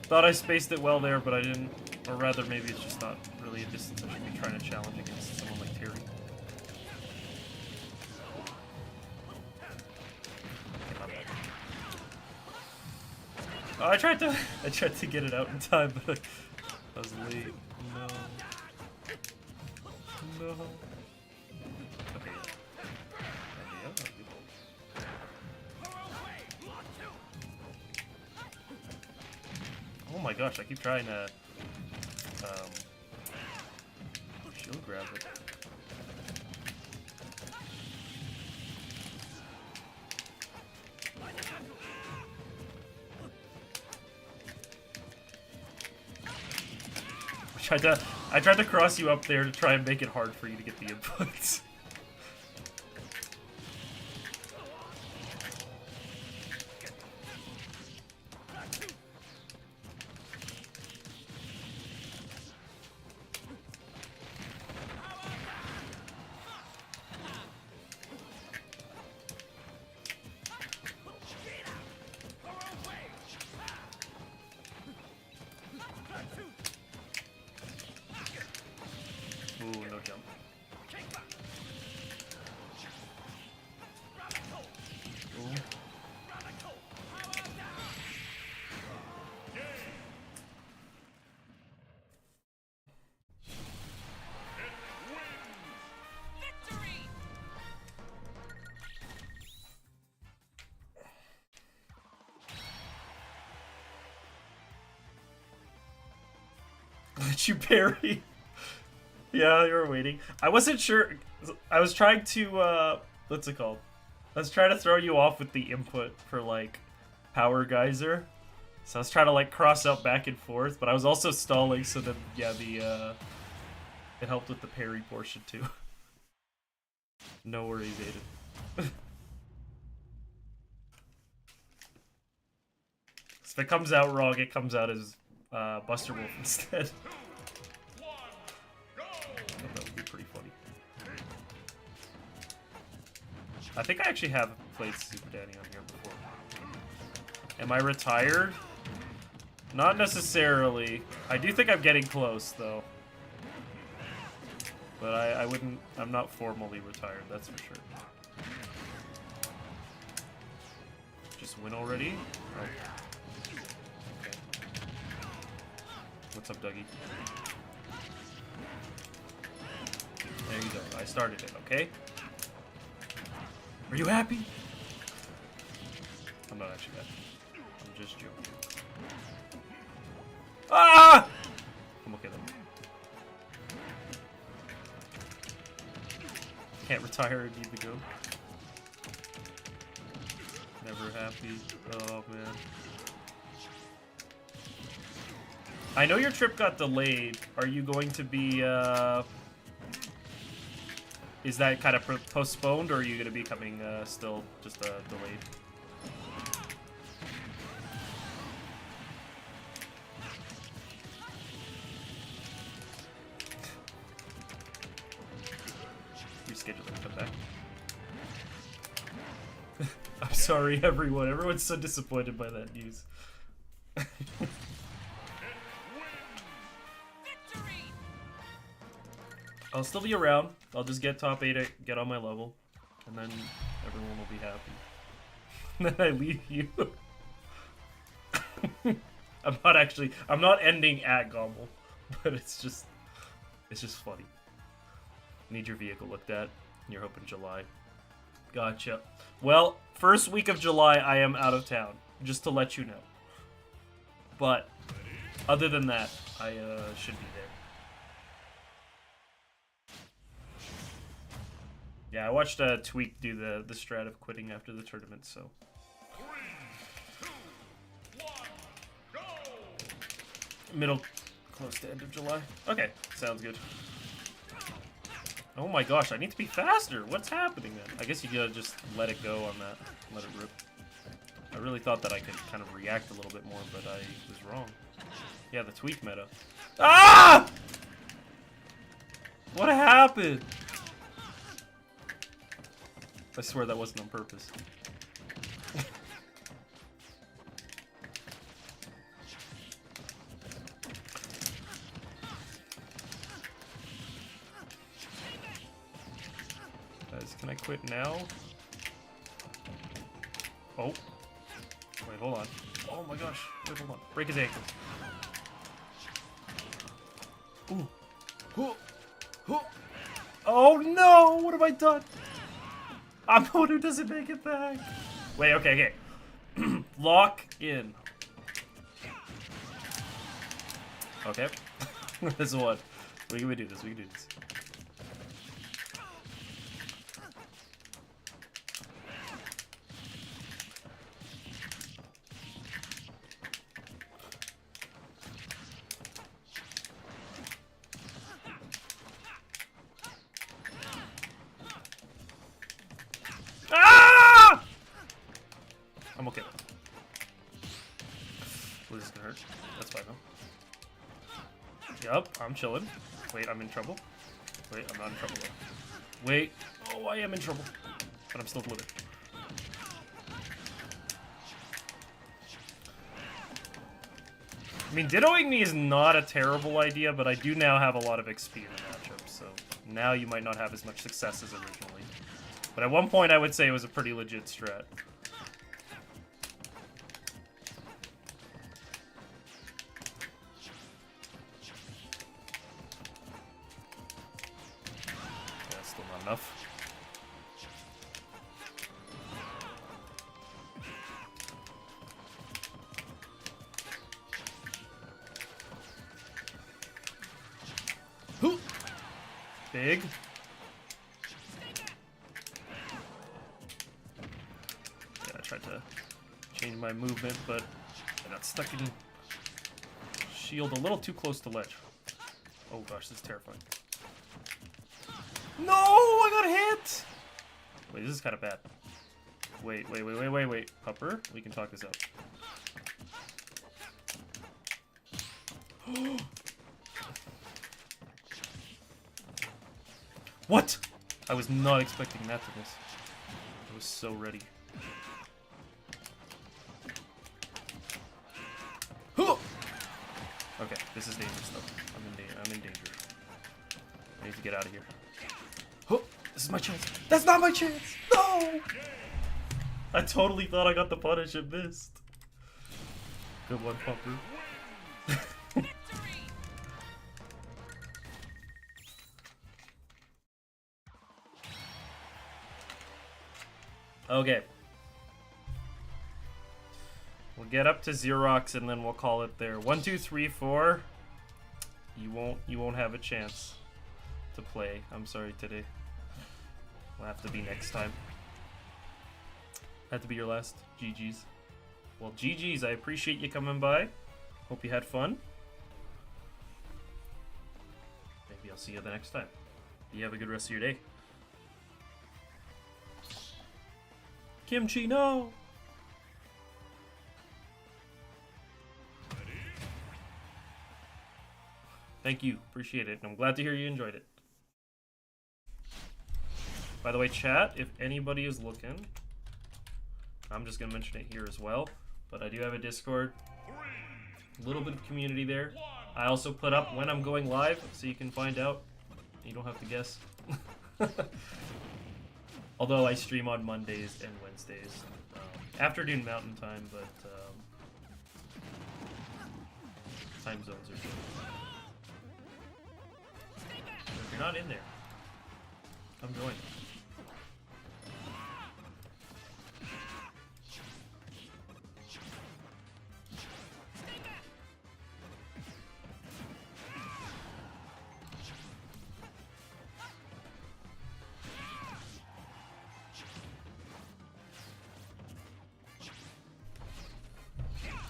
[SPEAKER 3] Thought I spaced it well there, but I didn't. Or rather, maybe it's just not really a distance I should be trying to challenge against someone like Terry. Oh, I tried to get it out in time, but I was late. No. No. Okay. Oh my gosh, I keep trying to shield grab it. I tried to cross you up there to try and make it hard for you to get the inputs. Ooh, no jump. Ooh. Did you parry? Yeah, you were waiting. I wasn't sure. I was trying to, what's it called? I was trying to throw you off with the input for, like, Power Geyser. So I was trying to, like, cross up back and forth, but I was also stalling, so then, yeah, it helped with the parry portion, too. No worries, Aiden. If it comes out wrong, it comes out as, Buster Wolf instead. That would be pretty funny. I think I actually have played Super Danny on here before. Am I retired? Not necessarily. I do think I'm getting close, though. But I wouldn't... I'm not formally retired, that's for sure. Just win already? Oh. Okay. What's up, Dougie? There you go. I started it, okay? Are you happy? I'm not actually happy. I'm just joking. Ah! I'm okay then. Can't retire and need to go. Never happy. Oh, man. I know your trip got delayed. Are you going to be, is that kind of postponed, or are you going to be coming still just delayed? Reschedule and come back. I'm sorry, everyone. Everyone's so disappointed by that news. I'll still be around. I'll just get top 8, get on my level, and then everyone will be happy. And then I leave you. I'm not ending at Gobble, but it's just funny. Need your vehicle looked at. You're hoping July. Gotcha. Well, first week of July, I am out of town. Just to let you know. But, other than that, I should be there. Yeah, I watched Tweak do the strat of quitting after the tournament, so...
[SPEAKER 4] 3, 2, 1, go!
[SPEAKER 3] Middle, close to end of July. Okay, sounds good. Oh my gosh, I need to be faster. What's happening then? I guess you gotta just let it go on that. Let it rip. I really thought that I could kind of react a little bit more, but I was wrong. Yeah, the Tweak meta. Ah! What happened? I swear that wasn't on purpose. Guys, can I quit now? Oh. Wait, hold on. Oh my gosh. Wait, hold on. Break his ankle. Ooh. Ooh. Ooh. Oh no! What have I done? I'm the one who doesn't make it back. Wait, okay, okay. Lock in. Okay. This is what. We can do this. We can do this. Ah! I'm okay. Well, this is gonna hurt. That's fine though. Yup, I'm chilling. Wait, I'm in trouble. Wait, I'm not in trouble though. Wait. Oh, I am in trouble. But I'm still living. I mean, dittoing me is not a terrible idea, but I do now have a lot of XP in the matchup, so now you might not have as much success as originally. But at one point, I would say it was a pretty legit strat. Yeah, still not enough. Big. Yeah, I tried to change my movement, but I got stuck in shield a little too close to ledge. Oh gosh, this is terrifying. No, I got hit! Wait, this is kind of bad. Wait. Pupper, we can talk this out. What? I was not expecting that to miss. I was so ready. Okay, this is dangerous though. I'm in danger. I need to get out of here. This is my chance. That's not my chance! No! I totally thought I got the punish and missed. Good one, Pupper. Okay. We'll get up to Xerox and then we'll call it there. 1, 2, 3, 4. You won't have a chance to play. I'm sorry today. Will have to be next time. Have to be your last. GG's. Well, GG's. I appreciate you coming by. Hope you had fun. Maybe I'll see you the next time. You have a good rest of your day. Kimchi, no! Thank you. Appreciate it. I'm glad to hear you enjoyed it. By the way, chat, if anybody is looking, I'm just going to mention it here as well, but I do have a Discord. A little bit of community there. I also put up when I'm going live, so you can find out. You don't have to guess. Although I stream on Mondays and Wednesdays. Afternoon Mountain Time, but time zones are good. If you're not in there, I'm going.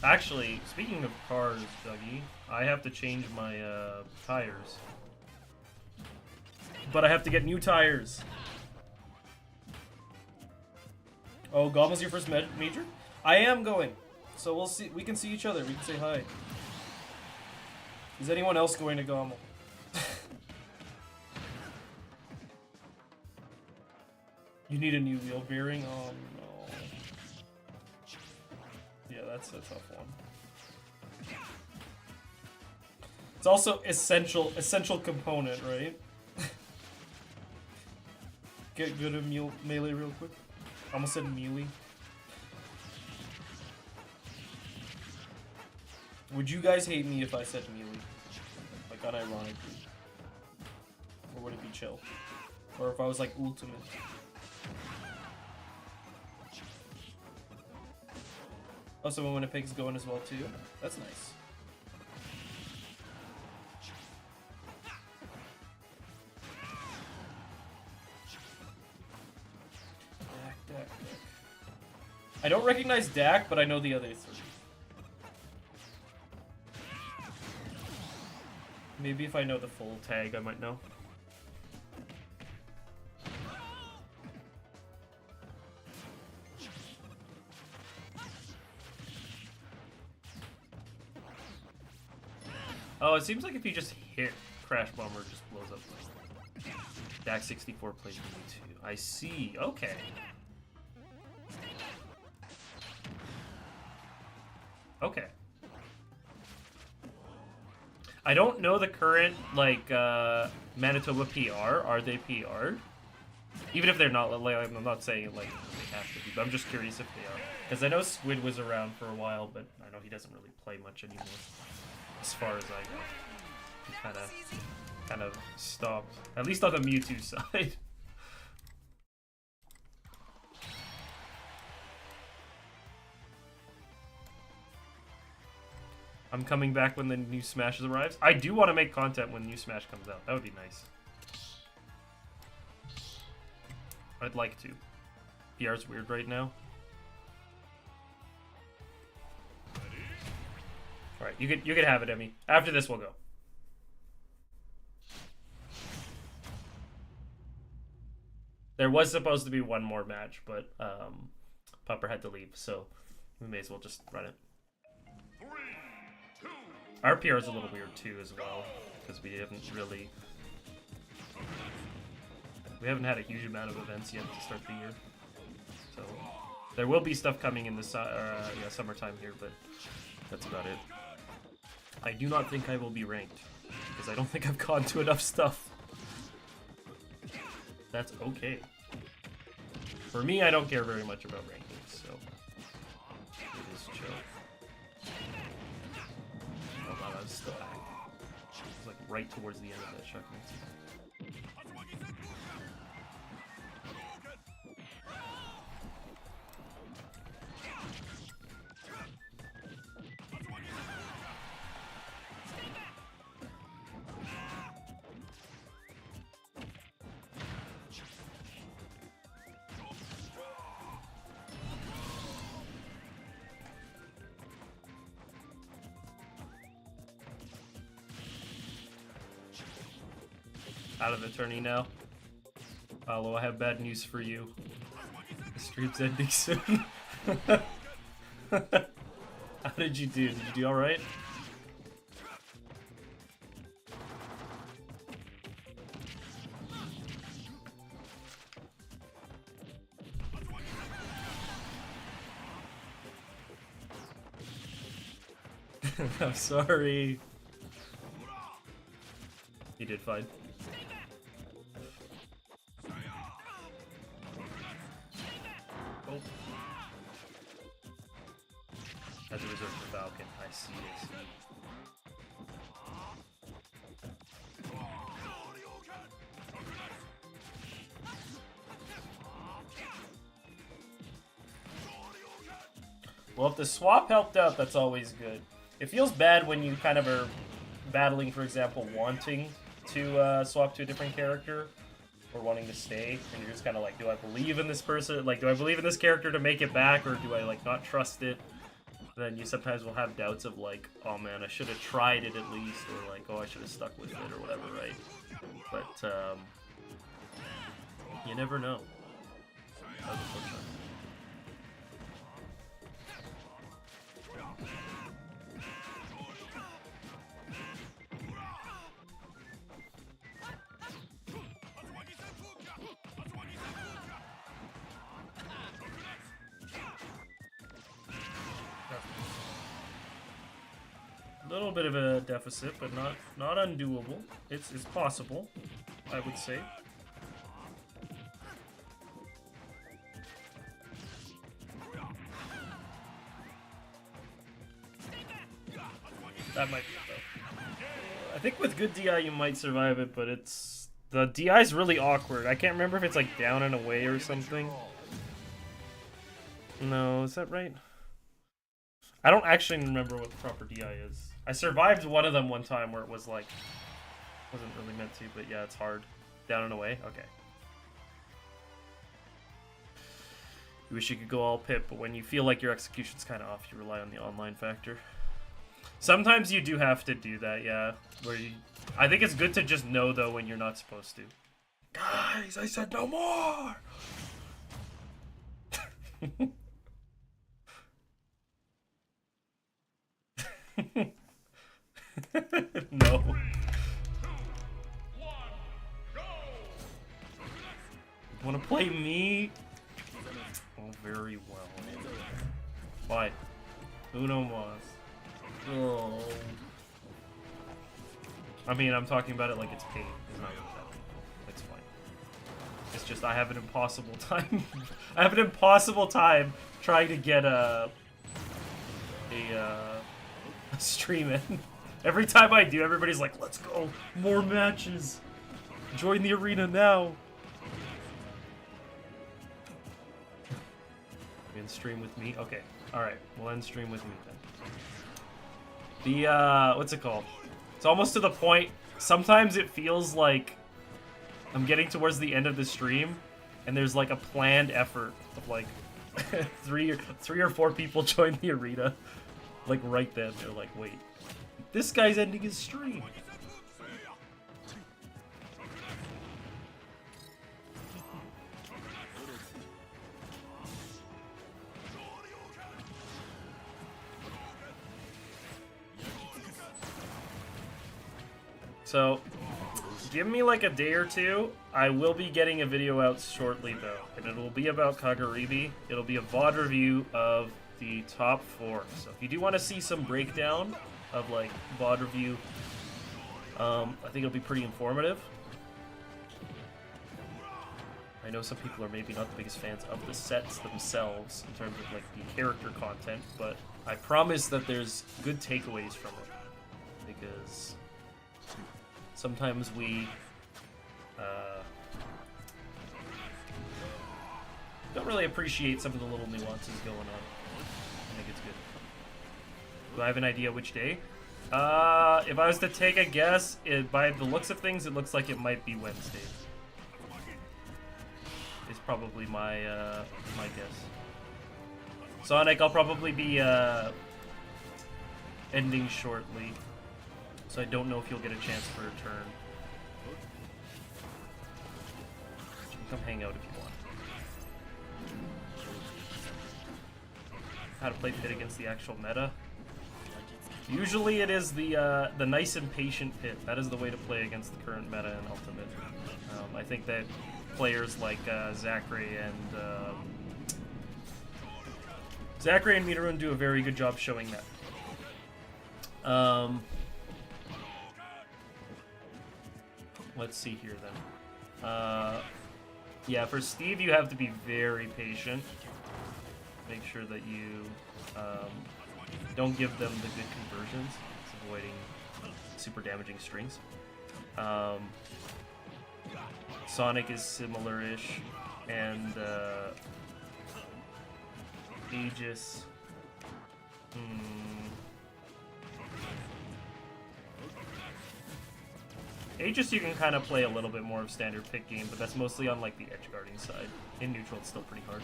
[SPEAKER 3] Actually, speaking of cars, Dougie, I have to change my tires. But I have to get new tires. Oh, Gobble's your first major? I am going. So we'll see. We can see each other. We can say hi. Is anyone else going to Gobble? You need a new wheel bearing? Oh no. Yeah, that's a tough one. It's also essential component, right? Get good at melee real quick. I almost said melee. Would you guys hate me if I said melee? Like unironically. Or would it be chill? Or if I was like ultimate? Oh, so Winnipeg's going as well too? That's nice. Dak. I don't recognize Dak, but I know the other three. Maybe if I know the full tag, I might know. Oh, it seems like if you just hit Crash Bomber, it just blows up. Dak 64 plays Mewtwo. I see. Okay. Okay. I don't know the current, like, Manitoba PR. Are they PR'd? Even if they're not, like, I'm not saying, like, they have to be, but I'm just curious if they are. Because I know Squid was around for a while, but I know he doesn't really play much anymore. As far as I know. He kind of stopped. At least on the Mewtwo side. I'm coming back when the new Smash arrives. I do want to make content when new Smash comes out. That would be nice. I'd like to. PR's weird right now. Alright, you could have it, Emmy. After this we'll go. There was supposed to be one more match, but Pupper had to leave, so we may as well just run it.
[SPEAKER 4] 3, 2,
[SPEAKER 3] Our PR is a little weird too as well, because we haven't had a huge amount of events yet to start the year. So there will be stuff coming in the summertime here, but that's about it. I do not think I will be ranked, because I don't think I've gone to enough stuff. That's okay. For me, I don't care very much about rankings, so it is chill. Oh wow, that was still active. It was like right towards the end of that shotgun. Out of the tourney now. Paolo, I have bad news for you. The stream's ending soon. How did you do? Did you do alright? I'm sorry. You did fine. Oh. As a reserve for Falcon, I see this. Well, if the swap helped out, that's always good. It feels bad when you kind of are battling, for example, wanting to swap to a different character or wanting to stay, and you're just kind of like, do I believe in this person? Like, do I believe in this character to make it back, or do I like not trust it? Then you sometimes will have doubts of like, oh man, I should have tried it at least, or like, oh, I should have stuck with it or whatever, right? But you never know. That was unfortunate. A little bit of a deficit, but not undoable. It's possible, I would say. That might be it, though. I think with good DI you might survive it, but it's... The DI is really awkward. I can't remember if it's like down and away or something. No, is that right? I don't actually remember what the proper DI is. I survived one of them one time where it was like... Wasn't really meant to, but yeah, it's hard. Down and away? Okay. You wish you could go all pip, but when you feel like your execution's kind of off, you rely on the online factor. Sometimes you do have to do that, yeah. Where you... I think it's good to just know, though, when you're not supposed to. Guys, I said no more! No. Wanna play me? Oh, very well. Why? Uno mas. Oh. I mean, I'm talking about it like it's pain. It's not really that pain. It's fine. It's just I have an impossible time. I have an impossible time trying to get a stream in. Every time I do, everybody's like, "Let's go, more matches. Join the arena now." End stream with me. Okay. All right. We'll end stream with me then. The what's it called? It's almost to the point. Sometimes it feels like I'm getting towards the end of the stream, and there's like a planned effort of like three or four people join the arena. Like right then, they're like, wait, this guy's ending his stream. So, give me like a day or two. I will be getting a video out shortly though, and it will be about Kagaribi. It'll be a VOD review of the top 4. So if you do want to see some breakdown of like VOD review, I think it'll be pretty informative. I know some people are maybe not the biggest fans of the sets themselves in terms of like the character content, but I promise that there's good takeaways from it, because sometimes we don't really appreciate some of the little nuances going on. I think it's good. Do I have an idea which day? If I was to take a guess, by the looks of things, it looks like it might be Wednesday. Is probably my my guess. Sonic, I'll probably be ending shortly, so I don't know if you'll get a chance for a turn. You can come hang out if you want. How to play Pit against the actual meta? Usually it is the nice and patient Pit. That is the way to play against the current meta in Ultimate. I think that players like Zachary and Minoru do a very good job showing that. Let's see here then. Yeah, for Steve, you have to be very patient. Make sure that you don't give them the good conversions. It's avoiding super damaging strings. Sonic is similar-ish, and Aegis Aegis you can kind of play a little bit more of standard pick game, but that's mostly on like the edge guarding side. In neutral, it's still pretty hard.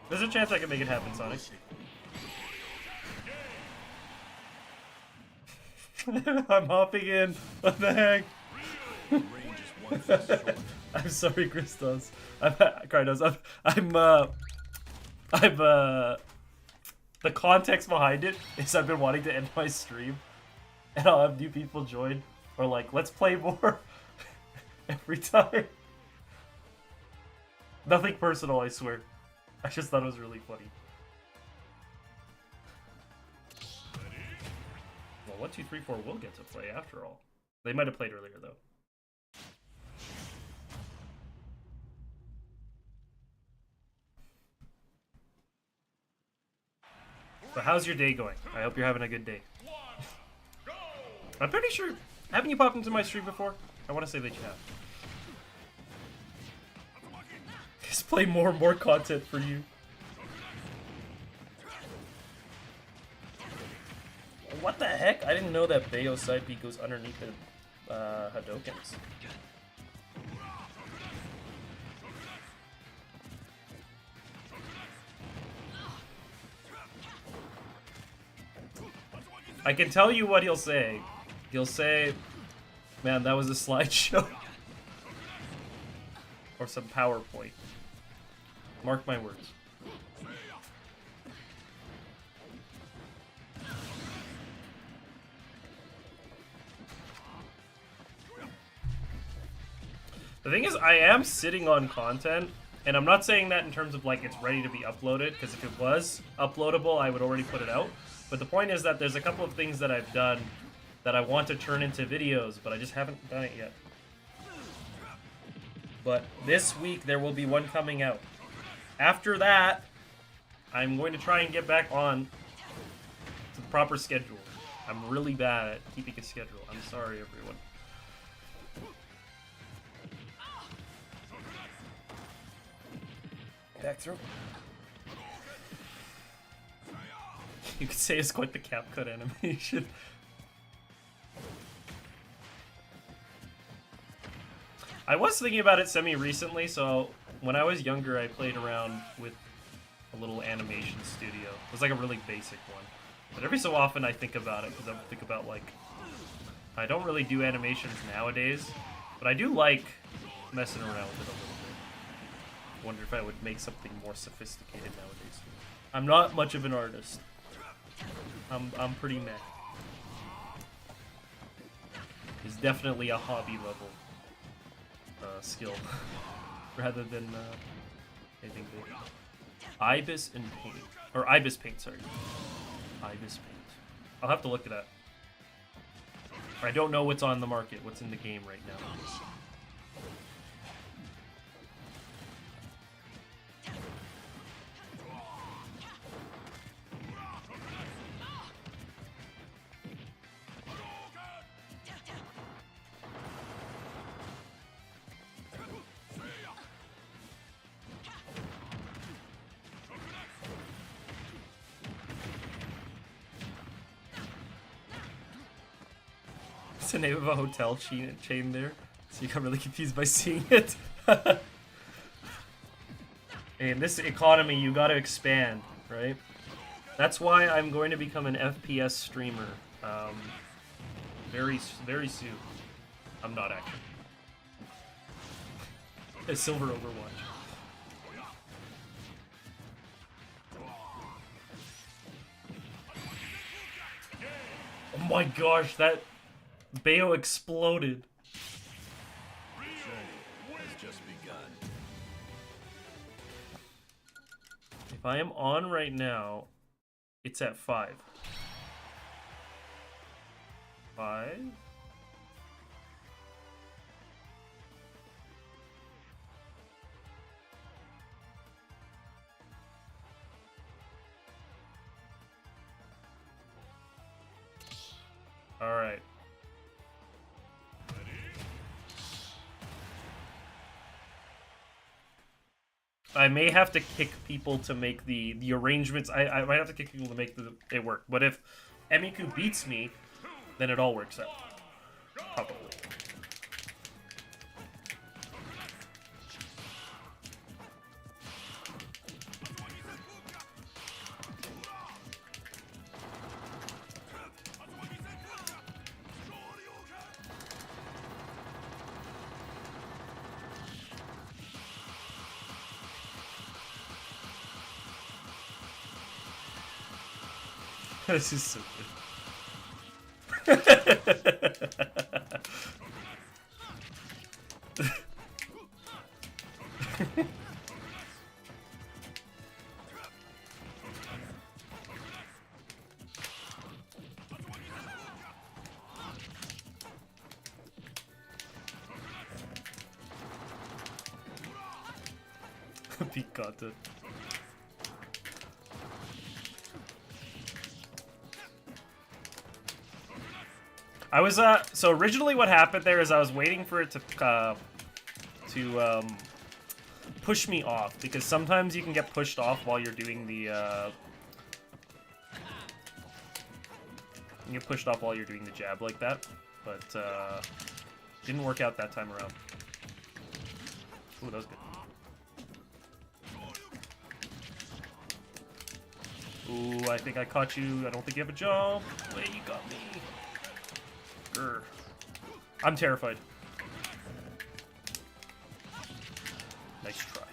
[SPEAKER 3] There's a chance I can make it happen, Sonic. I'm hopping in. What the heck? I'm sorry, Christos. Krynos. The context behind it is I've been wanting to end my stream, and I'll have new people join, or like, let's play more every time. Nothing personal, I swear. I just thought it was really funny. Well, 1, 2, 3, 4 will get to play after all. They might have played earlier though. So how's your day going? I hope you're having a good day. I'm pretty sure... Haven't you popped into my stream before? I want to say that you have. Just play more and more content for you. What the heck? I didn't know that Bayo side B goes underneath the Hadokens. I can tell you what he'll say. He'll say, man, that was a slideshow. Or some PowerPoint. Mark my words. The thing is, I am sitting on content, and I'm not saying that in terms of like it's ready to be uploaded, because if it was uploadable, I would already put it out. But the point is that there's a couple of things that I've done that I want to turn into videos, but I just haven't done it yet. But this week, there will be one coming out. After that, I'm going to try and get back on to the proper schedule. I'm really bad at keeping a schedule. I'm sorry, everyone. Back through. You could say it's quite the CapCut animation. I was thinking about it semi-recently, so when I was younger, I played around with a little animation studio. It was like a really basic one. But every so often I think about it, because I think about like... I don't really do animations nowadays, but I do like messing around with it a little bit. Wonder if I would make something more sophisticated nowadays. I'm not much of an artist. I'm pretty meh. It's definitely a hobby level skill rather than anything big. Ibis and paint, or Ibis paint, sorry. Ibis paint. I'll have to look at that. I don't know what's on the market, what's in the game right now. It's the name of a hotel chain there, so you got really confused by seeing it. In this economy, you gotta expand, right? That's why I'm going to become an FPS streamer very soon. I'm not actually. A silver Overwatch. Oh my gosh, that Bayo exploded.
[SPEAKER 4] Has just begun.
[SPEAKER 3] If I am on right now, it's at 5. 5? All right. I may have to kick people to make the arrangements. I might have to kick people to make it work. But if Emiku beats me, then it all works out. Probably. This is so good. Peak content. I was so originally what happened there is I was waiting for it to push me off, because sometimes you can get pushed off while you're doing the you get pushed off while you're doing the jab like that, but didn't work out that time around. Ooh, that was good. Ooh, I think I caught you. I don't think you have a jump. Wait, you got me. Grr. I'm terrified. Nice try.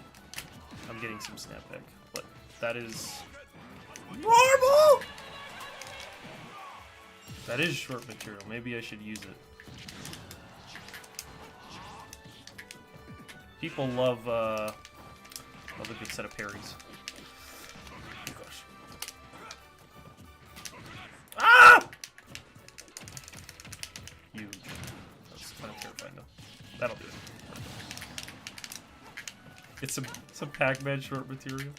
[SPEAKER 3] I'm getting some snapback, but that is normal. That is short material. Maybe I should use it. People love a good set of parries. Oh gosh. Ah! Huge. That's kind of terrifying though. That'll do it. It's some Pac-Man short material.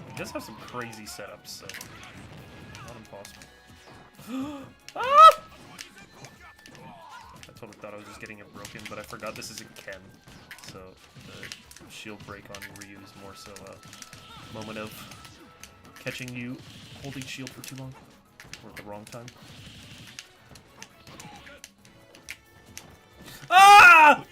[SPEAKER 3] He does have some crazy setups, so not impossible. Ah! I totally thought I was just getting it broken, but I forgot this is a Ken, so the shield break on Ryu is more so a moment of catching you holding shield for too long, or at the wrong time. Ah!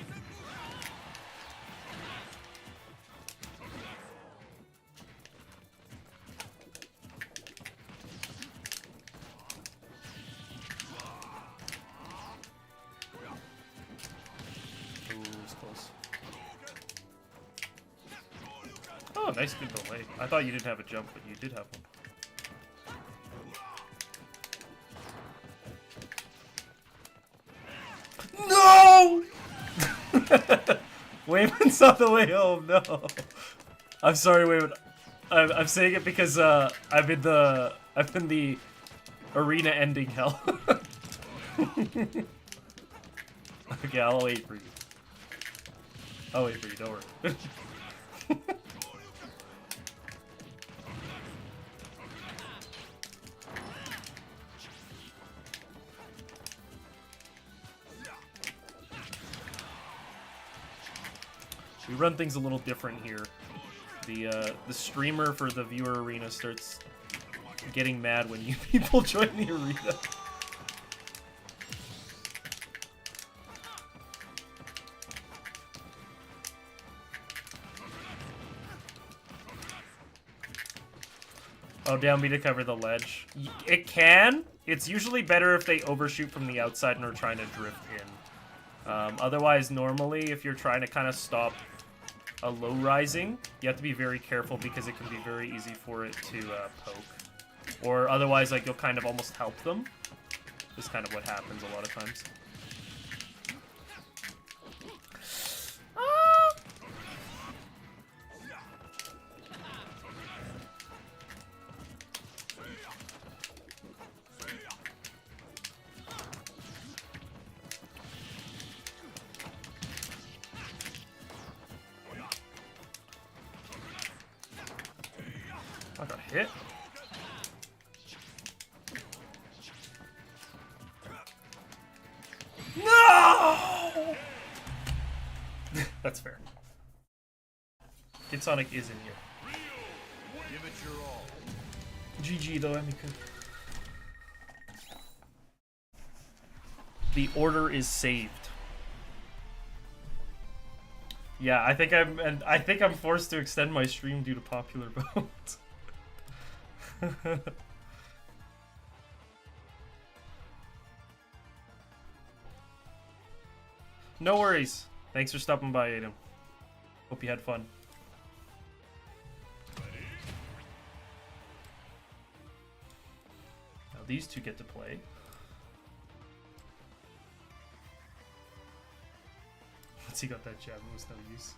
[SPEAKER 3] Ooh, it's close. Oh, nice good delay. I thought you didn't have a jump, but you did have one. No! Wayman's on the way home. No, I'm sorry, Wayman. I'm saying it because I'm in the arena ending hell. Okay, I'll wait for you. I'll wait for you. Don't worry. We run things a little different here. The streamer for the viewer arena starts getting mad when you people join the arena. Oh, down B to cover the ledge. It can. It's usually better if they overshoot from the outside and are trying to drift in. Otherwise, normally, if you're trying to kind of stop a low rising, you have to be very careful because it can be very easy for it to poke. Or otherwise, like, you'll kind of almost help them. This is kind of what happens a lot of times. I got hit. No! That's fair. Kid Sonic is in here.
[SPEAKER 4] Give it your all.
[SPEAKER 3] GG though, Emika. The order is saved. Yeah, I think I'm forced to extend my stream due to popular vote. No worries. Thanks for stopping by, Adam. Hope you had fun. Now these two get to play. Once he got that jab, it was no use.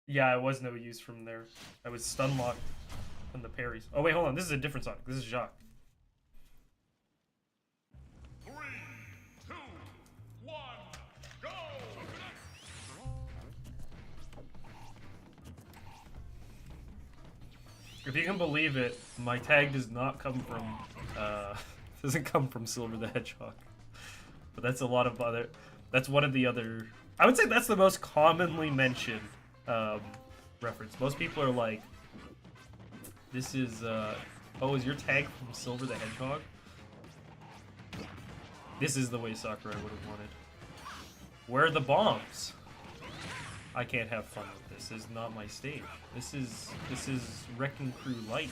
[SPEAKER 3] Yeah, it was no use from there. I was stun locked from the parries. Oh wait, hold on. This is a different Sonic. This is Jacques.
[SPEAKER 4] 3, 2, 1, go!
[SPEAKER 3] If you can believe it, my tag does not come from doesn't come from Silver the Hedgehog. But that's a lot of other. That's one of the other. I would say that's the most commonly mentioned reference. Most people are like, "This is oh, is your tag from Silver the Hedgehog?" This is the way Sakurai would have wanted. Where are the bombs? I can't have fun with this. This is not my stage. This is Wrecking Crew Light.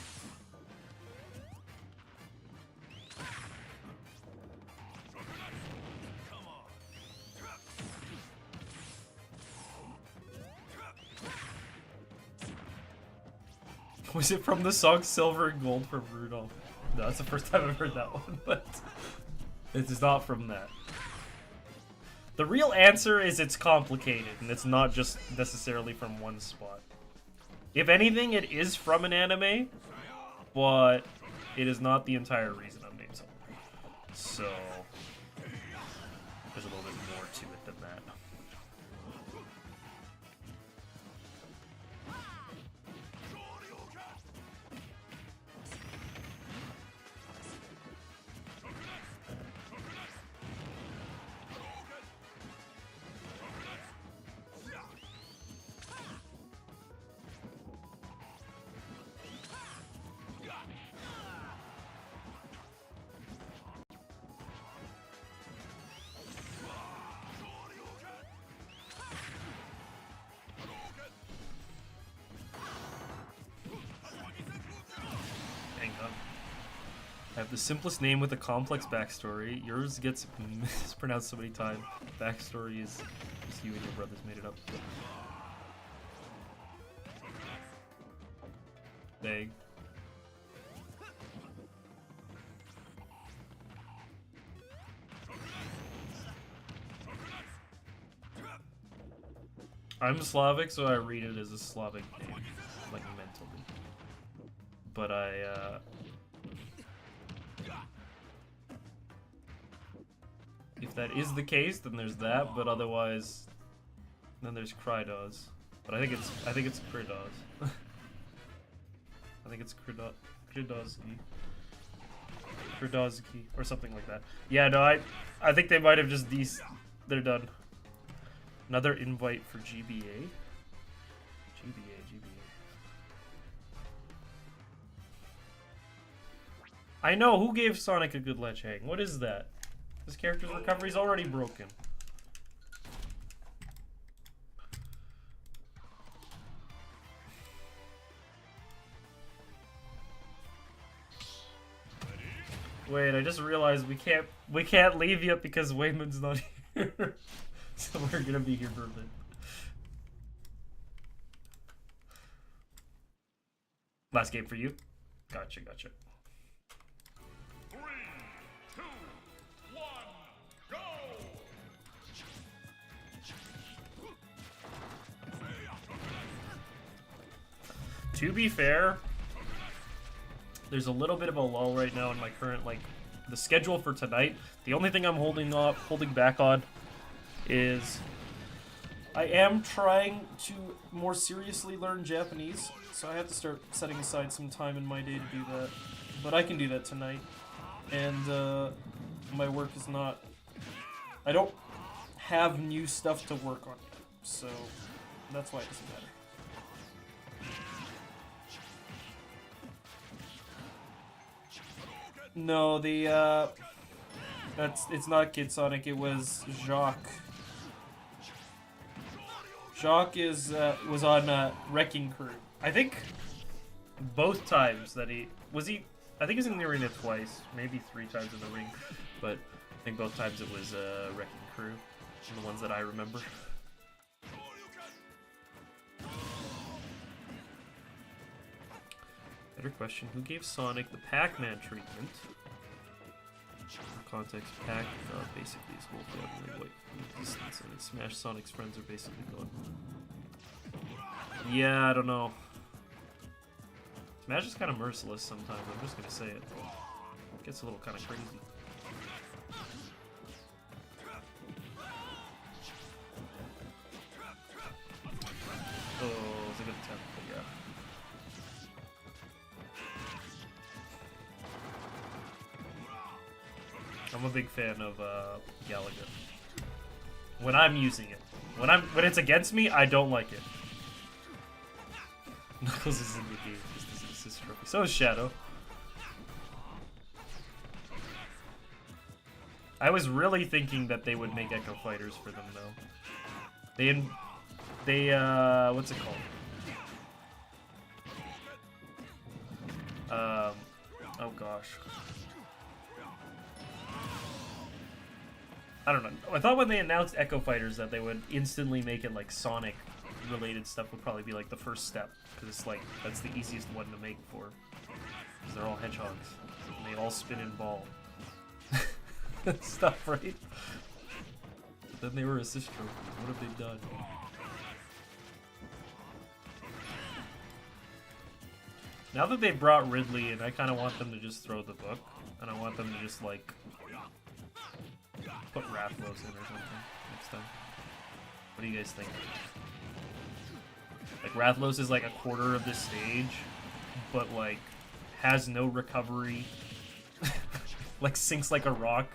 [SPEAKER 3] Was it from the song Silver and Gold from Rudolph? No, that's the first time I've heard that one, but it is not from that. The real answer is it's complicated, and it's not just necessarily from one spot. If anything, it is from an anime, but it is not the entire reason I'm named Silver. So, there's a little bit more to it than that. I have the simplest name with a complex backstory. Yours gets mispronounced so many times. Backstory is just you and your brothers made it up. Dang. I'm Slavic, so I read it as a Slavic name, like mentally. But if that is the case, then there's that. But otherwise, then there's Krydos. But I think it's Krydos. I think it's Krydowski. Krydowski or something like that. Yeah, no, I think they might have just they're done. Another invite for GBA. GBA. I know, who gave Sonic a good ledge hang? What is that? This character's recovery's already broken. Wait, I just realized we can't leave yet because Wayman's not here. So we're gonna be here for a bit. Last game for you. Gotcha.
[SPEAKER 4] 3, 2, 1, go!
[SPEAKER 3] To be fair, there's a little bit of a lull right now in my current, like, the schedule for tonight. The only thing I'm holding back on is I am trying to more seriously learn Japanese, so I have to start setting aside some time in my day to do that. But I can do that tonight, and my work is not. I don't have new stuff to work on yet, so that's why it doesn't matter. No, it's not Kid Sonic. It was Jacques. Jacques was on Wrecking Crew. I think both times that he. I think he was in the arena twice, maybe 3 times in the ring, but I think both times it was Wrecking Crew, the ones that I remember. Better question: who gave Sonic the Pac-Man treatment? For context, Pac basically his whole family wiped distance, and Smash Sonic's friends are basically gone. Yeah, I don't know. Smash is kind of merciless sometimes. I'm just gonna say it. It gets a little kind of crazy. Oh, it was a good attempt, but yeah. I'm a big fan of Galaga. When I'm using it. When it's against me, I don't like it. Knuckles is in the game, just as an assist trophy. So is Shadow. I was really thinking that they would make Echo Fighters for them though. They what's it called? Oh gosh. I don't know. I thought when they announced Echo Fighters that they would instantly make it like Sonic related stuff would probably be like the first step. Because it's like, that's the easiest one to make for. Because they're all hedgehogs. And they all spin and ball. Stuff, right? But then they were assist trophies. What have they done? Now that they brought Ridley in, I kind of want them to just throw the book. And I want them to just like put Rathalos in or something next time. What do you guys think? Like Rathalos is like a quarter of this stage, but like has no recovery, like sinks like a rock,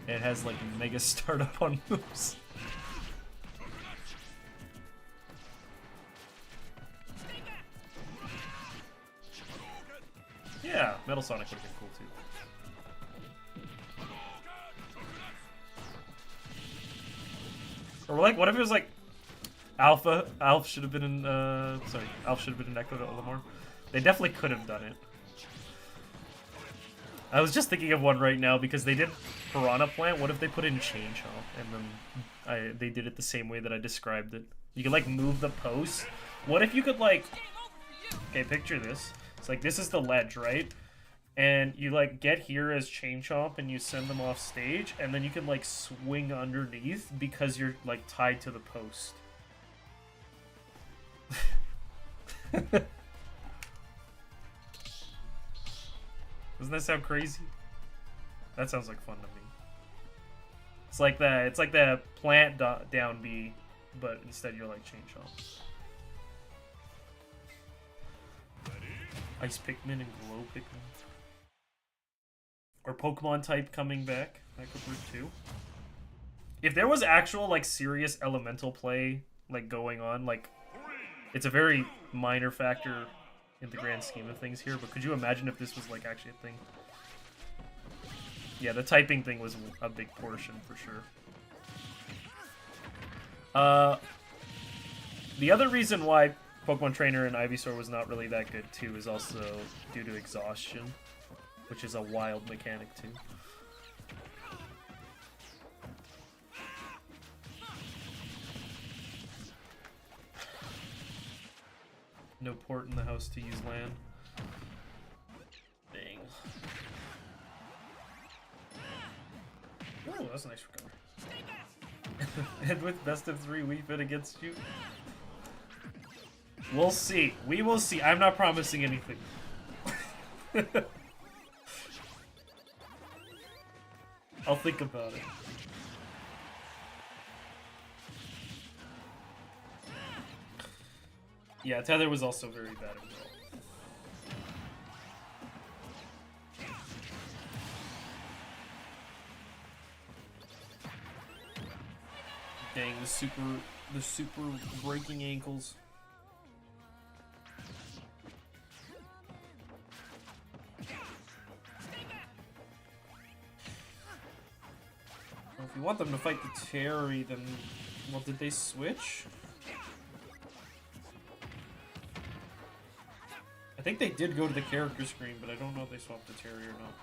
[SPEAKER 3] and has like mega startup on moves. Yeah, Metal Sonic would have been cool too. Or like, what if it was like Alph should have been in, Alph should have been in Echo to Olimar. They definitely could have done it. I was just thinking of one right now because they did Piranha Plant. What if they put in Chain Chomp and then they did it the same way that I described it? You could like move the post. What if you could like, okay, picture this. It's like this is the ledge, right? And you like get here as Chain Chomp and you send them off stage, and then you can like swing underneath because you're like tied to the post. Doesn't that sound crazy? That sounds like fun to me. It's like that. It's like the plant down B, but instead you're like Chain Chomp. Ice Pikmin and Glow Pikmin. Or Pokemon type coming back. That could work too. If there was actual like serious elemental play like going on, like it's a very minor factor in the grand scheme of things here, but could you imagine if this was like actually a thing? Yeah, the typing thing was a big portion for sure. The other reason why Pokemon Trainer and Ivysaur was not really that good too is also due to exhaustion, which is a wild mechanic too. No port in the house to use land. Dang. Oh, that's a nice recovery. And with best of 3 Wii Fit against you. We'll see. We will see. I'm not promising anything. I'll think about it. Yeah, Tether was also very bad as well. Dang, the super the super breaking ankles. Well, if you want them to fight the Terry, then... Well, did they switch? I think they did go to the character screen, but I don't know if they swapped to Terry or not.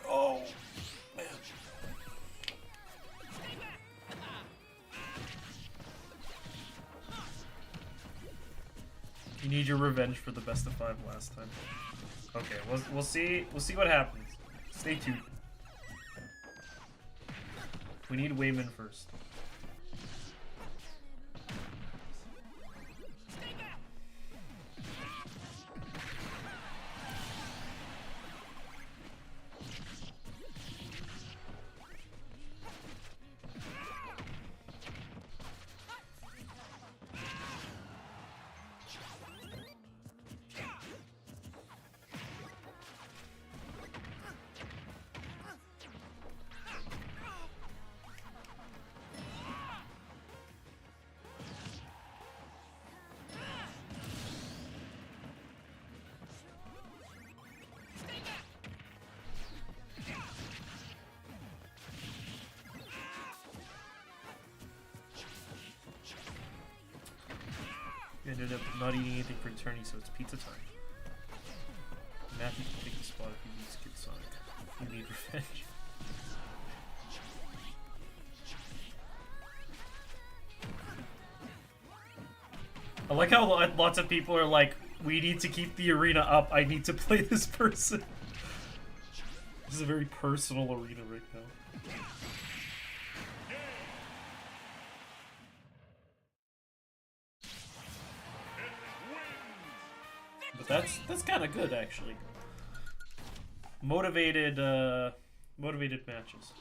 [SPEAKER 3] Oh! Man. You need your revenge for the best of 5 last time. Okay, we'll see what happens. Stay tuned. We need Wayman first. You ended up not eating anything for eternity, so it's pizza time. Matthew can take the spot if he needs Kid Sonic. You need revenge. I like how lots of people are like, we need to keep the arena up, I need to play this person. This is a very personal arena right now. But that's kind of good, actually. Motivated matches.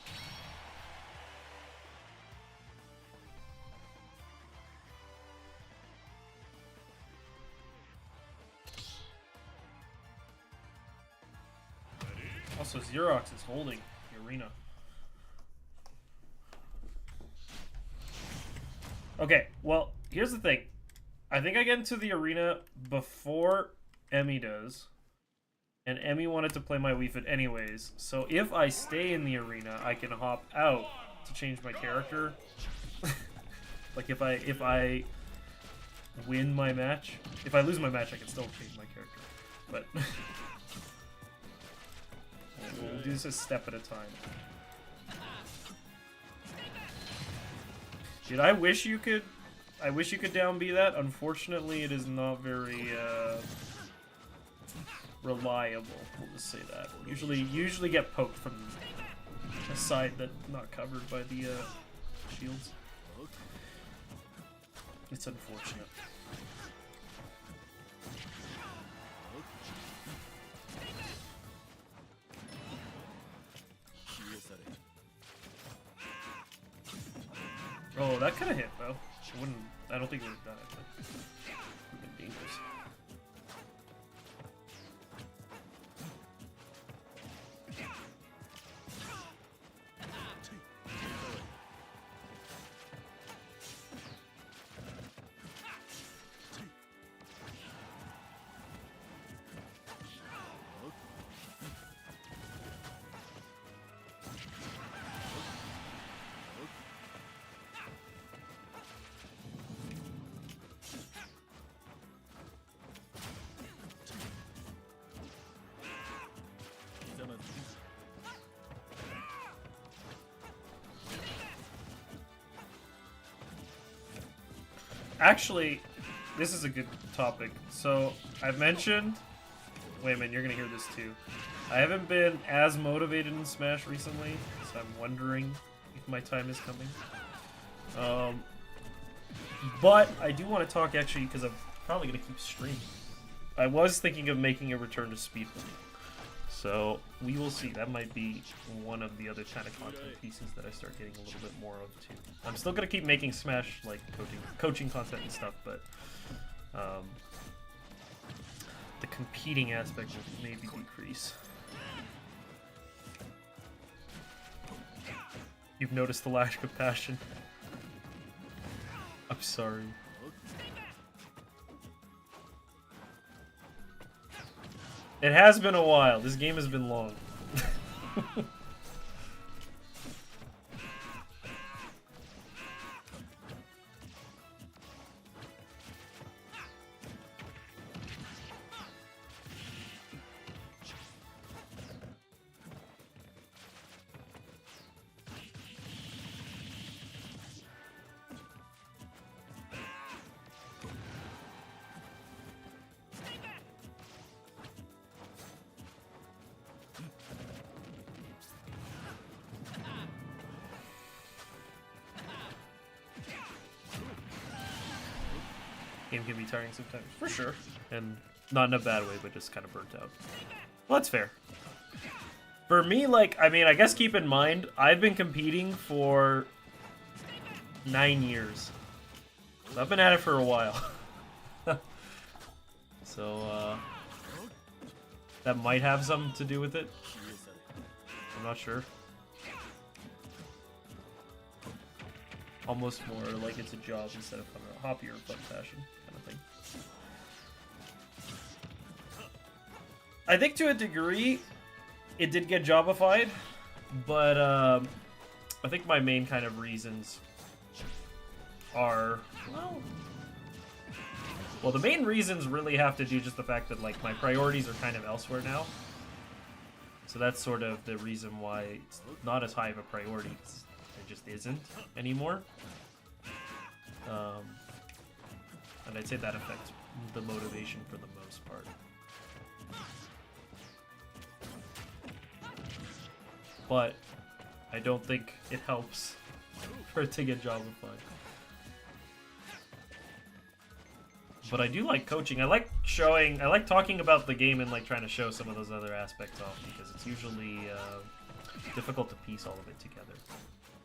[SPEAKER 3] Also, Xerox is holding the arena. Okay, well, here's the thing. I think I get into the arena before Emmy does. And Emmy wanted to play my Wii Fit anyways. So if I stay in the arena, I can hop out to change my character. Like if I win my match. If I lose my match, I can still change my character. But we'll do this a step at a time. Dude, I wish you could down B that. Unfortunately, it is not very reliable. We'll just say that. Usually get poked from a side that's not covered by the shields. It's unfortunate. Oh, that could have hit though. I don't think it would have done it, but it would have been dangerous. Actually, this is a good topic. So, I've mentioned... Wait a minute, you're gonna hear this too. I haven't been as motivated in Smash recently, so I'm wondering if my time is coming. But I do want to talk actually, because I'm probably gonna keep streaming. I was thinking of making a return to speedrunning. So, we will see. That might be one of the other kind of content pieces that I start getting a little bit more of, too. I'm still going to keep making Smash, like, coaching content and stuff, but the competing aspect will maybe decrease. You've noticed the lack of passion. I'm sorry. It has been a while. This game has been long. Game can be tiring sometimes, for sure. And not in a bad way, but just kind of burnt out. Well, that's fair. For me, like, I mean, I guess keep in mind, I've been competing for 9 years. So I've been at it for a while. So, that might have something to do with it. I'm not sure. Almost more like it's a job instead of kind of a hobby or fun passion kind of thing. I think to a degree, it did get jobified, but I think my main kind of reasons are, well, the main reasons really have to do just the fact that like my priorities are kind of elsewhere now. So that's sort of the reason why it's not as high of a priority. It just isn't anymore. And I'd say that affects the motivation for the most part. But I don't think it helps for it to get jobified. But I do like coaching. I like talking about the game and like trying to show some of those other aspects off because it's usually difficult to piece all of it together.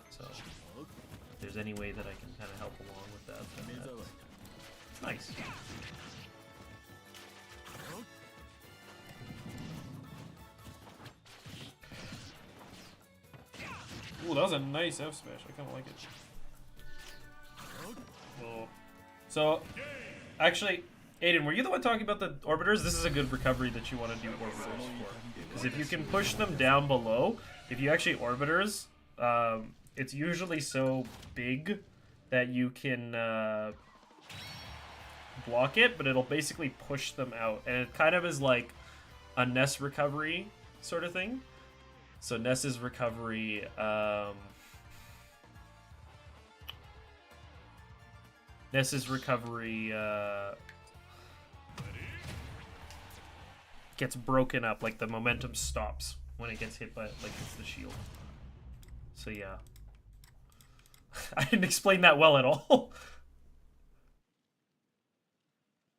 [SPEAKER 3] So if there's any way that I can kind of help along with that, then that's nice. Ooh, that was a nice F smash. I kind of like it. Oh. So, actually, Aiden, were you the one talking about the orbiters? This is a good recovery that you want to do orbiters for. Because if you can push them down below, if you actually orbiters, it's usually so big that you can block it, but it'll basically push them out. And it kind of is like a Ness recovery sort of thing. So Ness's recovery, gets broken up, like the momentum stops when it gets hit by, like, it's the shield. So yeah. I didn't explain that well at all.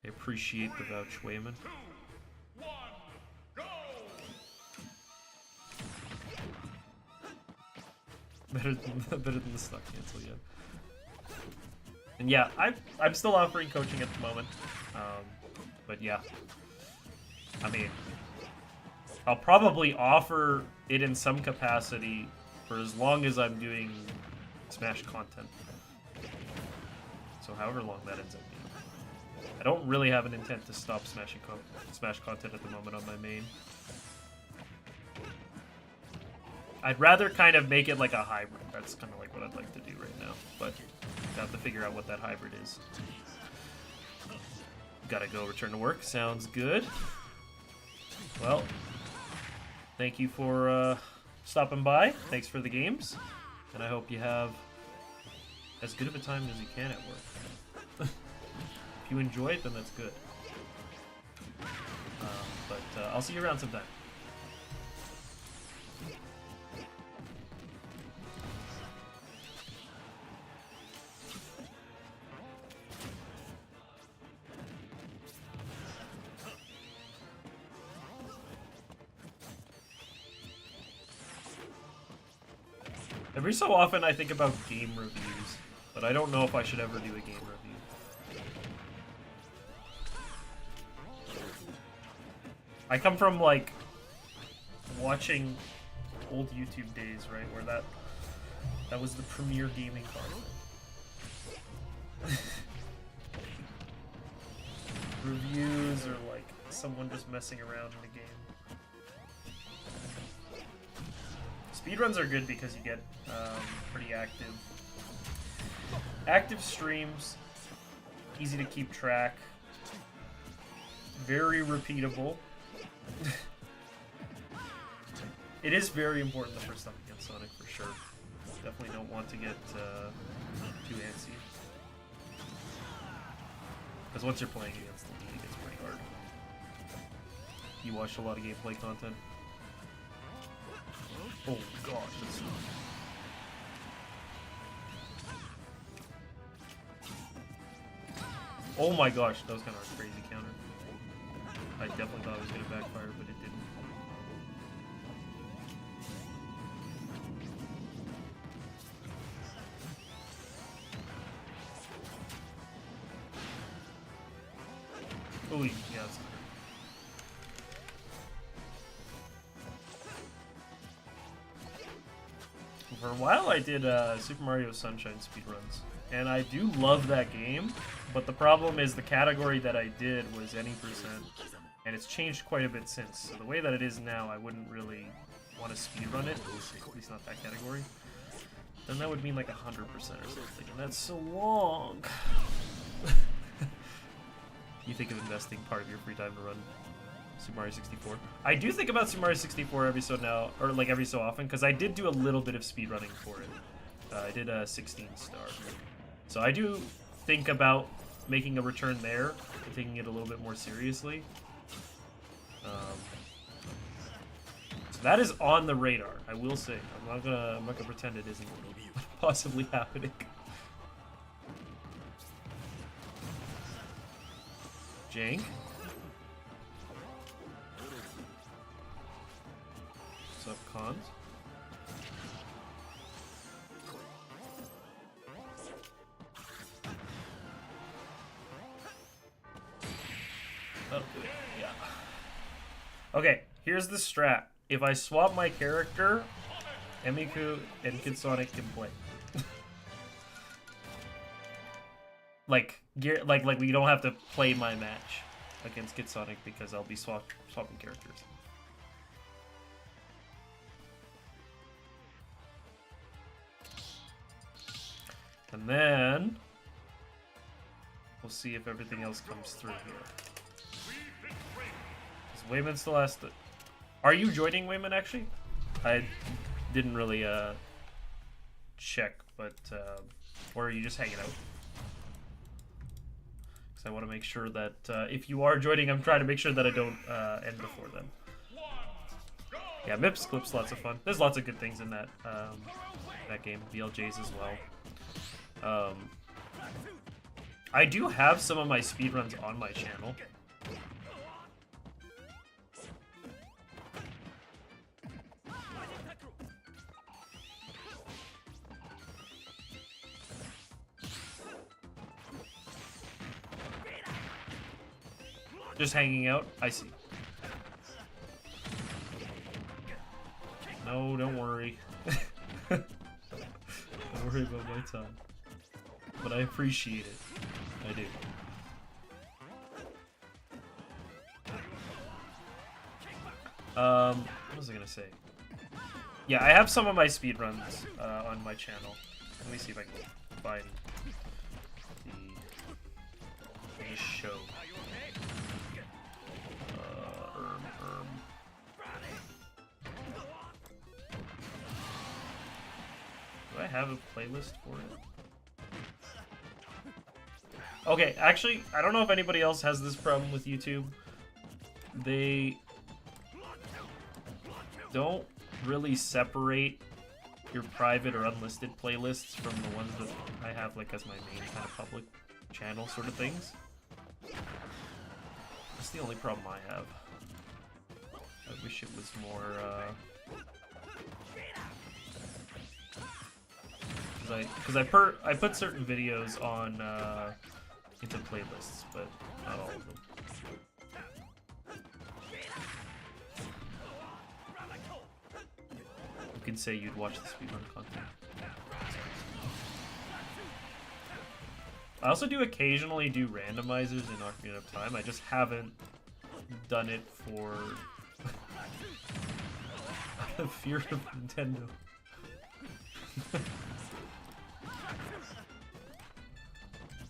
[SPEAKER 3] I appreciate the vouch, Wayman. Better than the stuck cancel, yeah. And yeah, I'm still offering coaching at the moment. But yeah. I mean, I'll probably offer it in some capacity for as long as I'm doing Smash content. So however long that ends up being. I don't really have an intent to stop Smash content at the moment on my main. I'd rather kind of make it like a hybrid. That's kind of like what I'd like to do right now. But I have to figure out what that hybrid is. Gotta go return to work. Sounds good. Well, thank you for stopping by. Thanks for the games. And I hope you have as good of a time as you can at work. If you enjoy it, then that's good. But I'll see you around sometime. Every so often I think about game reviews, but I don't know if I should ever do a game review. I come from, like, watching old YouTube days, right, where That was the premier gaming console. Reviews or like someone just messing around in the game. Speedruns are good because you get pretty active streams, easy to keep track, very repeatable. It is very important the first time against Sonic for sure. Definitely don't want to get too antsy. Because once you're playing against the league, it gets pretty hard. You watch a lot of gameplay content. Oh gosh, that's... Oh my gosh, that was kind of a crazy counter. I definitely thought it was going to backfire, but it didn't. Oh, yeah, that's good. For a while I did Super Mario Sunshine speedruns, and I do love that game, but the problem is the category that I did was any %, and it's changed quite a bit since. So the way that it is now, I wouldn't really want to speedrun it, at least not that category. Then that would mean like 100% or something, and that's so long. You think of investing part of your free time to run Super Mario 64? I do think about Super Mario 64 every so now, or like every so often, because I did do a little bit of speedrunning for it. I did a 16 star. So I do think about making a return there, and taking it a little bit more seriously. So that is on the radar, I will say. I'm not gonna pretend it isn't possibly happening. Jank. What's up, Cons? That'll do it. Yeah. Okay, here's the strat. If I swap my character, Emiku and Kid Sonic can play. Like we don't have to play my match against Kid Sonic because I'll be swapping characters. And then we'll see if everything else comes through here. Is Wayman still has to... Are you joining Wayman actually? I didn't really check, but or are you just hanging out? I want to make sure that if you are joining, I'm trying to make sure that I don't end before them. Yeah, Mips Clip's lots of fun. There's lots of good things in that that game. VLJs as well. I do have some of my speedruns on my channel. Just hanging out? I see. No, don't worry. Don't worry about my time. But I appreciate it. I do. What was I gonna say? Yeah, I have some of my speedruns on my channel. Let me see if I can find the show. Do I have a playlist for it? Okay, actually, I don't know if anybody else has this problem with YouTube. They don't really separate your private or unlisted playlists from the ones that I have like as my main kind of public channel sort of things. That's the only problem I have. I wish it was more, because I put certain videos on into playlists, but not all of them. could say you'd watch the speedrun content. I also do occasionally do randomizers in Ocarina of Time. I just haven't done it for out of fear of Nintendo.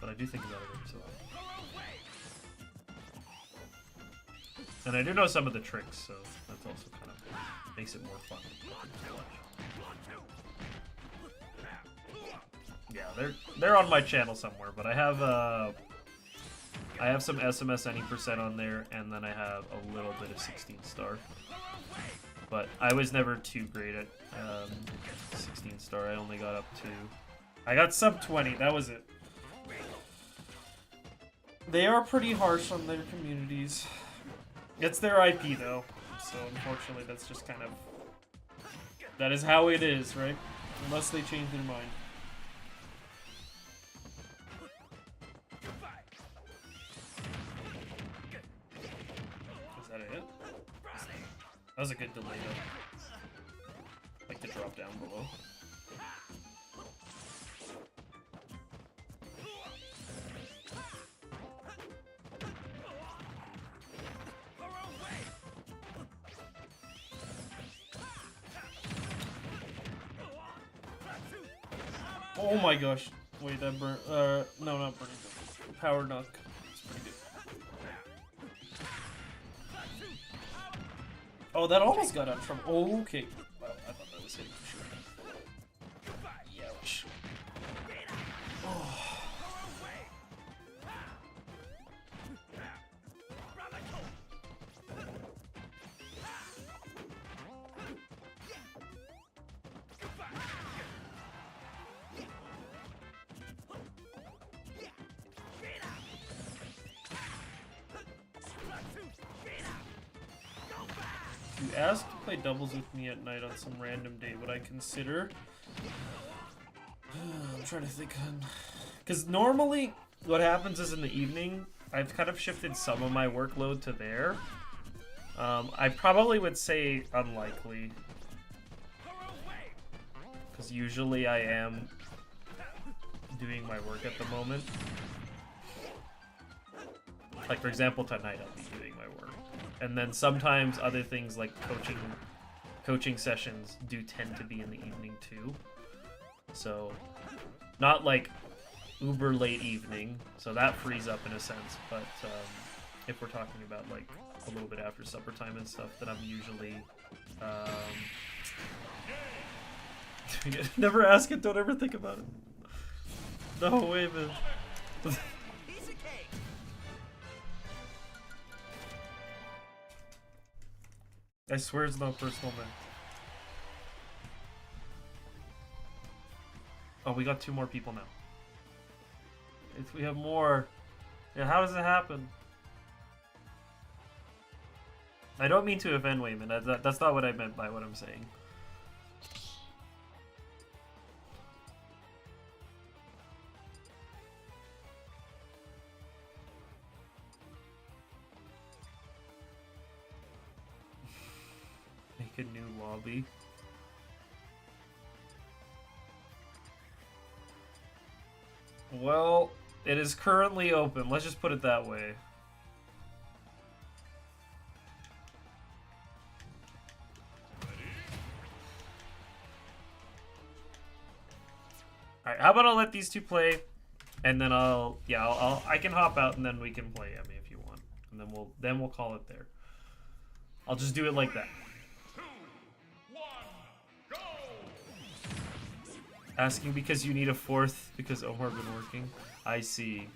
[SPEAKER 3] But I do think about it every so often. And I do know some of the tricks, so that's also kind of makes it more fun to watch. Yeah, they're on my channel somewhere, but I have some SMS any percent on there, and then I have a little bit of 16 star. But I was never too great at 16 star. I only got up to, I got sub 20. That was it. They are pretty harsh on their communities. It's their IP though, so unfortunately that's just kind of, that is how it is, right? Unless they change their mind. Is that it? That was a good delay though. Like to drop down below. Oh my gosh. Wait, that burn. No, not burning. Power knock. It's pretty good. Oh, that almost got out of trouble. Oh, okay. Wow, I thought that was hitting for sure. Ouch. Oh. If you asked to play doubles with me at night on some random day, would I consider? I'm trying to think. Because normally what happens is in the evening, I've kind of shifted some of my workload to there. I probably would say unlikely. Because usually I am doing my work at the moment. Like for example, tonight I'll be doing my work. And then sometimes other things like coaching sessions do tend to be in the evening too. So not like uber late evening, so that frees up in a sense, but if we're talking about like a little bit after supper time and stuff, then I'm usually never ask it, don't ever think about it. No way, man. I swear it's not personal, man. Oh, we got 2 more people now. If we have more... Yeah, how does it happen? I don't mean to offend Wayman. That's not what I meant by what I'm saying. Make a new lobby. Well, it is currently open. Let's just put it that way. Alright, how about I'll let these 2 play, and then I can hop out and then we can play Emmy if you want. And then we'll call it there. I'll just do it like that.
[SPEAKER 4] 2, 1, go!
[SPEAKER 3] Asking because you need a 4th because Omar been working. I see.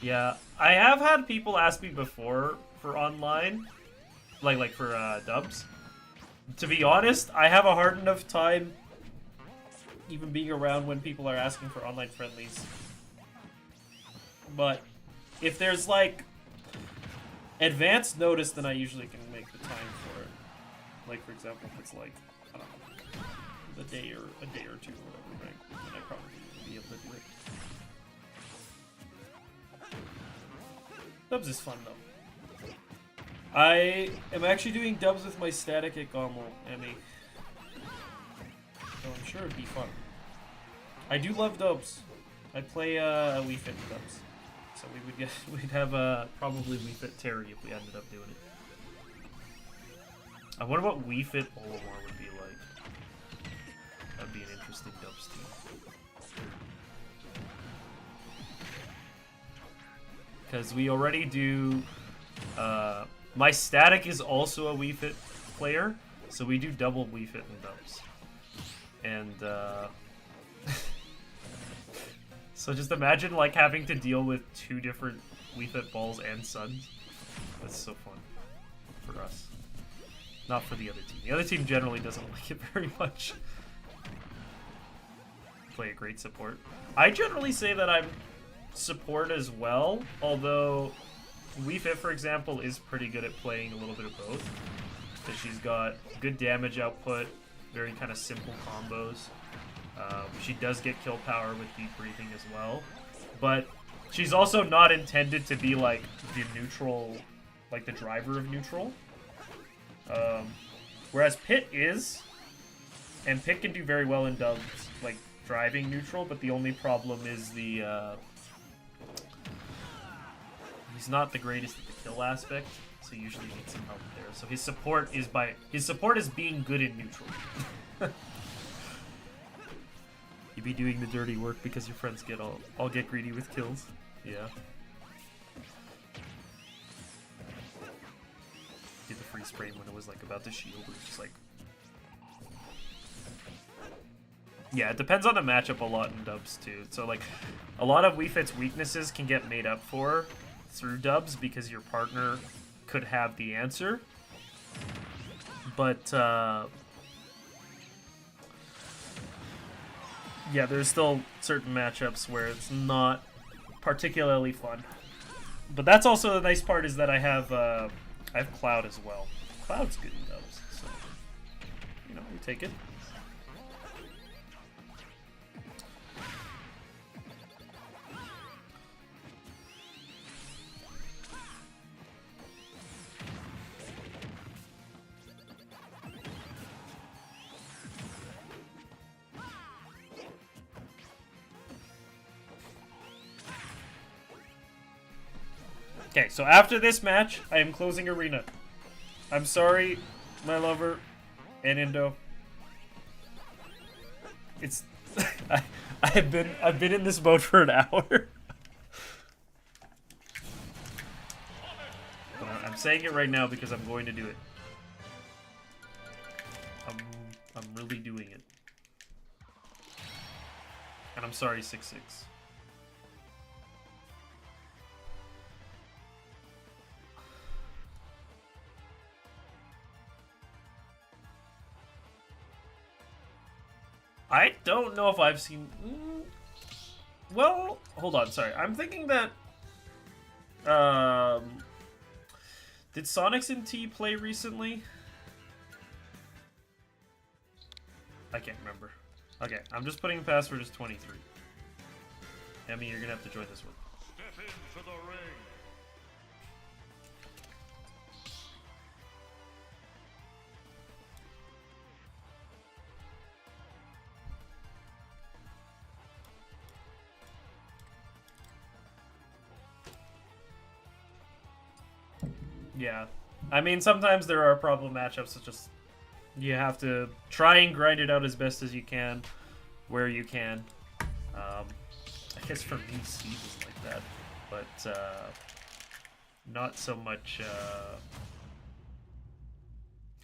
[SPEAKER 3] Yeah, I have had people ask me before for online, like for dubs. To be honest, I have a hard enough time even being around when people are asking for online friendlies. But if there's like advanced notice, then I usually can make the time for it. Like for example, if it's like I don't know, a day or 2 or whatever, right? Then I probably would be able to do it. Dubs is fun though. I am actually doing dubs with my static at Gommel, Emmy. So I'm sure it'd be fun. I do love dubs. I'd play Wii Fit dubs. So we'd have probably Wii Fit Terry if we ended up doing it. I wonder what Wii Fit Olimar would be like. That'd be an interesting dubs team. Because we already do. My static is also a Wii Fit player, so we do double Wii Fit and dubs. And so just imagine like having to deal with 2 different Wii Fit balls and Suns. That's so fun for us. Not for the other team. The other team generally doesn't like it very much. Play a great support. I generally say that I'm support as well, although Wii Fit, for example, is pretty good at playing a little bit of both. Because she's got good damage output, very kind of simple combos. She does get kill power with deep breathing as well. But she's also not intended to be like the neutral, like the driver of neutral. Whereas Pit is, and Pit can do very well in dubs, like driving neutral, but the only problem is the he's not the greatest at the kill aspect, so you usually need some help there. So his support is being good in neutral. You be doing the dirty work because your friends all get greedy with kills. Yeah. Did the freeze frame when it was like about to shield, it was just like. Yeah, it depends on the matchup a lot in dubs too. So like, a lot of Wii Fit's weaknesses can get made up for through dubs because your partner could have the answer. But yeah, there's still certain matchups where it's not particularly fun. But that's also the nice part is that I have Cloud as well. Cloud's good in dubs, so you know, we take it. Okay, so after this match, I am closing Arena. I'm sorry, my lover, and Indo. It's I've been in this mode for an hour. But I'm saying it right now because I'm going to do it. I'm really doing it. And I'm sorry, 6-6. I don't know if I've seen... Well, hold on, sorry. I'm thinking that... Did Sonics and T play recently? I can't remember. Okay, I'm just putting the password as 23. Emmy, you're gonna have to join this one.
[SPEAKER 4] Step into the ring.
[SPEAKER 3] Yeah. I mean, sometimes there are problem matchups that just... You have to try and grind it out as best as you can, where you can. I guess for me, Steve is like that. But, not so much,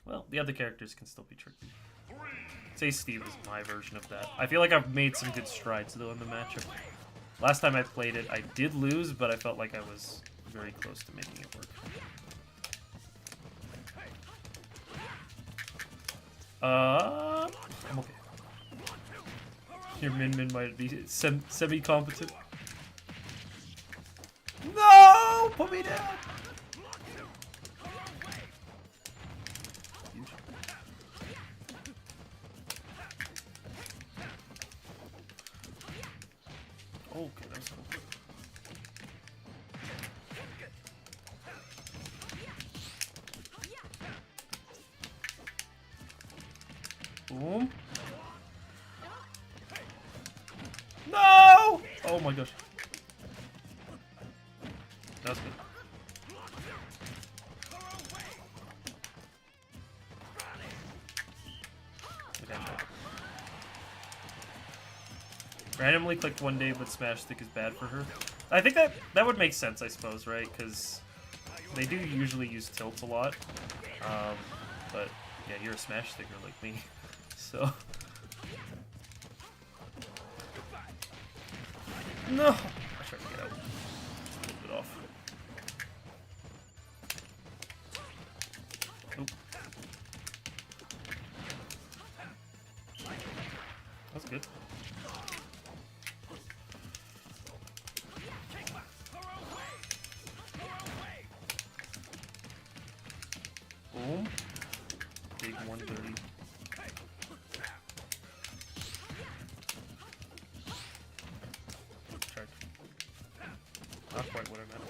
[SPEAKER 3] well, the other characters can still be tricky. Say Steve is my version of that. I feel like I've made some good strides, though, in the matchup. Last time I played it, I did lose, but I felt like I was very close to making it work. I'm okay. Your Min might be semi-competent. No! Put me down! Okay, that's cool. Boom. No! Oh my gosh. That was good. Randomly clicked one day, but smash stick is bad for her. I think that would make sense, I suppose, right? Because they do usually use tilts a lot. But yeah, you're a smash sticker like me, so. No! I tried to get out. A little bit off. Oop. That's good. Boom. Big 130. Tried. Not quite what I meant.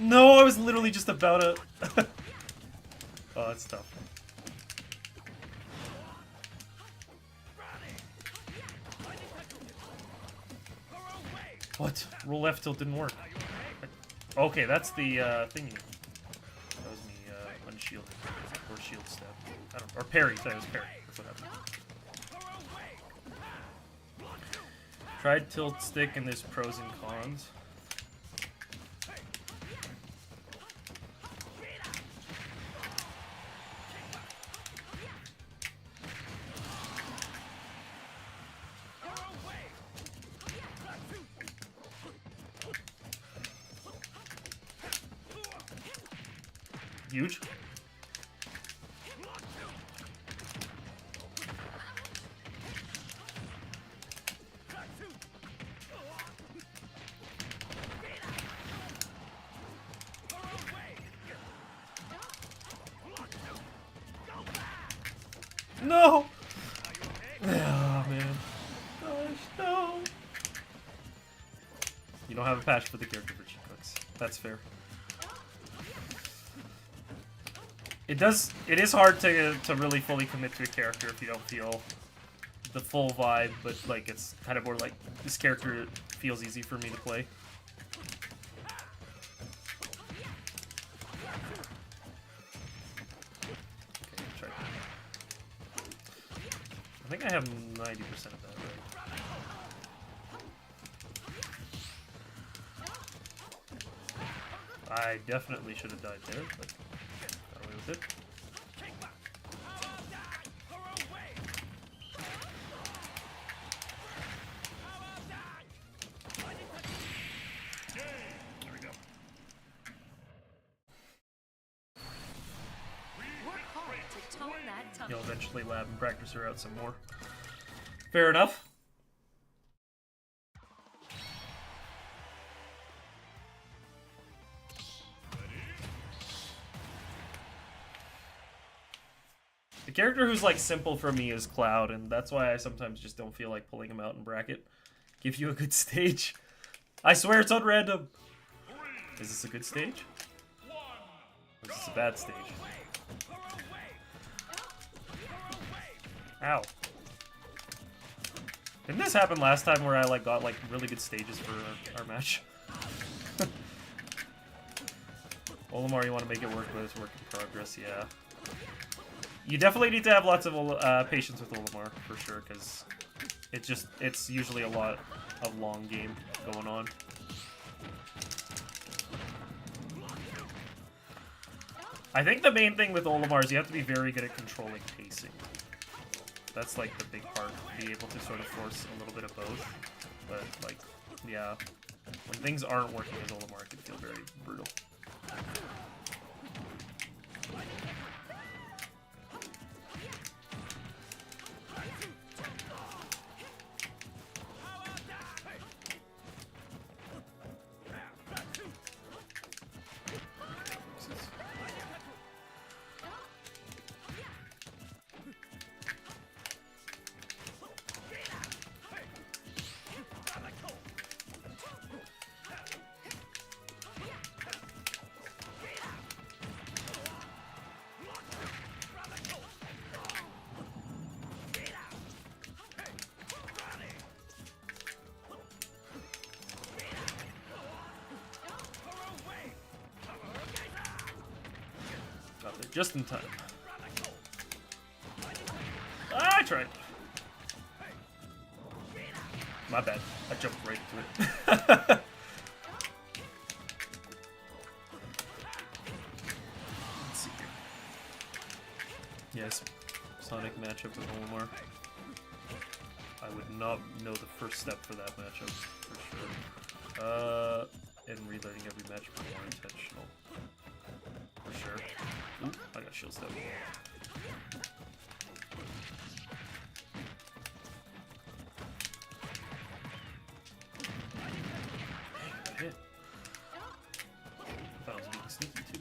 [SPEAKER 3] No, I was literally just about to. Oh, that's tough. What? Roll F tilt didn't work. Okay, that's the thingy. That was me unshielding or shield step. I don't, or parry. Sorry, it was parry. That's what happened. Tried tilt stick and there's pros and cons. Huge. No! Oh, man. Gosh, no. You don't have a patch for the character for cheat codes. That's fair. It is hard to really fully commit to a character if you don't feel the full vibe, but like it's kind of more like this character feels easy for me to play. Okay, try. I think I have 90% of that right. I definitely should have died there, but got away with it. There we go.
[SPEAKER 5] Work hard to tone that tummy.
[SPEAKER 3] You'll eventually lab and practice her out some more. Fair enough. The character who's like simple for me is Cloud, and that's why I sometimes just don't feel like pulling him out in bracket. Give you a good stage. I swear it's on random. Is this a good stage? Or is this a bad stage? Ow. Didn't this happen last time where I like got like really good stages for our match? Olimar, you want to make it work, but it's work in progress, yeah. You definitely need to have lots of patience with Olimar, for sure, because it's usually a lot of long game going on. I think the main thing with Olimar is you have to be very good at controlling pacing. That's like the big part, be able to sort of force a little bit of both. But like, yeah, when things aren't working as Olimar, it can feel very brutal. Just in time. Ah, I tried. My bad. I jumped right into it. Let's see here. Yes, Sonic matchup with Olimar. I would not know the first step for that matchup, for sure. And relearning every match for more intentional. For sure. Ooh, I got shield step. Dang, I hit. I thought I was being sneaky too.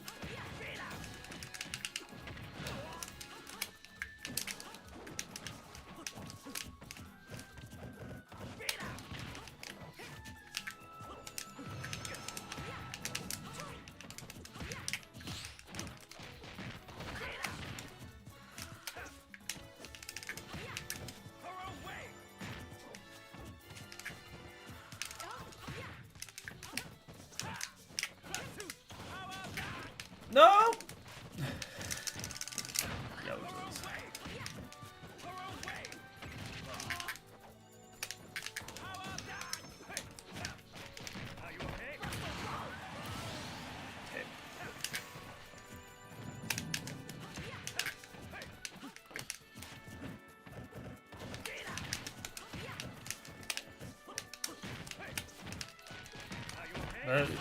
[SPEAKER 3] No! Yeah, it was. Okay.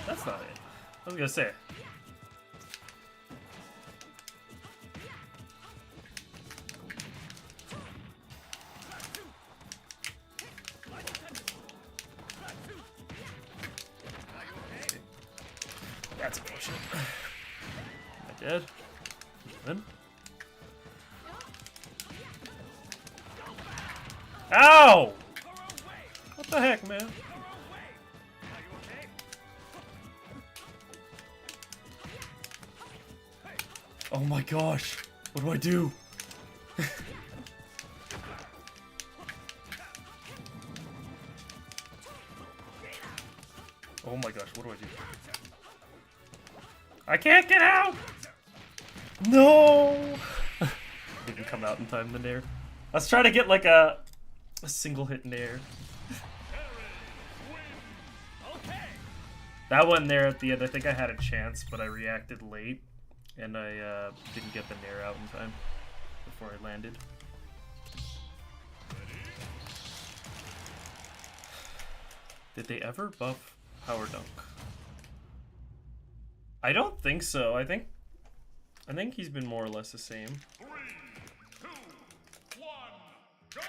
[SPEAKER 3] That's not it. I was gonna say. That's bullshit. Am I dead? Then? Ow! What the heck, man? Oh my gosh! What do I do? Oh my gosh, what do I do? I can't get out! No! Didn't come out in time to nair. Let's try to get like a single hit nair. That one there at the end, I think I had a chance, but I reacted late. And I didn't get the nair out in time before I landed. Did they ever buff Power Dunk? I don't think so. I think he's been more or less the same.
[SPEAKER 4] 3, 2, 1, go!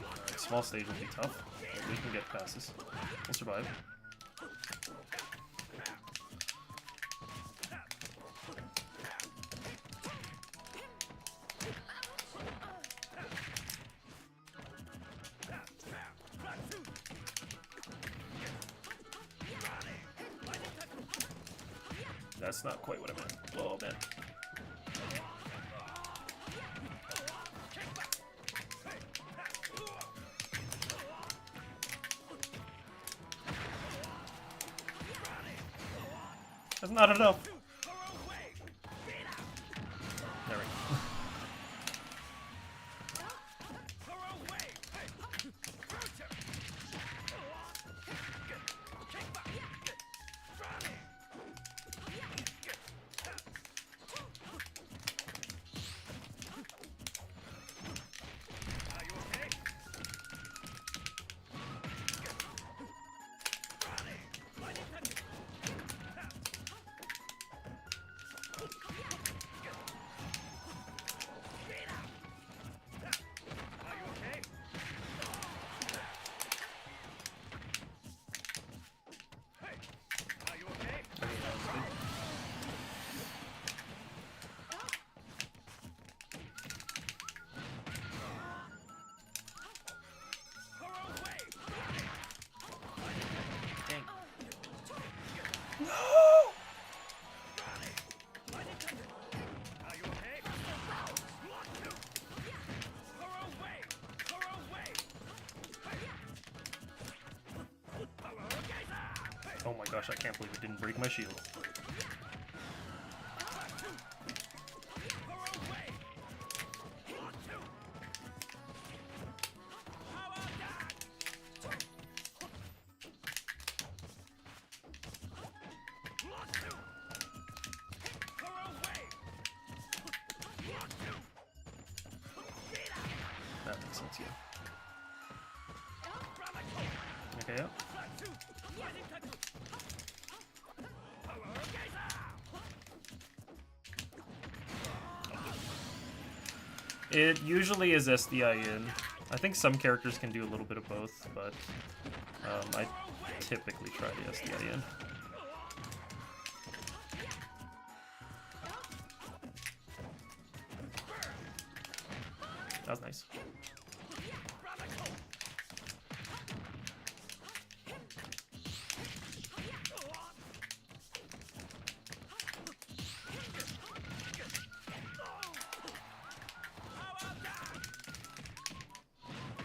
[SPEAKER 3] Alright, small stage will be tough. But we can get past this. We'll survive. That's not quite what I meant. Oh, man. That's not enough. There we go. Oh my gosh, I can't believe it didn't break my shield. It usually is SDI in. I think some characters can do a little bit of both, but I typically try the SDI in. That was nice.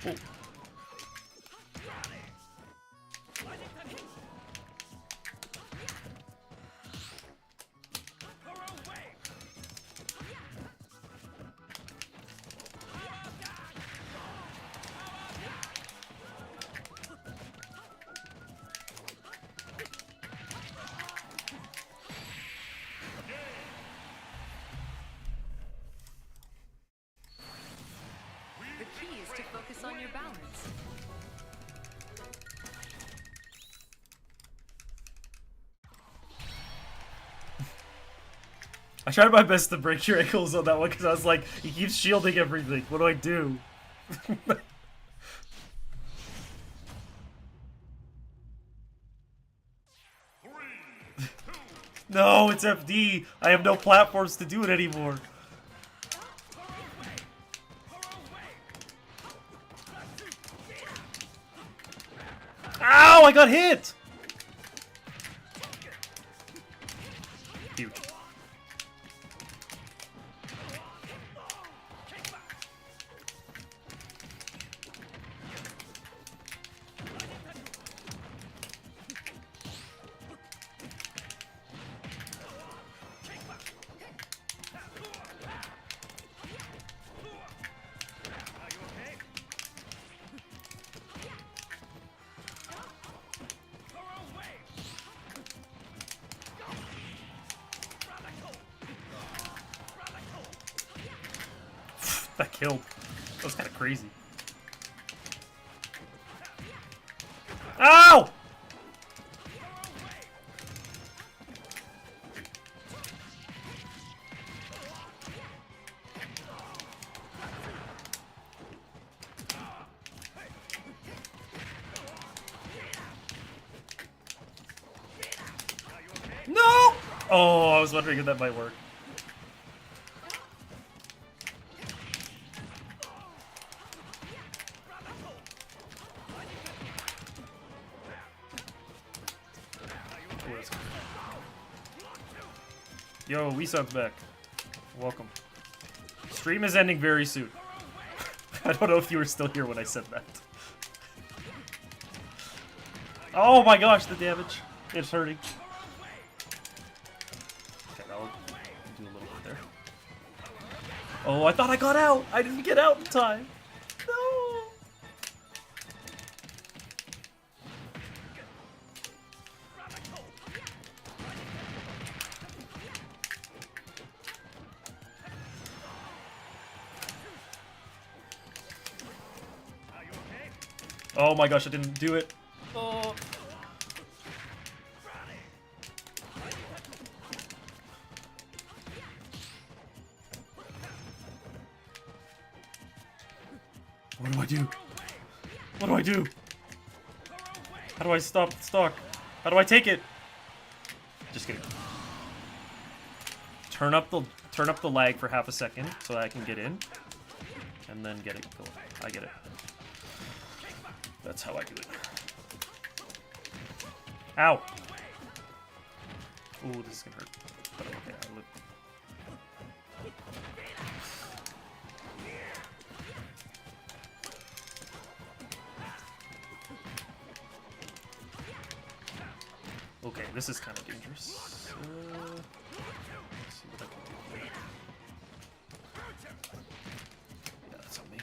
[SPEAKER 3] Oh.
[SPEAKER 5] The key is to focus on your balance.
[SPEAKER 3] I tried my best to break your ankles on that one because I was like, he keeps shielding everything. What do I do? No, it's FD. I have no platforms to do it anymore. Ow, I got hit! Huge. That killed. That was kind of crazy. Ow! No! Oh, I was wondering if that might work. Yo, WeSub's back. Welcome. Stream is ending very soon. I don't know if you were still here when I said that. Oh my gosh, the damage. It's hurting. Okay, that'll do a little bit there. Oh, I thought I got out! I didn't get out in time! No! Oh my gosh, I didn't do it. Oh. What do I do? What do I do? How do I stop the stock? How do I take it? Just kidding. Turn up the lag for half a second so that I can get in. And then get it going. I get it. That's how I do it. Ow! Ooh, this is gonna hurt. But okay, I live. Okay, this is kind of dangerous. Let's see what I can do here. Yeah, that's on me.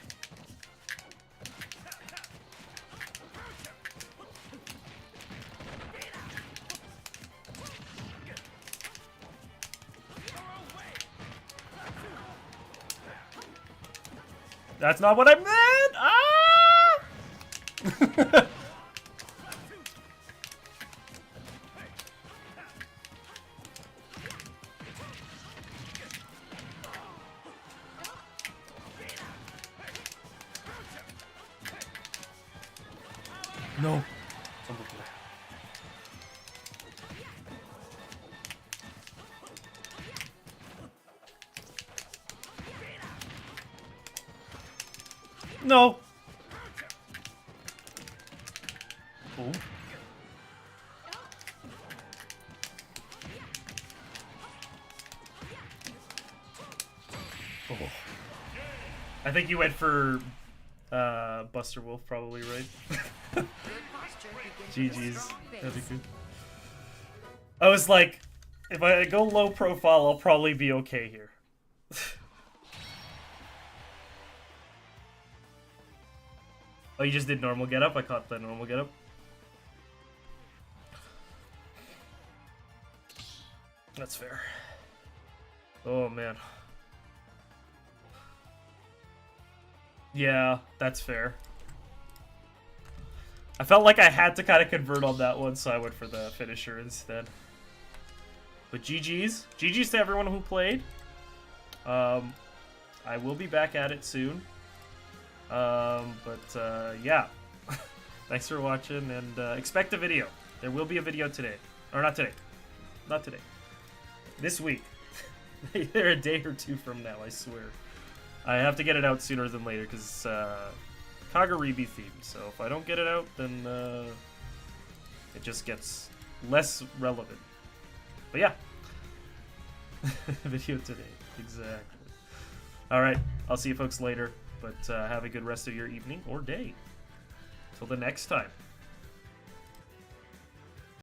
[SPEAKER 3] That's not what I meant! Ah! No. No. Oh. Oh. I think you went for Buster Wolf, probably, right?
[SPEAKER 5] Your posture begins with a
[SPEAKER 3] GG's.
[SPEAKER 5] strong
[SPEAKER 3] That'd be
[SPEAKER 5] base.
[SPEAKER 3] good. I was like, if I go low profile, I'll probably be okay here. Oh, you just did normal get up? I caught the normal get up. That's fair. Oh, man. Yeah, that's fair. I felt like I had to kind of convert on that one, so I went for the finisher instead. But GG's. GG's to everyone who played. I will be back at it soon. Yeah. Thanks for watching, and expect a video. There will be a video today. Or not today. Not today. This week. They're a day or two from now, I swear. I have to get it out sooner than later, because it's Kagaribi themed. So if I don't get it out, then it just gets less relevant. But yeah. Video today. Exactly. Alright, I'll see you folks later. But have a good rest of your evening or day. Till the next time.